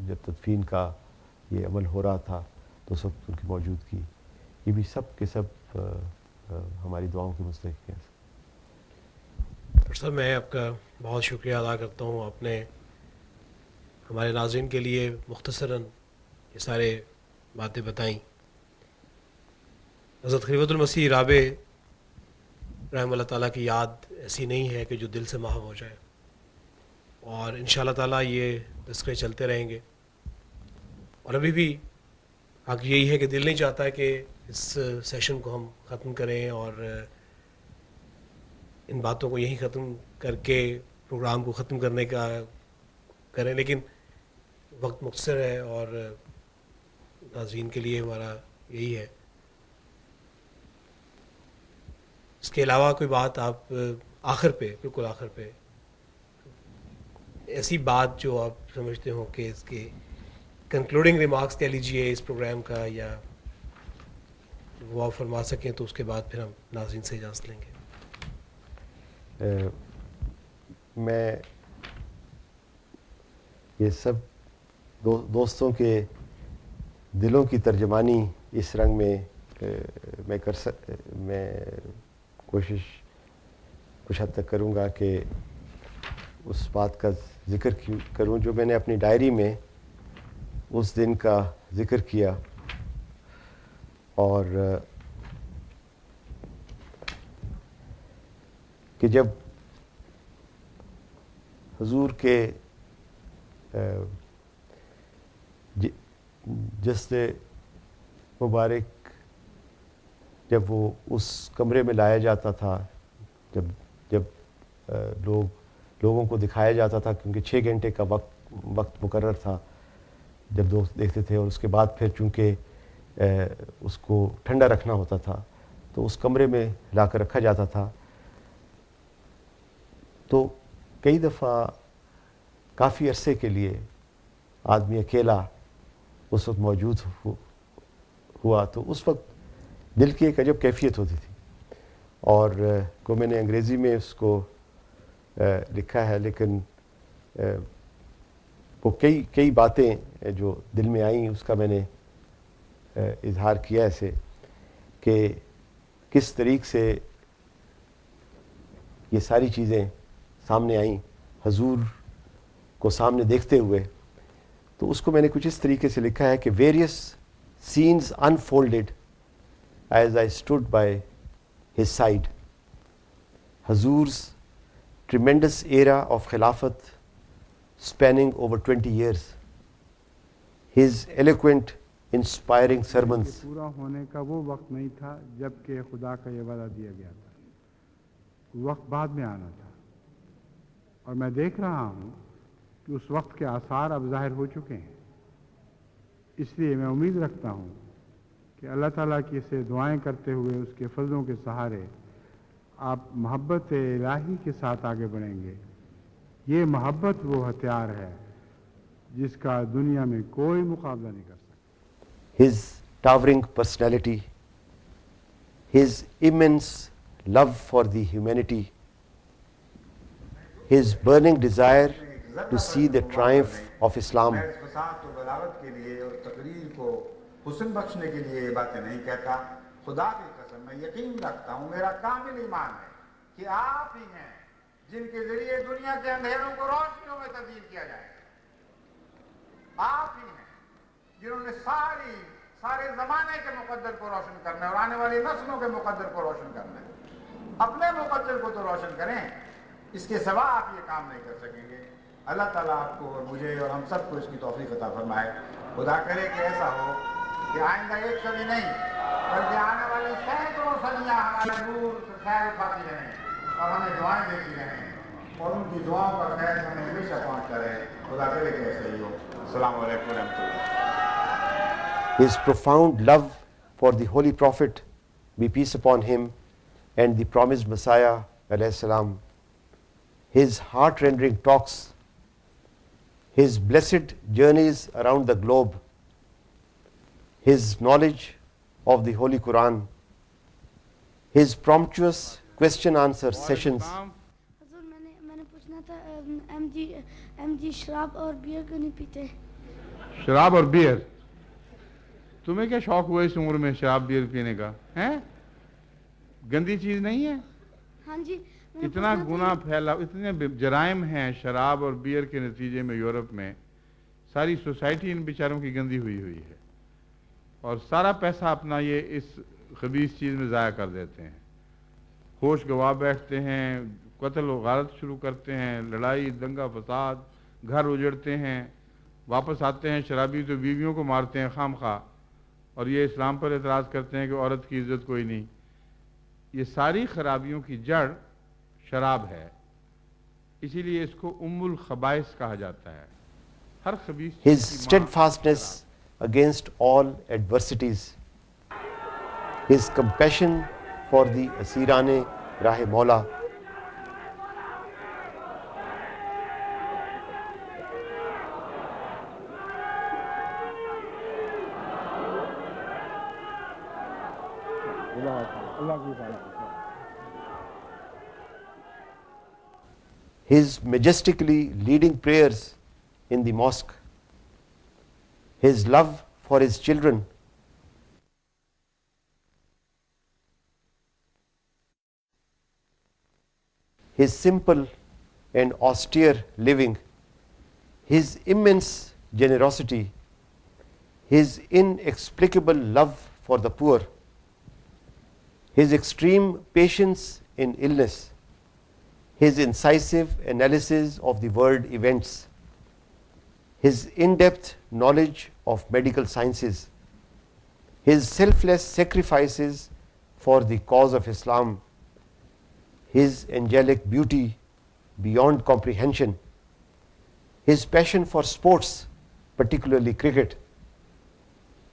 جب تدفین کا یہ عمل ہو رہا تھا تو اس وقت ان کی موجودگی، یہ بھی سب کے سب ہماری دعاؤں کے مستحق ہیں.
ڈاکٹر صاحب، میں آپ کا بہت شکریہ ادا کرتا ہوں. آپ نے ہمارے ناظرین کے لیے مختصراً یہ سارے باتیں بتائیں. حضرت خلیفۃ المسیح رابع رحمہ اللہ تعالیٰ کی یاد ایسی نہیں ہے کہ جو دل سے محو ہو جائے، اور ان شاء اللہ تعالیٰ یہ تذکرے چلتے رہیں گے. اور ابھی بھی حق یہی ہے کہ دل نہیں چاہتا ہے کہ اس سیشن کو ہم ختم کریں اور ان باتوں کو یہیں ختم کر کے پروگرام کو ختم کرنے کا کریں، لیکن وقت مختصر ہے اور ناظرین کے لیے ہمارا یہی ہے. اس کے علاوہ کوئی بات آپ آخر پہ، بالکل آخر پہ، ایسی بات جو آپ سمجھتے ہوں کہ اس کے کنکلوڈنگ ریمارکس کہہ لیجئے اس پروگرام کا، یا وہ آپ فرما سکیں تو اس کے بعد پھر ہم ناظرین سے اجازت لیں گے.
میں یہ سب دوستوں کے دلوں کی ترجمانی اس رنگ میں میں کوشش کچھ حد تک کروں گا کہ اس بات کا ذکر کروں جو میں نے اپنی ڈائری میں اس دن کا ذکر کیا. اور کہ جب حضور کے جسد مبارک جب وہ اس کمرے میں لایا جاتا تھا، جب لوگوں کو دکھایا جاتا تھا، کیونکہ 6 گھنٹے کا وقت مقرر تھا جب دوست دیکھتے تھے، اور اس کے بعد پھر چونکہ اس کو ٹھنڈا رکھنا ہوتا تھا تو اس کمرے میں لا کر رکھا جاتا تھا. تو کئی دفعہ کافی عرصے کے لیے آدمی اکیلا اس وقت موجود ہوا تو اس وقت دل کی ایک عجب کیفیت ہوتی تھی. اور کو میں نے انگریزی میں اس کو لکھا ہے، لیکن وہ کئی باتیں جو دل میں آئیں اس کا میں نے اظہار کیا ایسے کہ کس طریق سے یہ ساری چیزیں سامنے آئیں حضور کو سامنے دیکھتے ہوئے. تو اس کو میں نے کچھ اس طریقے سے لکھا ہے کہ various scenes unfolded as I stood by his side. حضور's tremendous era of خلافت spanning over 20 years. His eloquent, inspiring sermons.
پورا ہونے کا وہ وقت نہیں تھا جب کہ خدا کا یہ وعدہ دیا گیا تھا، وقت بعد میں آنا تھا. اور میں دیکھ رہا ہوں کہ اس وقت کے آثار اب ظاہر ہو چکے ہیں. اس لیے میں امید رکھتا ہوں کہ اللہ تعالیٰ کی سے دعائیں کرتے ہوئے اس کے فضلوں کے سہارے آپ محبت الہی کے ساتھ آگے بڑھیں گے. یہ محبت وہ ہتھیار ہے جس کا دنیا میں کوئی مقابلہ نہیں کر سکتا.
His towering personality, his immense love for the humanity, his burning desire to see the triumph of Islam.
فساد و بغاوت کے لیے اور تقریر کو حسن بخشنے کے لیے یہ باتیں نہیں کہتا. خدا کی قسم میں یقین رکھتا ہوں، میرا کامل ایمان ہے کہ آپ ہی ہیں جن کے ذریعے دنیا کے اندھیروں کو روشنیوں میں تبدیل کیا جائے. آپ ہی ہیں جنہوں نے سارے زمانے کے مقدر کو روشن کرنا ہے اور آنے والی نسلوں کے مقدر کو روشن کرنا ہے. اپنے مقدر کو تو روشن کریں، اس کے سوا آپ یہ کام نہیں کر سکیں گے. اللہ تعالیٰ آپ کو اور مجھے اور ہم سب کو اس کی توفیق عطا فرمائے. خدا کرے کہ ایسا ہو کہ آئندہ ایک صدی نہیں بلکہ آنے والی سینکڑوں صدیاں ہمارے نور سے خیر اٹھاتی رہیں اور ہمیں دعائیں دیتی رہیں اور ان کی دعاؤں کا خیر ہمیں ہمیشہ پہنچتا رہے. خدا کرے کہ ایسا ہی ہو. السلام علیکم ورحمۃ اللہ.
His profound love for the Holy Prophet, be peace upon him, and the promised Messiah, alayhi salam, his heart-rending talks, his blessed journeys around the globe, his knowledge of the Holy Quran, his promptuous question-answer sessions.
حضور میں نے پوچھنا تھا M G شراب اور beer کیوں نہیں پیتے؟
شراب اور بیئر، تمہیں کیا شوق ہوا اس عمر میں شراب بیئر پینے کا؟ ہیں گندی چیز نہیں ہے؟
ہاں جی.
اتنا گناہ پھیلا، اتنے جرائم ہیں شراب اور بیئر کے نتیجے میں. یورپ میں ساری سوسائٹی ان بیچاروں کی گندی ہوئی ہے اور سارا پیسہ اپنا یہ اس خبیث چیز میں ضائع کر دیتے ہیں. ہوش گوا بیٹھتے ہیں، قتل و غارت شروع کرتے ہیں، لڑائی دنگا فساد، گھر اجڑتے ہیں، واپس آتے ہیں شرابی تو بیویوں کو مارتے ہیں خام خواہ، اور یہ اسلام پر اعتراض کرتے ہیں کہ عورت کی عزت کوئی نہیں. یہ ساری خرابیوں کی جڑ شراب ہے، اسی لیے اس کو ام الخبائث کہا جاتا ہے. ہر خبیث
His steadfastness against all adversities, his compassion for the asirane راہ مولا, his majestically leading prayers in the mosque, his love for his children, his simple and austere living, his immense generosity, his inexplicable love for the poor, his extreme patience in illness, his incisive analysis of the world events, his in-depth knowledge of medical sciences, his selfless sacrifices for the cause of Islam, his angelic beauty beyond comprehension, his passion for sports, particularly cricket,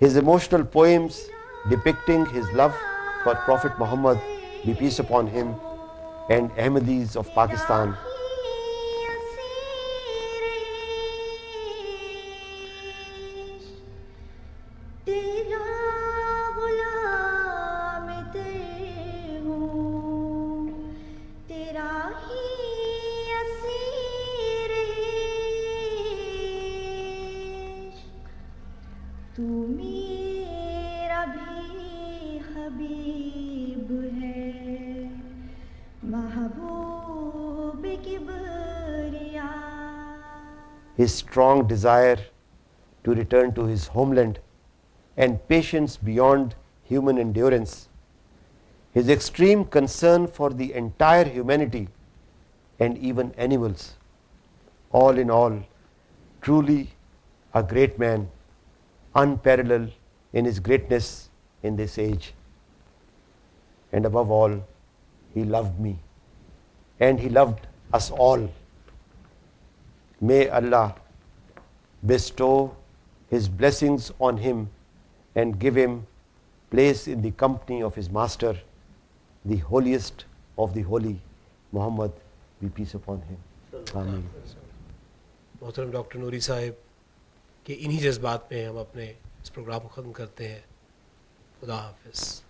his emotional poems depicting his love for Prophet Muhammad, be peace upon him, and Ahmadis of Pakistan, his strong desire to return to his homeland and patience beyond human endurance, his extreme concern for the entire humanity and even animals. All in all, truly a great man, unparalleled in his greatness in this age. And above all, he loved me and he loved us all. May Allah bestow his blessings on him and give him place in the company of his master, the holiest of the holy, Muhammad, be peace upon him. Amen.
محترم doctor نوری صاحب کہ انہی جذبات میں ہم اپنے اس programme کو ختم کرتے ہیں. خدا حافظ.